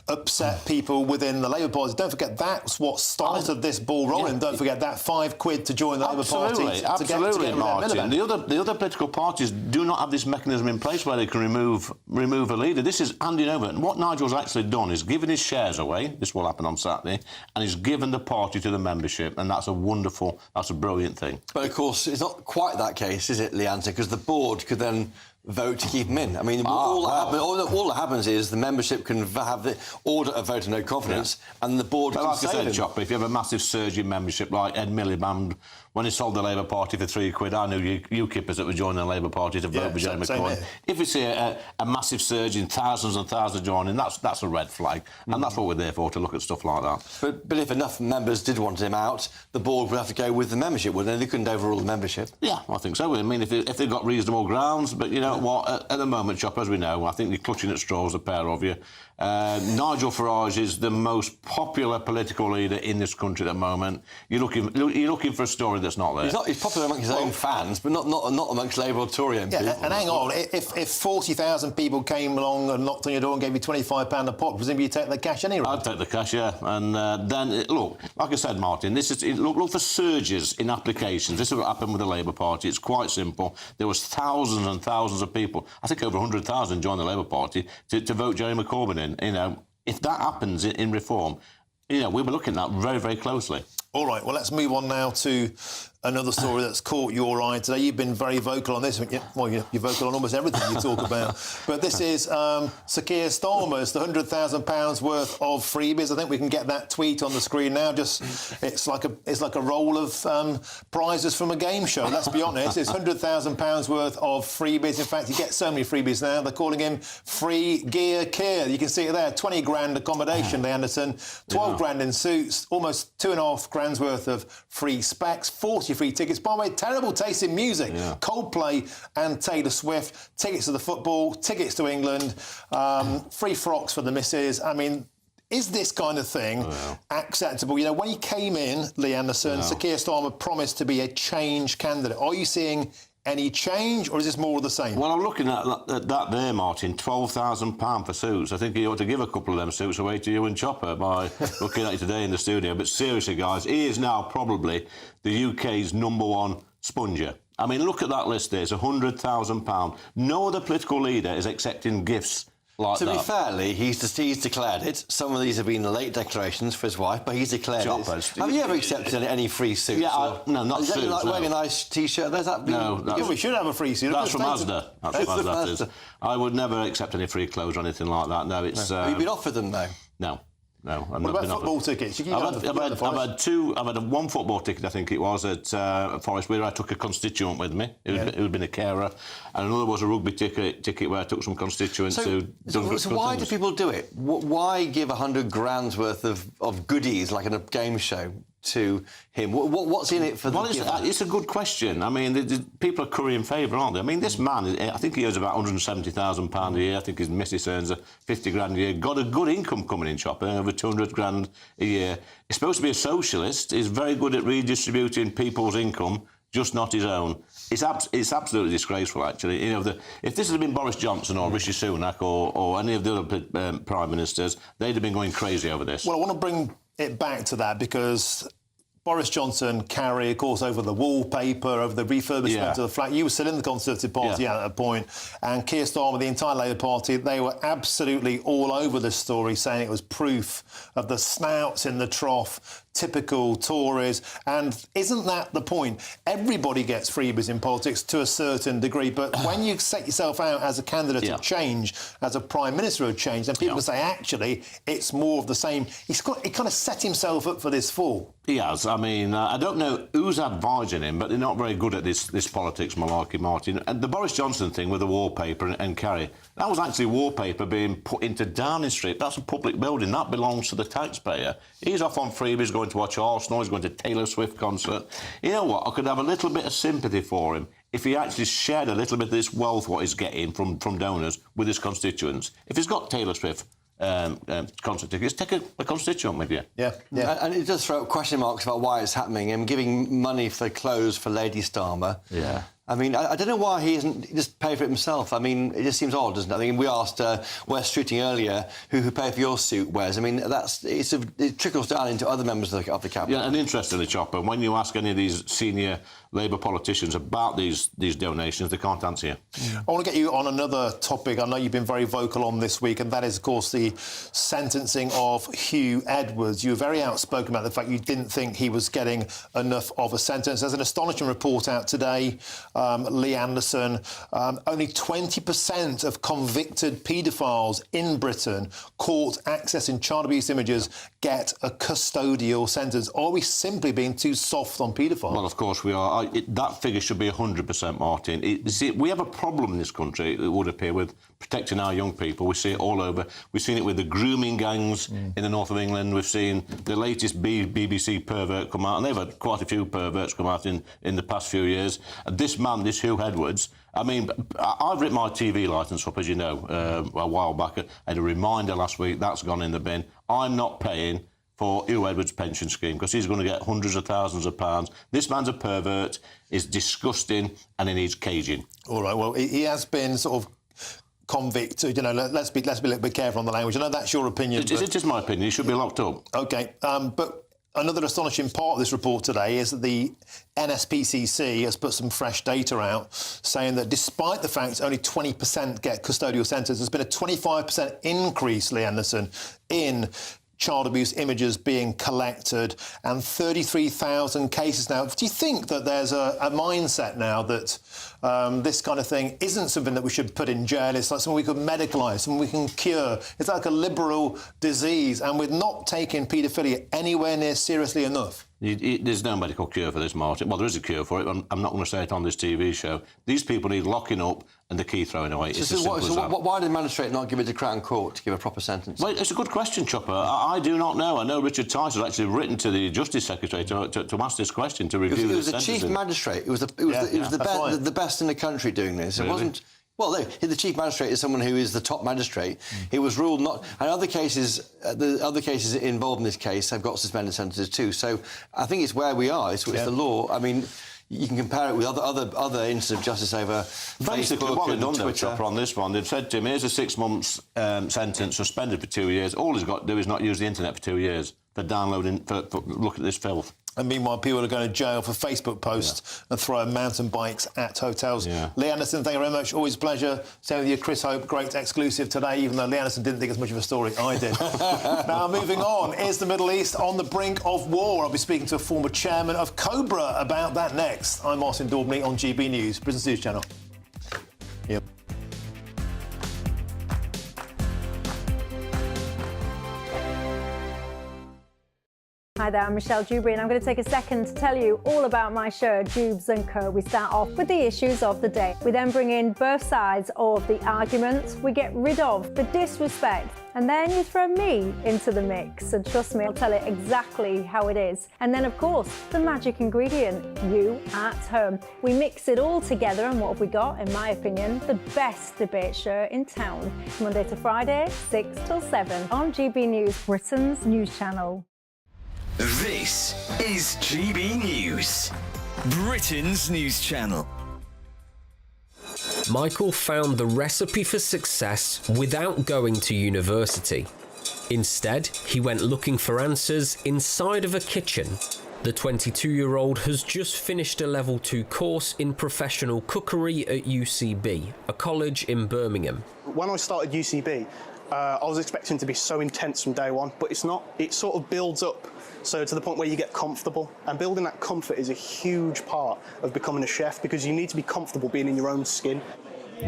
upset people within the Labour Party? Don't forget, that's what started this ball rolling. Yeah. Don't forget that £5 to join the Labour Party. Absolutely, Martin. The other political parties do not have this mechanism in place where they can remove a leader. This is handing over. And what Nigel's actually done is given his shares away. This will happen on Saturday. And he's given the party to the membership. And that's a brilliant thing. But, of course, it's not quite that case, is it, Leanne? Because the board could then vote to keep him in. I mean, all that happens is the membership can have the order of vote of no confidence, and the board can like say I said, Chopper, if you have a massive surge in membership, like Ed Miliband, when he sold the Labour Party for £3, I knew UKippers that were joining the Labour Party to vote for Jeremy Corbyn. If we see a massive surge in thousands and thousands joining, that's a red flag, and that's what we're there for, to look at stuff like that. But if enough members did want him out, the board would have to go with the membership, wouldn't they? They couldn't overrule the membership. Yeah, I think so. I mean, if they've got reasonable grounds, but you know what? At the moment, Chopper, as we know, I think you're clutching at straws, a pair of you. Nigel Farage is the most popular political leader in this country at the moment. You're looking for a story that's not there. He's popular amongst his own fans, but not amongst Labour or Tory MPs. Yeah, and hang on, if 40,000 people came along and knocked on your door and gave you £25 a pop, presumably you'd take the cash anyway. I'd take the cash, yeah. And then, look, like I said, Martin, look for surges in applications. This is what happened with the Labour Party. It's quite simple. There was thousands and thousands of people, I think over 100,000 joined the Labour Party to vote Jeremy Corbyn in. You know, if that happens in reform, you know, we'll be looking at that very, very closely. All right, well, let's move on now to another story that's caught your eye today. You've been very vocal on this. Well, you're vocal on almost everything you talk about. But this is Sir Keir Starmer. It's the £100,000 worth of freebies. I think we can get that tweet on the screen now. It's like a roll of prizes from a game show. Let's be honest. It's £100,000 worth of freebies. In fact, you get so many freebies now. They're calling him Free Gear Keir. You can see it there. 20 grand accommodation, Lee Anderson. 12 grand in suits. Almost 2.5 grand's worth of free specs. 40 free tickets. By the way, terrible taste in music. Yeah. Coldplay and Taylor Swift. Tickets to the football. Tickets to England. Free frocks for the missus. I mean, is this kind of thing acceptable? You know, when he came in, Lee Anderson, Sir Keir Starmer promised to be a change candidate. Are you seeing any change, or is this more of the same? Well, I'm looking at that there, Martin, £12,000 for suits. I think he ought to give a couple of them suits away to you and Chopper by looking at you today in the studio. But seriously, guys, he is now probably the UK's #1 sponger. I mean, look at that list there. It's £100,000. No other political leader is accepting gifts like that. To be fairly, he's declared it. Some of these have been late declarations for his wife, but he's declared it. Have you ever accepted any free suits? Yeah, no, not suits. Like wearing a nice T-shirt? No, we should have a free suit. That's from Asda. That's from Asda, that is. I would never accept any free clothes or anything like that. No, it's. Have you been offered them though? No. No, What about football tickets? I've had two. I've had one football ticket, I think it was, at Forest, where I took a constituent with me who'd been a carer, and another was a rugby ticket where I took some constituents who. So why do people do it? Why give £100,000 worth of goodies like in a game show to him? What's in it for the giver? It's a good question. I mean, people are currying favour, aren't they? I mean, this man, I think he earns about £170,000 a year. I think his missus earns £50,000 a year. Got a good income coming in, Chopper, over £200,000 a year. He's supposed to be a socialist. He's very good at redistributing people's income, just not his own. It's absolutely disgraceful, actually. You know, if this had been Boris Johnson or Rishi Sunak or any of the other prime ministers, they'd have been going crazy over this. Well, I want to bring it back to that because Boris Johnson carry, of course, over the wallpaper, over the refurbishment of the flat. You were still in the Conservative Party at that point, and Keir Starmer, the entire Labour Party, they were absolutely all over this story, saying it was proof of the snouts in the trough, typical Tories. And isn't that the point? Everybody gets freebies in politics to a certain degree, but when you set yourself out as a candidate of change, as a Prime Minister of change, then people say, actually, it's more of the same. He kind of set himself up for this fall. He has. I mean, I don't know who's advising him, but they're not very good at this politics malarkey, Martin. And the Boris Johnson thing with the wallpaper and Kerry, that was actually wallpaper being put into Downing Street. That's a public building. That belongs to the taxpayer. He's off on freebies, going to watch Arsenal. He's going to Taylor Swift concert. You know what? I could have a little bit of sympathy for him if he actually shared a little bit of this wealth, what he's getting from donors, with his constituents. If he's got Taylor Swift concert tickets, take a constituent with you. Yeah. And it does throw up question marks about why it's happening. And giving money for clothes for Lady Starmer. Yeah. I mean, I don't know why he isn't just pay for it himself. I mean, it just seems odd, doesn't it? I mean, we asked Wes Streeting earlier who paid for your suit, Wes. I mean, it trickles down into other members of the cabinet. Yeah, and interestingly, Chopper, when you ask any of these senior Labour politicians about these donations, they can't answer you. I want to get you on another topic. I know you've been very vocal on this week, and that is, of course, the sentencing of Hugh Edwards. You were very outspoken about the fact you didn't think he was getting enough of a sentence. There's an astonishing report out today. Lee Anderson, only 20% of convicted paedophiles in Britain caught accessing child abuse images get a custodial sentence. Are we simply being too soft on paedophiles? Well, of course we are. That figure should be 100%, Martin. We have a problem in this country, it would appear, with protecting our young people. We see it all over. We've seen it with the grooming gangs in the north of England. We've seen the latest BBC pervert come out, and they've had quite a few perverts come out in the past few years. And this Hugh Edwards, I mean, I've written my TV licence up, as you know, a while back. I had a reminder last week, that's gone in the bin. I'm not paying for Hugh Edwards' pension scheme because he's going to get hundreds of thousands of pounds. This man's a pervert, is disgusting, and he needs caging. All right, well, he has been sort of convicted. You know, let's be a little bit careful on the language. I know that's your opinion. It is my opinion. He should be locked up. OK, but another astonishing part of this report today is that the NSPCC has put some fresh data out saying that despite the fact only 20% get custodial sentences, there's been a 25% increase, Lee Anderson, in child abuse images being collected, and 33,000 cases now. Do you think that there's a mindset now that this kind of thing isn't something that we should put in jail? It's like something we could medicalise, something we can cure. It's like a liberal disease, and we're not taking paedophilia anywhere near seriously enough. There's no medical cure for this, Martin. Well, there is a cure for it. I'm not going to say it on this TV show. These people need locking up and the key thrown away. Why did the magistrate not give it to Crown Court to give a proper sentence? Well, it's a good question, Chopper. I do not know. I know Richard Tice has actually written to the Justice Secretary to ask this question, to review it was the chief magistrate. It was the best in the country doing this. Really? It wasn't. Well, the chief magistrate is someone who is the top magistrate. He was ruled not... And other cases, the other cases involved in this case have got suspended sentences too. So I think it's where we are. It's the law. I mean, you can compare it with other instances of justice over Basically, Facebook what they've and done, Twitter. Chopper, on this one, they've said to him, here's a 6 months sentence, suspended for 2 years. All he's got to do is not use the internet for 2 years for downloading, for look at this filth. And meanwhile, people are going to jail for Facebook posts and throwing mountain bikes at hotels. Lee Anderson, thank you very much. Always a pleasure. Same with you, Chris Hope. Great exclusive today, even though Lee Anderson didn't think as much of a story. I did. Now, moving on. Is the Middle East on the brink of war? I'll be speaking to a former chairman of Cobra about that next. I'm Martin Daubney on GB News, Britain's News Channel. Yep. Hi there, I'm Michelle Dewberry and I'm going to take a second to tell you all about my show, Dubes & Co. We start off with the issues of the day. We then bring in both sides of the arguments. We get rid of the disrespect. And then you throw me into the mix. And trust me, I'll tell it exactly how it is. And then, of course, the magic ingredient, you at home. We mix it all together and what have we got, in my opinion, the best debate show in town. Monday to Friday, 6 till 7 on GB News, Britain's news channel. This is GB News, Britain's news channel. Michael found the recipe for success without going to university. Instead, he went looking for answers inside of a kitchen. The 22-year-old has just finished a level 2 course in professional cookery at UCB, a college in Birmingham. When I started UCB, I was expecting to be so intense from day one, but it's not. It sort of builds up, so to the point where you get comfortable. And building that comfort is a huge part of becoming a chef, because you need to be comfortable being in your own skin.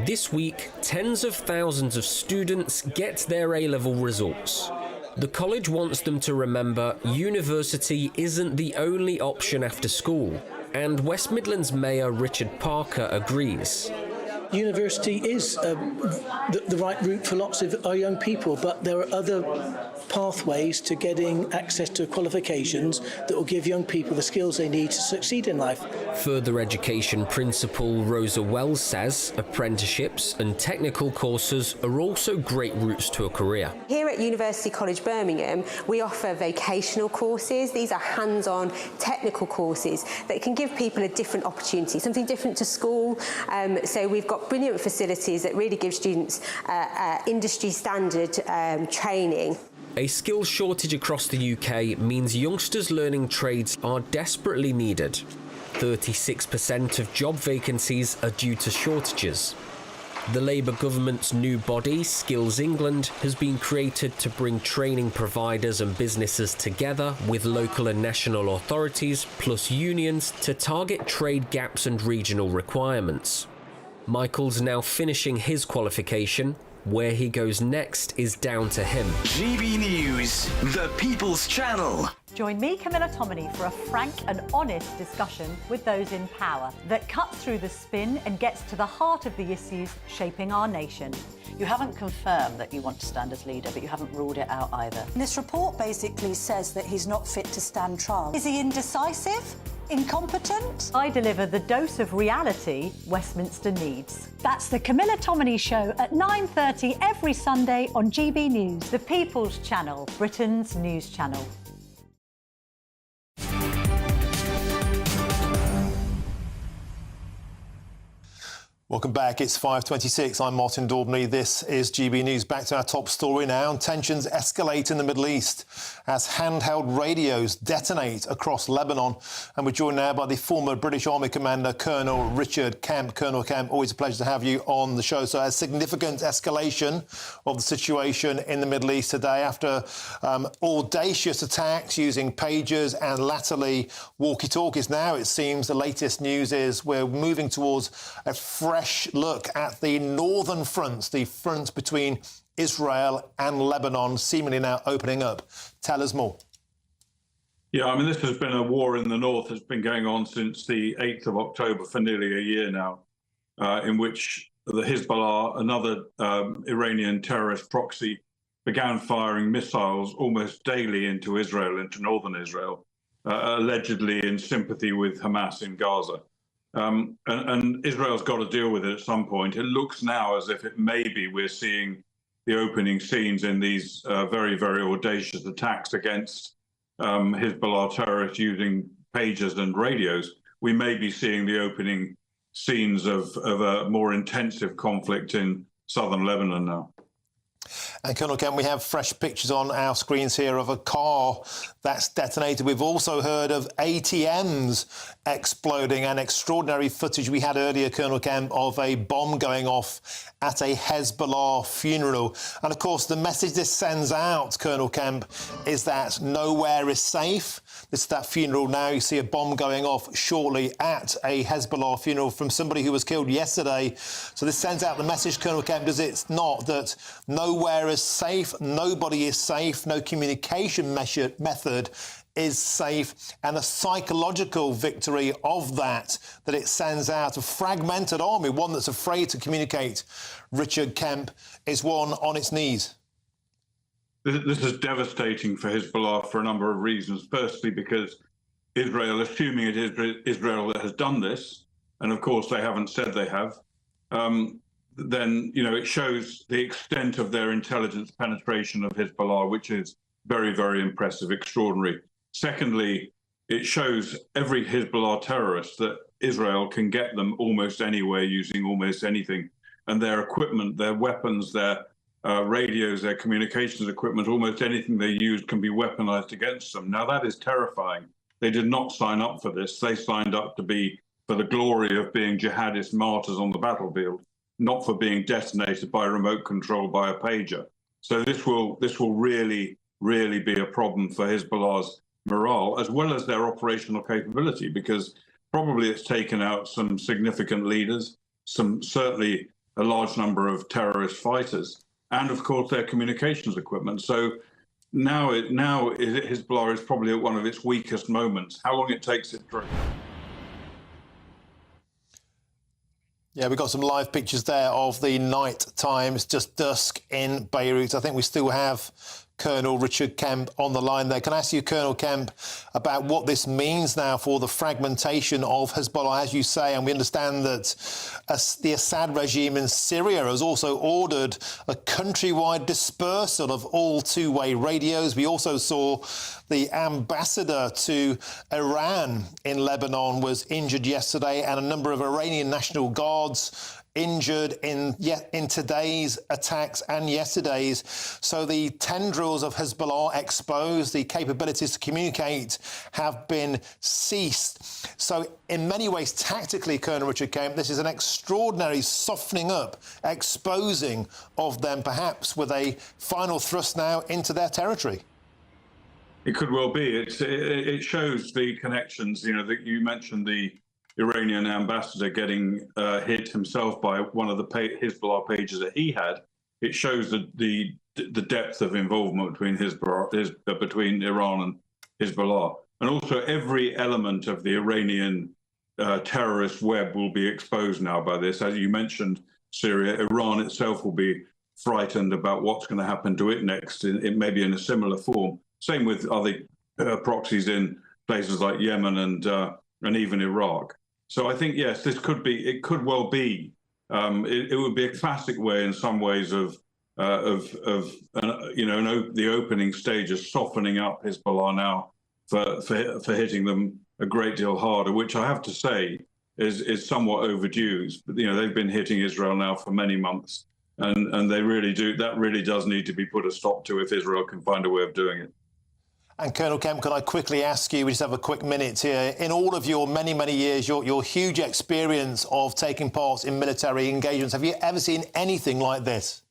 This week, tens of thousands of students get their A-level results. The college wants them to remember university isn't the only option after school, and West Midlands Mayor Richard Parker agrees. University is the right route for lots of our young people, but there are other pathways to getting access to qualifications that will give young people the skills they need to succeed in life. Further education principal Rosa Wells says apprenticeships and technical courses are also great routes to a career. Here at University College Birmingham, we offer vocational courses. These are hands-on technical courses that can give people a different opportunity, something different to school. So we've got brilliant facilities that really give students industry standard training. A skills shortage across the UK means youngsters learning trades are desperately needed. 36% of job vacancies are due to shortages. The Labour government's new body, Skills England, has been created to bring training providers and businesses together with local and national authorities plus unions to target trade gaps and regional requirements. Michael's now finishing his qualification. Where he goes next is down to him. GB News, the People's Channel. Join me, Camilla Tominey, for a frank and honest discussion with those in power that cuts through the spin and gets to the heart of the issues shaping our nation. You haven't confirmed that you want to stand as leader, but you haven't ruled it out either. This report basically says that he's not fit to stand trial. Is he indecisive? Incompetent? I deliver the dose of reality Westminster needs. That's the Camilla Tominey Show at 9:30 every Sunday on GB News, the People's Channel, Britain's news channel. Welcome back. It's 5:26. I'm Martin Daubney. This is GB News. Back to our top story now. Tensions escalate in the Middle East as handheld radios detonate across Lebanon. And we're joined now by the former British Army Commander, Colonel Richard Kemp. Colonel Kemp, always a pleasure to have you on the show. So a significant escalation of the situation in the Middle East today after audacious attacks using pagers and latterly walkie-talkies. Now it seems the latest news is we're moving towards a fresh look at the northern fronts, the front between Israel and Lebanon, seemingly now opening up. Tell us more. Yeah, I mean, this has been a war in the north that's been going on since the 8th of October for nearly a year now, in which the Hezbollah, another Iranian terrorist proxy, began firing missiles almost daily into Israel, into northern Israel, allegedly in sympathy with Hamas in Gaza. And Israel's got to deal with it at some point. It looks now as if maybe we're seeing the opening scenes in these very, very audacious attacks against Hezbollah terrorists using pagers and radios. we may be seeing the opening scenes of a more intensive conflict in southern Lebanon now. And Colonel Kemp, we have fresh pictures on our screens here of a car that's detonated. We've also heard of ATMs exploding, and extraordinary footage we had earlier, Colonel Kemp, of a bomb going off at a Hezbollah funeral. And of course, the message this sends out, Colonel Kemp, is that nowhere is safe. This is that funeral now. You see a bomb going off shortly at a Hezbollah funeral from somebody who was killed yesterday. So this sends out the message, Colonel Kemp, does it not, that nowhere is safe, nobody is safe, no communication method is safe, and a psychological victory of that it sends out. A fragmented army, one that's afraid to communicate, Richard Kemp, is one on its knees. This is devastating for Hezbollah for a number of reasons. Firstly, because Israel, assuming it is Israel that has done this, and of course they haven't said they have, then, you know, it shows the extent of their intelligence penetration of Hezbollah, which is very, very impressive, extraordinary. Secondly, it shows every Hezbollah terrorist that Israel can get them almost anywhere using almost anything. And their equipment, their weapons, their radios, their communications equipment, almost anything they use can be weaponized against them. Now, that is terrifying. They did not sign up for this. They signed up to be for the glory of being jihadist martyrs on the battlefield, not for being detonated by remote control by a pager. So this will really, really be a problem for Hezbollah's morale, as well as their operational capability, because probably it's taken out some significant leaders, certainly a large number of terrorist fighters, and of course their communications equipment. So now Hezbollah is probably at one of its weakest moments. How long it takes it through? Yeah, we've got some live pictures there of the night time. It's just dusk in Beirut. I think we still have Colonel Richard Kemp on the line there. Can I ask you, Colonel Kemp, about what this means now for the fragmentation of Hezbollah, as you say, and we understand that the Assad regime in Syria has also ordered a countrywide dispersal of all two-way radios. We also saw the ambassador to Iran in Lebanon was injured yesterday, and a number of Iranian National Guards injured in today's attacks and yesterday's. So the tendrils of Hezbollah exposed, the capabilities to communicate have been ceased. So in many ways, tactically, Colonel Richard Kemp, this is an extraordinary softening up, exposing of them, perhaps with a final thrust now into their territory. It could well be. It shows the connections, you know, that you mentioned the Iranian ambassador getting hit himself by one of the Hezbollah pages that he had. It shows the depth of involvement between Iran and Hezbollah. And also every element of the Iranian terrorist web will be exposed now by this. As you mentioned, Syria, Iran itself will be frightened about what's going to happen to it next, maybe in a similar form. Same with other proxies in places like Yemen and even Iraq. So I think, yes, this could be, it could well be, it would be a classic way in some ways of you know, the opening stage of softening up Hezbollah now for hitting them a great deal harder, which I have to say is somewhat overdue. But, you know, they've been hitting Israel now for many months, and they really do, that really does need to be put a stop to if Israel can find a way of doing it. And Colonel Kemp, can I quickly ask you, we just have a quick minute here, in all of your many, many years, your huge experience of taking part in military engagements, have you ever seen anything like this?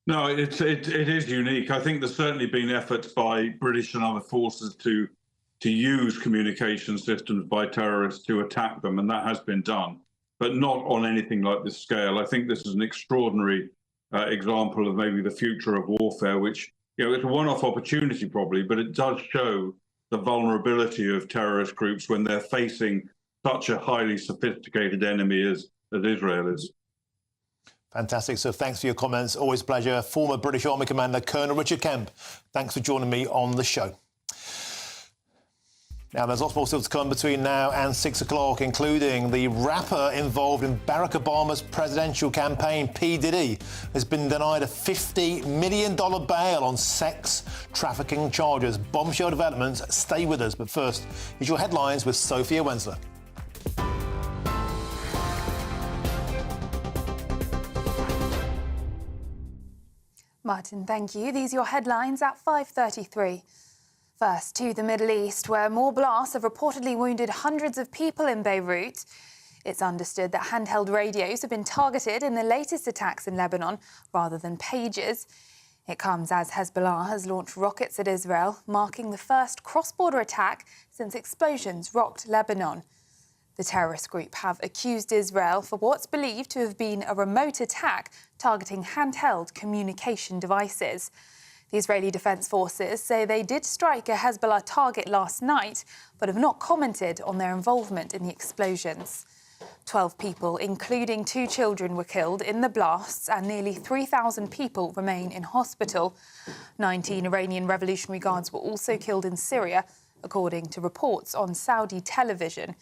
No, it is unique. I think there's certainly been efforts by British and other forces to use communication systems by terrorists to attack them, and that has been done, but not on anything like this scale. I think this is an extraordinary example of maybe the future of warfare, which, you know, it's a one-off opportunity probably, but it does show the vulnerability of terrorist groups when they're facing such a highly sophisticated enemy as Israel is. Fantastic. So thanks for your comments. Always a pleasure. Former British Army Commander Colonel Richard Kemp, thanks for joining me on the show. Now, there's lots more still to come between now and 6 o'clock, including the rapper involved in Barack Obama's presidential campaign, P. Diddy, has been denied a $50 million bail on sex trafficking charges. Bombshell developments. Stay with us. But first, here's your headlines with Sophia Wensler. Martin, thank you. These are your headlines at 5:33. First, to the Middle East, where more blasts have reportedly wounded hundreds of people in Beirut. It's understood that handheld radios have been targeted in the latest attacks in Lebanon rather than pagers. It comes as Hezbollah has launched rockets at Israel, marking the first cross-border attack since explosions rocked Lebanon. The terrorist group have accused Israel for what's believed to have been a remote attack targeting handheld communication devices. The Israeli Defense Forces say they did strike a Hezbollah target last night, but have not commented on their involvement in the explosions. 12 people, including 2 children, were killed in the blasts and nearly 3,000 people remain in hospital. 19 Iranian Revolutionary Guards were also killed in Syria, according to reports on Saudi television.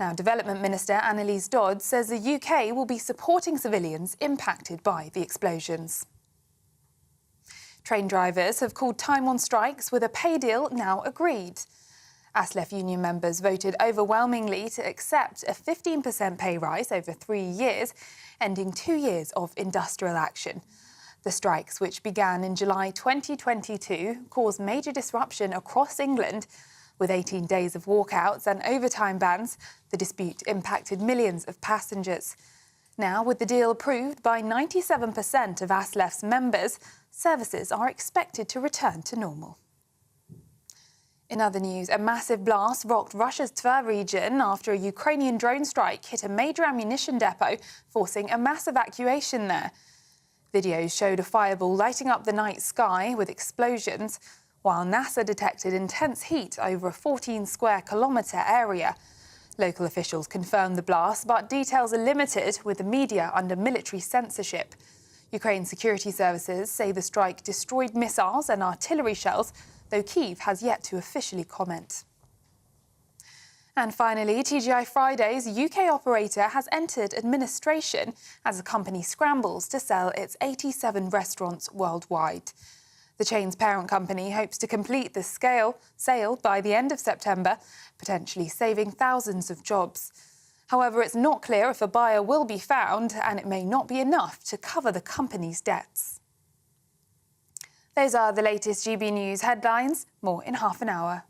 Now, Development Minister Annalise Dodds says the UK will be supporting civilians impacted by the explosions. Train drivers have called time on strikes with a pay deal now agreed. ASLEF union members voted overwhelmingly to accept a 15% pay rise over 3 years, ending 2 years of industrial action. The strikes, which began in July 2022, caused major disruption across England. With 18 days of walkouts and overtime bans, the dispute impacted millions of passengers. Now, with the deal approved by 97% of ASLEF's members, services are expected to return to normal. In other news, a massive blast rocked Russia's Tver region after a Ukrainian drone strike hit a major ammunition depot, forcing a mass evacuation there. Videos showed a fireball lighting up the night sky with explosions, while NASA detected intense heat over a 14-square-kilometre area. Local officials confirmed the blast, but details are limited, with the media under military censorship. Ukraine's security services say the strike destroyed missiles and artillery shells, though Kyiv has yet to officially comment. And finally, TGI Fridays UK operator has entered administration as the company scrambles to sell its 87 restaurants worldwide. The chain's parent company hopes to complete the sale by the end of September, potentially saving thousands of jobs. However, it's not clear if a buyer will be found, and it may not be enough to cover the company's debts. Those are the latest GB News headlines. More in half an hour.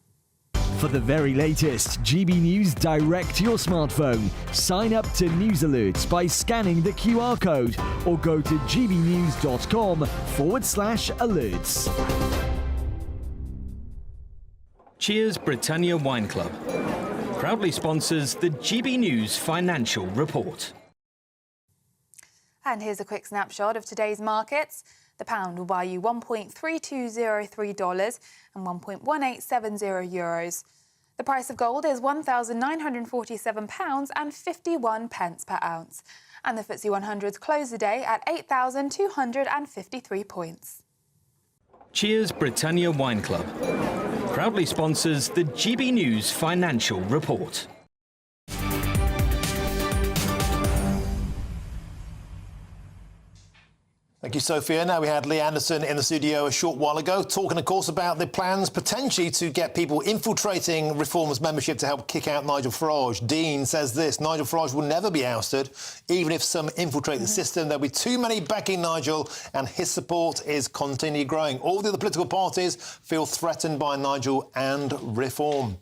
For the very latest GB News direct to your smartphone, sign up to News Alerts by scanning the QR code or go to gbnews.com/alerts. Cheers Britannia Wine Club proudly sponsors the GB News Financial Report. And here's a quick snapshot of today's markets. The pound will buy you $1.3203 and €1.1870. The price of gold is £1,947.51 per ounce. And the FTSE 100's closed the day at 8,253 points. Cheers Britannia Wine Club proudly sponsors the GB News Financial Report. Thank you, Sophia. Now, we had Lee Anderson in the studio a short while ago, talking, of course, about the plans potentially to get people infiltrating Reform's membership to help kick out Nigel Farage. Dean says this: Nigel Farage will never be ousted, even if some infiltrate the system. There'll be too many backing Nigel, and his support is continually growing. All the other political parties feel threatened by Nigel and Reform.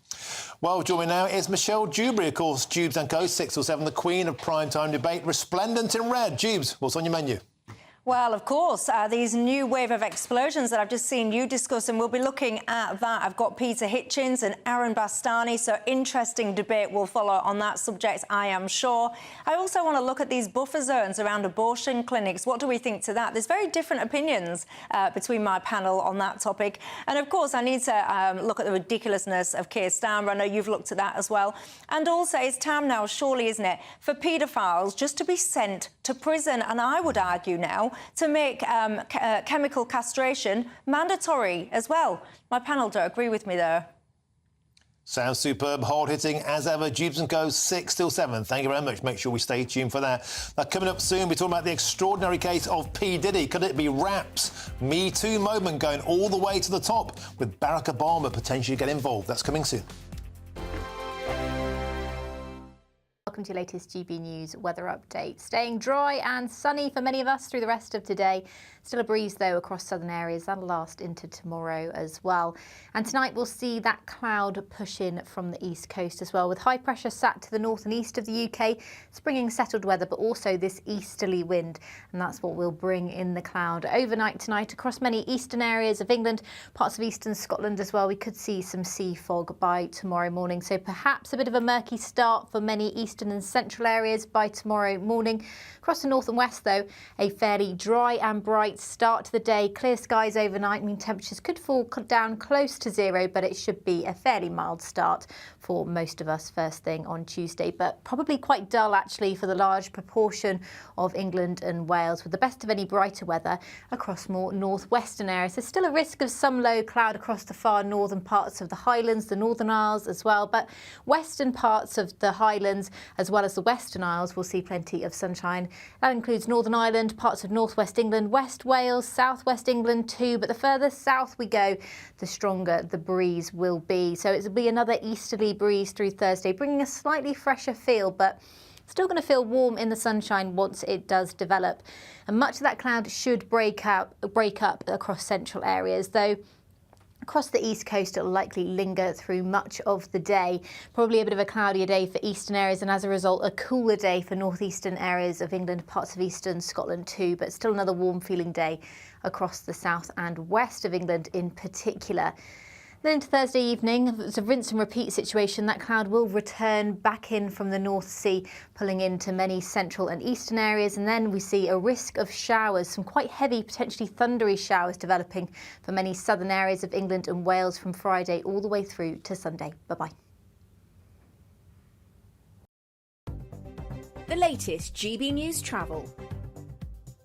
Well, joining me now is Michelle Dewberry, of course, Jubes & Co, 6 or 7, the queen of primetime debate, resplendent in red. Jubes, what's on your menu? Well, of course, these new wave of explosions that I've just seen you discuss, and we'll be looking at that. I've got Peter Hitchens and Aaron Bastani, so interesting debate will follow on that subject, I am sure. I also want to look at these buffer zones around abortion clinics. What do we think to that? There's very different opinions between my panel on that topic. And, of course, I need to look at the ridiculousness of Keir Starmer. I know you've looked at that as well. And also, it's time now, surely, isn't it, for paedophiles just to be sent to prison. And I would argue now to make chemical castration mandatory as well. My panel don't agree with me there. Sounds superb, hard-hitting as ever. Jubes & Co. 6 till 7. Thank you very much. Make sure we stay tuned for that. Now, coming up soon, we're talking about the extraordinary case of P. Diddy. Could it be Rap's Me Too moment going all the way to the top, with Barack Obama potentially getting involved? That's coming soon. Welcome to your latest GB News weather update. Staying dry and sunny for many of us through the rest of today. Still a breeze, though, across southern areas. That'll last into tomorrow as well. And tonight we'll see that cloud push in from the east coast as well, with high pressure sat to the north and east of the UK, bringing settled weather, but also this easterly wind. And that's what we'll bring in the cloud overnight tonight across many eastern areas of England, parts of eastern Scotland as well. We could see some sea fog by tomorrow morning. So perhaps a bit of a murky start for many eastern and central areas by tomorrow morning. Across the north and west, though, a fairly dry and bright start to the day. Clear skies overnight mean temperatures could fall down close to zero, but it should be a fairly mild start for most of us first thing on Tuesday, but probably quite dull actually for the large proportion of England and Wales, with the best of any brighter weather across more northwestern areas. There's still a risk of some low cloud across the far northern parts of the Highlands, the Northern Isles as well, but western parts of the Highlands as well as the Western Isles will see plenty of sunshine. That includes Northern Ireland, parts of northwest England, West Wales, southwest England too, but the further south we go, the stronger the breeze will be. So it'll be another easterly breeze through Thursday, bringing a slightly fresher feel, but still going to feel warm in the sunshine once it does develop. And much of that cloud should break up across central areas, though across the east coast, it'll likely linger through much of the day. Probably a bit of a cloudier day for eastern areas, and as a result, a cooler day for northeastern areas of England, parts of eastern Scotland too, but still another warm feeling day across the south and west of England in particular. Then into Thursday evening, it's a rinse and repeat situation. That cloud will return back in from the North Sea, pulling into many central and eastern areas. And then we see a risk of showers, some quite heavy, potentially thundery showers developing for many southern areas of England and Wales from Friday all the way through to Sunday. Bye-bye. The latest GB News travel.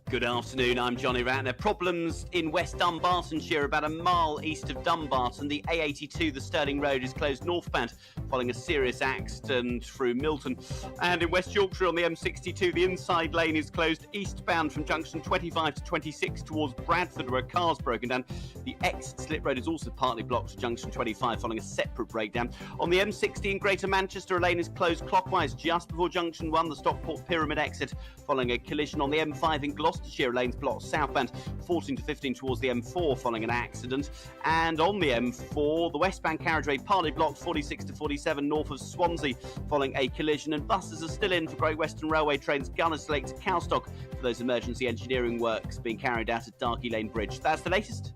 Good afternoon, I'm Johnny Ratner. Problems in West Dumbartonshire, about a mile east of Dumbarton. The A82, the Stirling Road, is closed northbound following a serious accident through Milton. And in West Yorkshire on the M62, the inside lane is closed eastbound from junction 25 to 26 towards Bradford, where a car's broken down. The exit slip road is also partly blocked to junction 25 following a separate breakdown. On the M60 in Greater Manchester, a lane is closed clockwise just before junction 1, the Stockport Pyramid exit, following a collision. On the M5 in Gloucestershire, lanes blocked southbound 14 to 15 towards the M4 following an accident. And on the M4, the westbound carriageway partly blocked 46 to 47 north of Swansea following a collision. And buses are still in for Great Western Railway trains Gunnerslake to Cowstock for those emergency engineering works being carried out at Darkey Lane Bridge. That's the latest.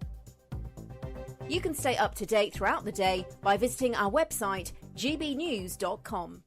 You can stay up to date throughout the day by visiting our website, gbnews.com.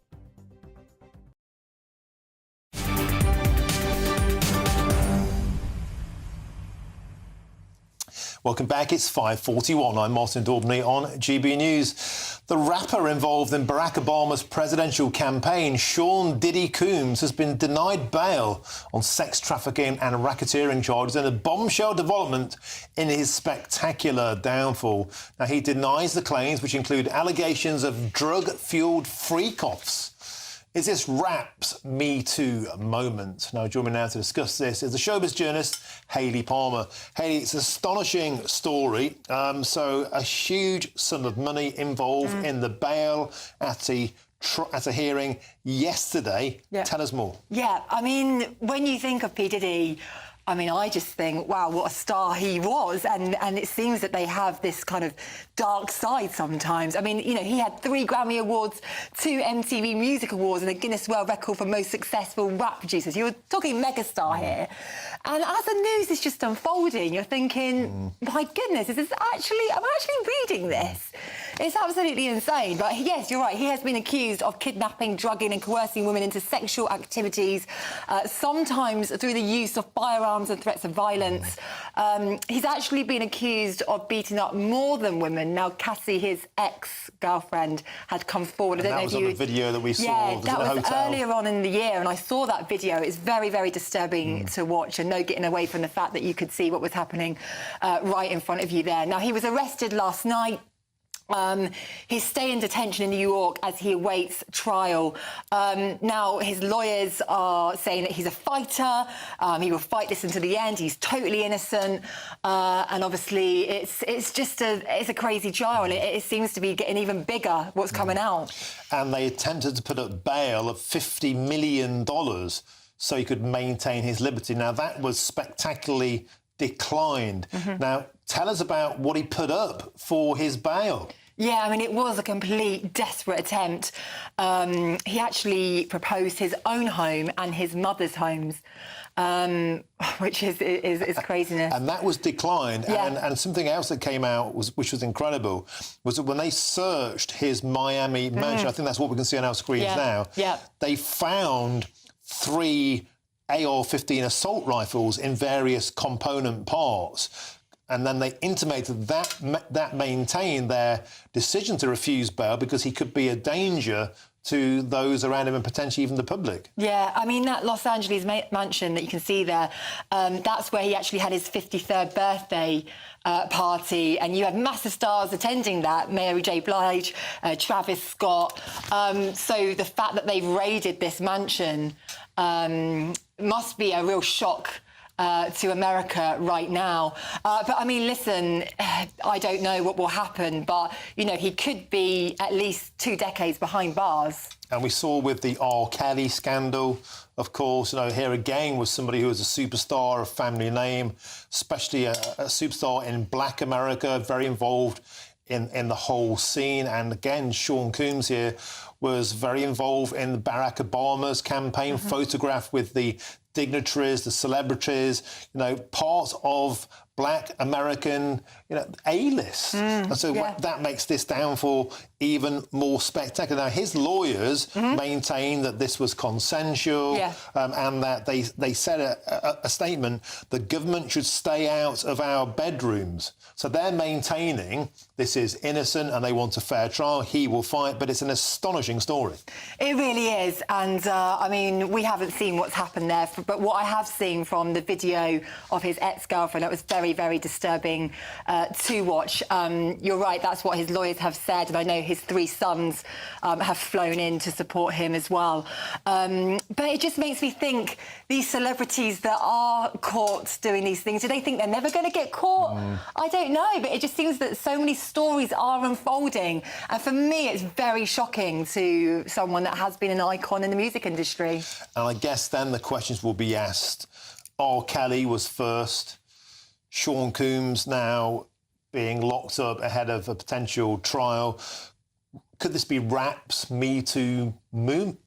Welcome back. It's 5:41. I'm Martin Daubney on GB News. The rapper involved in Barack Obama's presidential campaign, Sean Diddy Combs, has been denied bail on sex trafficking and racketeering charges in a bombshell development in his spectacular downfall. Now, he denies the claims, which include allegations of drug-fueled freak-offs. Is this rap's Me Too moment? Now, joining me now to discuss this is the showbiz journalist, Hayley Palmer. Hayley, it's an astonishing story. So a huge sum of money involved in the bail at a hearing yesterday. Yeah. Tell us more. Yeah, I mean, when you think of P. Diddy, I mean, I just think, wow, what a star he was. And it seems that they have this kind of dark side sometimes. I mean, you know, he had 3 Grammy Awards, 2 MTV Music Awards and a Guinness World Record for most successful rap producers. You're talking megastar here. And as the news is just unfolding, you're thinking, my goodness, I'm actually reading this. It's absolutely insane. But yes, you're right. He has been accused of kidnapping, drugging and coercing women into sexual activities, sometimes through the use of firearms and threats of violence. He's actually been accused of beating up more than women. Now, Cassie, his ex-girlfriend, had come forward. And that was on the video that we saw at the hotel. That was earlier on in the year, and I saw that video. It's very, very disturbing to watch, and no getting away from the fact that you could see what was happening right in front of you there. Now, he was arrested last night. He's staying in detention in New York as he awaits trial. Now, his lawyers are saying that he's a fighter. He will fight this until the end. He's totally innocent. And obviously, it's a crazy trial. And it seems to be getting even bigger, what's coming out. And they attempted to put up bail of $50 million so he could maintain his liberty. Now, that was spectacularly declined. Now, tell us about what he put up for his bail. Yeah, I mean, it was a complete desperate attempt. He actually proposed his own home and his mother's homes, which is craziness. And that was declined. Yeah. And something else that came out, which was incredible, was that when they searched his Miami mansion, I think that's what we can see on our screens now, they found 3 AR-15 assault rifles in various component parts. And then they intimated that maintained their decision to refuse bail because he could be a danger to those around him and potentially even the public. Yeah, I mean, that Los Angeles mansion that you can see there, that's where he actually had his 53rd birthday party, and you had massive stars attending that, Mary J. Blige, Travis Scott. So the fact that they've raided this mansion must be a real shock to America right now. But, I mean, listen, I don't know what will happen, but, you know, he could be at least 2 decades behind bars. And we saw with the R. Kelly scandal, of course, you know, here again was somebody who was a superstar, a family name, especially a superstar in Black America, very involved in the whole scene. And again, Sean Combs here was very involved in Barack Obama's campaign, photographed with the dignitaries, the celebrities, you know, part of Black American, you know, A-list. And so that makes this downfall even more spectacular. Now, his lawyers maintain that this was consensual and that they said a statement, the government should stay out of our bedrooms. So they're maintaining this is innocent and they want a fair trial. He will fight, but it's an astonishing story. It really is. And, I mean, we haven't seen what's happened there, but what I have seen from the video of his ex-girlfriend, that was very, very disturbing to watch. You're right, that's what his lawyers have said, and I know his 3 sons have flown in to support him as well. But it just makes me think, these celebrities that are caught doing these things, do they think they're never going to get caught? I don't know, but it just seems that so many stories are unfolding. And for me, it's very shocking to someone that has been an icon in the music industry. And I guess then the questions will be asked. R. Kelly was first. Sean Combs now being locked up ahead of a potential trial. Could this be rap's Me Too movement?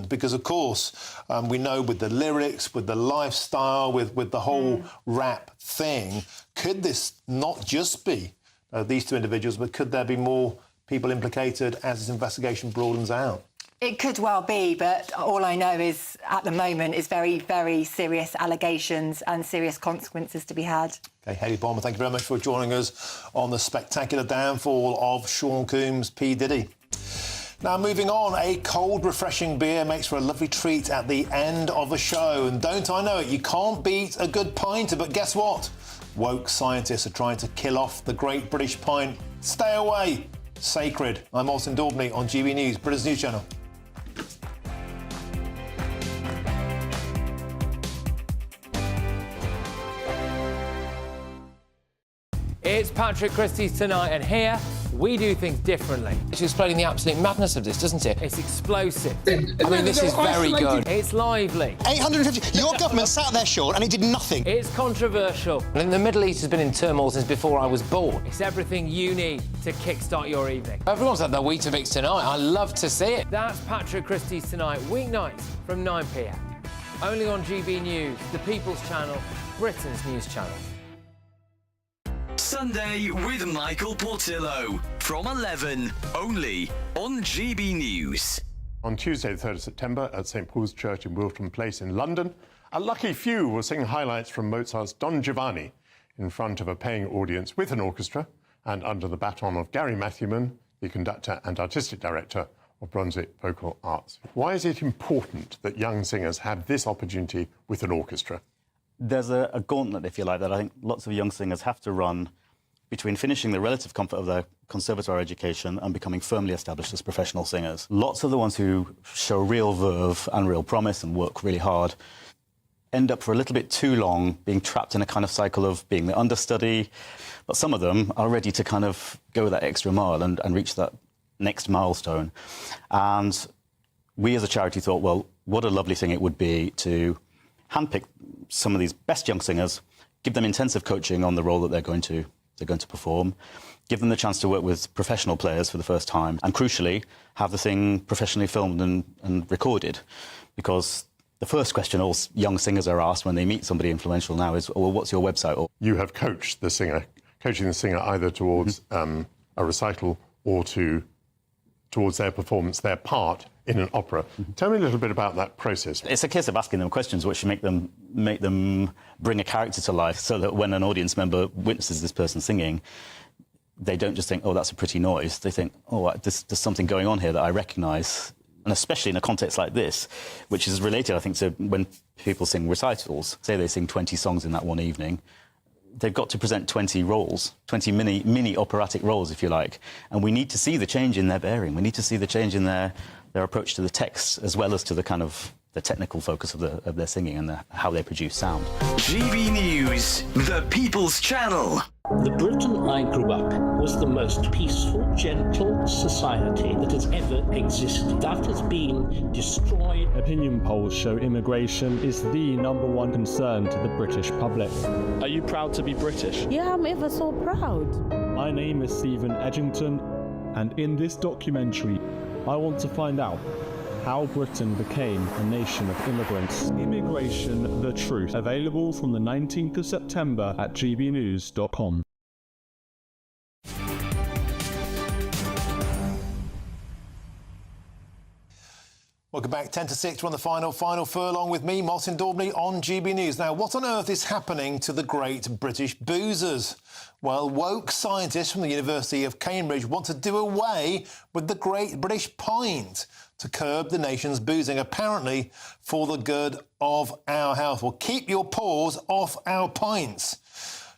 Because, of course, we know with the lyrics, with the lifestyle, with the whole rap thing, could this not just be these 2 individuals, but could there be more people implicated as this investigation broadens out? It could well be, but all I know is, at the moment, is very, very serious allegations and serious consequences to be had. OK, Hayley Palmer, thank you very much for joining us on the spectacular downfall of Sean Combs, P. Diddy. Now, moving on, a cold, refreshing beer makes for a lovely treat at the end of a show. And don't I know it, you can't beat a good pinter, but guess what? Woke scientists are trying to kill off the great British pint. Stay away. Sacred. I'm Martin Daubney on GB News, Britain's news channel. It's Patrick Christys tonight, and here we do things differently. It's explaining the absolute madness of this, doesn't it? It's explosive. I mean, this is very good. It's lively. 850. Your government sat there, Sean, and it did nothing. It's controversial. And the Middle East has been in turmoil since before I was born. It's everything you need to kickstart your evening. Everyone's had their Weetabix tonight. I love to see it. That's Patrick Christys tonight, weeknights from 9 p.m. Only on GB News, the People's Channel, Britain's news channel. Sunday with Michael Portillo from 11, only on GB News. On Tuesday, the 3rd of September, at St Paul's Church in Wilton Place in London, a lucky few will sing highlights from Mozart's Don Giovanni in front of a paying audience with an orchestra and under the baton of Gary Matthewman, the conductor and artistic director of Brunswick Vocal Arts. Why is it important that young singers have this opportunity with an orchestra? There's a gauntlet, if you like, that I think lots of young singers have to run between finishing the relative comfort of their conservatoire education and becoming firmly established as professional singers. Lots of the ones who show real verve and real promise and work really hard end up for a little bit too long being trapped in a kind of cycle of being the understudy. But some of them are ready to kind of go that extra mile and reach that next milestone. And we as a charity thought, well, what a lovely thing it would be to handpick some of these best young singers, give them intensive coaching on the role that they're going to perform, give them the chance to work with professional players for the first time, and crucially, have the thing professionally filmed and recorded. Because the first question all young singers are asked when they meet somebody influential now is, well, what's your website? Or You have coached the singer, coaching the singer either towards a recital or towards their performance, their part in an opera. Tell me a little bit about that process. It's a case of asking them questions which make them bring a character to life, so that when an audience member witnesses this person singing, they don't just think, oh, that's a pretty noise. They think, oh, there's something going on here that I recognise. And especially in a context like this, which is related, I think, to when people sing recitals. Say they sing 20 songs in that one evening, they've got to present 20 roles, 20 mini operatic roles, if you like. And we need to see the change in their bearing. We need to see the change in their approach to the text, as well as to the kind of the technical focus of their singing and how they produce sound. GB News, the People's Channel. The Britain I grew up in was the most peaceful, gentle society that has ever existed. That has been destroyed. Opinion polls show immigration is the #1 concern to the British public. Are you proud to be British? Yeah, I'm ever so proud. My name is Stephen Edgington, and in this documentary, I want to find out how Britain became a nation of immigrants. Immigration, the Truth. Available from the 19th of September at gbnews.com. Welcome back, 10 to 6. We're on the final furlong with me, Martin Daubney, on GB News. Now, what on earth is happening to the great British boozers? Well, woke scientists from the University of Cambridge want to do away with the Great British Pint to curb the nation's boozing, apparently for the good of our health. Well, keep your paws off our pints.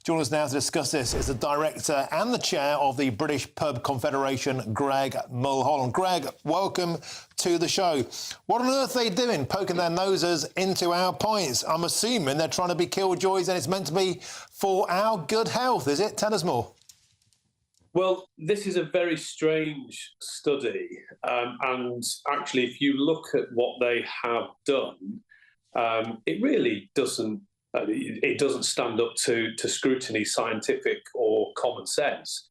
Joining us now to discuss this is the director and the chair of the British Pub Confederation, Greg Mulholland. Greg, welcome to the show. What on earth are they doing, poking their noses into our pints? I'm assuming they're trying to be killjoys and it's meant to be for our good health, is it? Tell us more. Well, this is a very strange study, and actually, if you look at what they have done, it really doesn't. It doesn't stand up to scrutiny, scientific or common sense.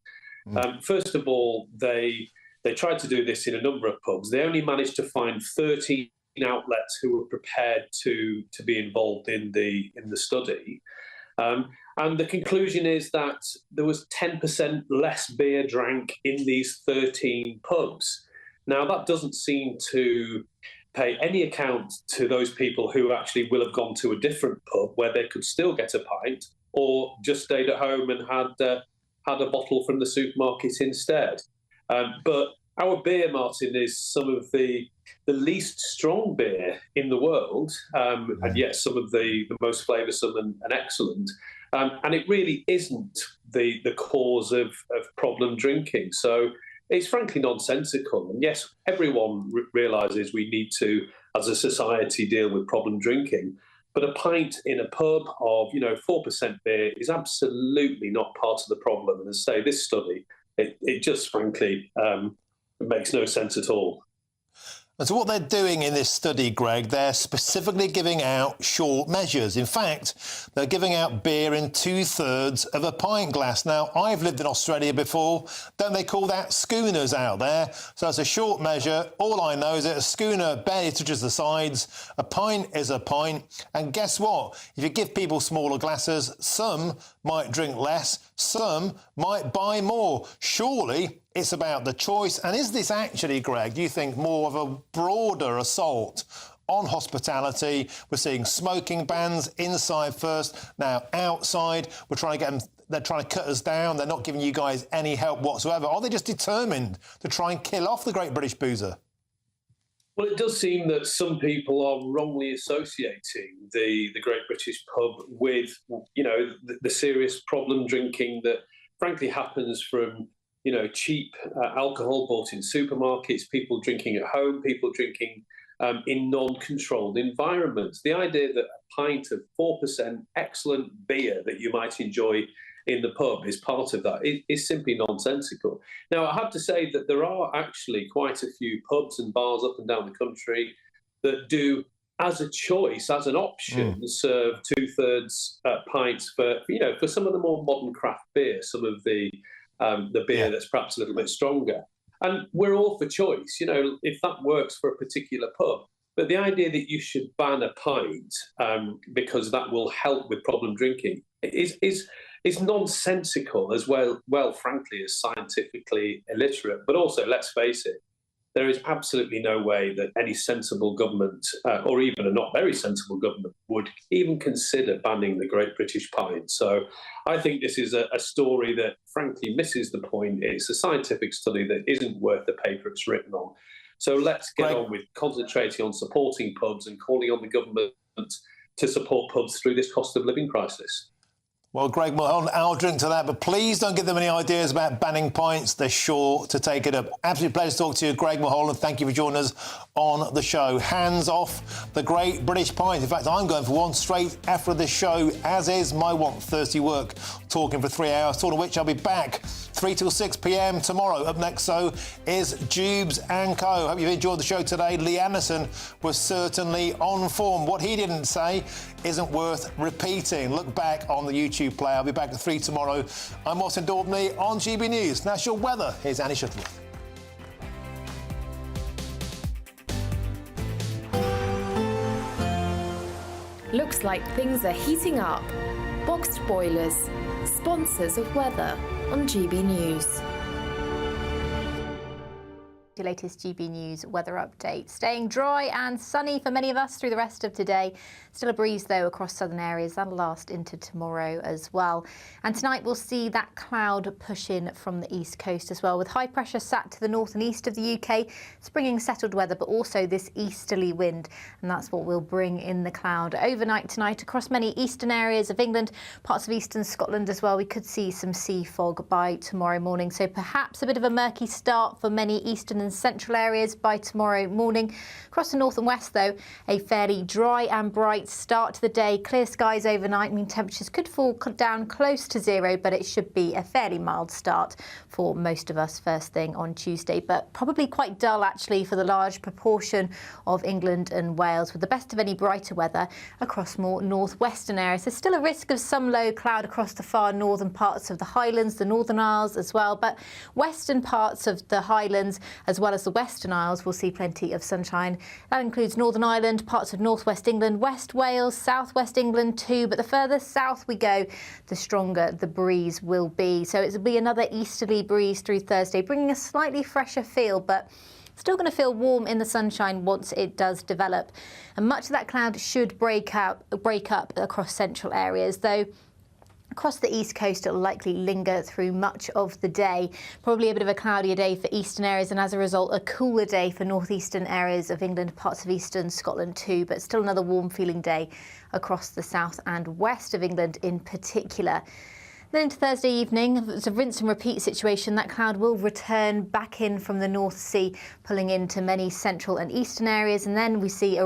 First of all, they tried to do this in a number of pubs. They only managed to find 13 outlets who were prepared to be involved in the study. And the conclusion is that there was 10% less beer drank in these 13 pubs. Now, that doesn't seem to pay any account to those people who actually will have gone to a different pub where they could still get a pint, or just stayed at home and had a bottle from the supermarket instead. But our beer, Martin, is some of the least strong beer in the world, and yet some of the most flavoursome and excellent. And it really isn't the cause of problem drinking. So it's frankly nonsensical. And yes, everyone realises we need to, as a society, deal with problem drinking. But a pint in a pub of, 4% beer is absolutely not part of the problem. And as I say, this study, it just frankly makes no sense at all. And so what they're doing in this study, Greg, they're specifically giving out short measures. In fact, they're giving out beer in 2/3 of a pint glass. Now, I've lived in Australia before. Don't they call that schooners out there? So it's a short measure. All I know is that a schooner barely touches the sides. A pint is a pint. And guess what? If you give people smaller glasses, some might drink less, some might buy more. Surely it's about the choice. And is this actually, Greg, do you think, more of a broader assault on hospitality? We're seeing smoking bans inside first, now outside. We're trying to get them, they're trying to cut us down. They're not giving you guys any help whatsoever. Are they just determined to try and kill off the Great British Boozer? Well, it does seem that some people are wrongly associating the Great British Pub with, the serious problem drinking that frankly happens from, cheap alcohol bought in supermarkets, people drinking at home, people drinking in non-controlled environments. The idea that a pint of 4% excellent beer that you might enjoy in the pub is part of that is simply nonsensical. Now, I have to say that there are actually quite a few pubs and bars up and down the country that do, as a choice, as an option, serve 2/3 pints for some of the more modern craft beer, some of the beer that's perhaps a little bit stronger. And we're all for choice, if that works for a particular pub. But the idea that you should ban a pint because that will help with problem drinking is nonsensical as well, frankly, as scientifically illiterate. But also, let's face it, there is absolutely no way that any sensible government, or even a not very sensible government, would even consider banning the Great British Pint. So I think this is a story that, frankly, misses the point. It's a scientific study that isn't worth the paper it's written on. So let's get on with concentrating on supporting pubs and calling on the government to support pubs through this cost of living crisis. Well, Greg Mulholland, I'll drink to that, but please don't give them any ideas about banning pints. They're sure to take it up. Absolute pleasure to talk to you, Greg Mulholland. Thank you for joining us on the show. Hands off the Great British Pint. In fact, I'm going for one straight after this show, as is my wont, Thursday work, talking for 3 hours, talking of which I'll be back 3 till 6 p.m. tomorrow. Up next, so, is Jubes & Co. Hope you've enjoyed the show today. Lee Anderson was certainly on form. What he didn't say isn't worth repeating. Look back on the YouTube play. I'll be back at 3 tomorrow. I'm Martin Daubney on GB News. National weather. Here's Annie Shuttleworth. Looks like things are heating up. Boxed boilers, sponsors of weather on GB News. The latest GB News weather update. Staying dry and sunny for many of us through the rest of today. Still a breeze, though, across southern areas. That'll last into tomorrow as well. And tonight we'll see that cloud push in from the east coast as well, with high pressure sat to the north and east of the UK. It's bringing settled weather, but also this easterly wind. And that's what will bring in the cloud overnight tonight across many eastern areas of England, parts of eastern Scotland as well. We could see some sea fog by tomorrow morning. So perhaps a bit of a murky start for many eastern and central areas by tomorrow morning. Across the north and west, though, a fairly dry and bright start to the day. Clear skies overnight. Temperatures could fall down close to zero, but it should be a fairly mild start for most of us first thing on Tuesday. But probably quite dull, actually, for the large proportion of England and Wales, with the best of any brighter weather across more northwestern areas. There's still a risk of some low cloud across the far northern parts of the Highlands, the Northern Isles as well. But western parts of the Highlands, as well as the Western Isles, will see plenty of sunshine. That includes Northern Ireland, parts of northwest England, West Wales, southwest England too. But the further south we go, the stronger the breeze will be. So it'll be another easterly breeze through Thursday, bringing a slightly fresher feel, but still going to feel warm in the sunshine once it does develop. And much of that cloud should break up across central areas, though. Across the east coast, it'll likely linger through much of the day. Probably a bit of a cloudier day for eastern areas, and as a result, a cooler day for northeastern areas of England, parts of eastern Scotland too, but still another warm-feeling day across the south and west of England in particular. Then into Thursday evening, it's a rinse and repeat situation. That cloud will return back in from the North Sea, pulling into many central and eastern areas, and then we see a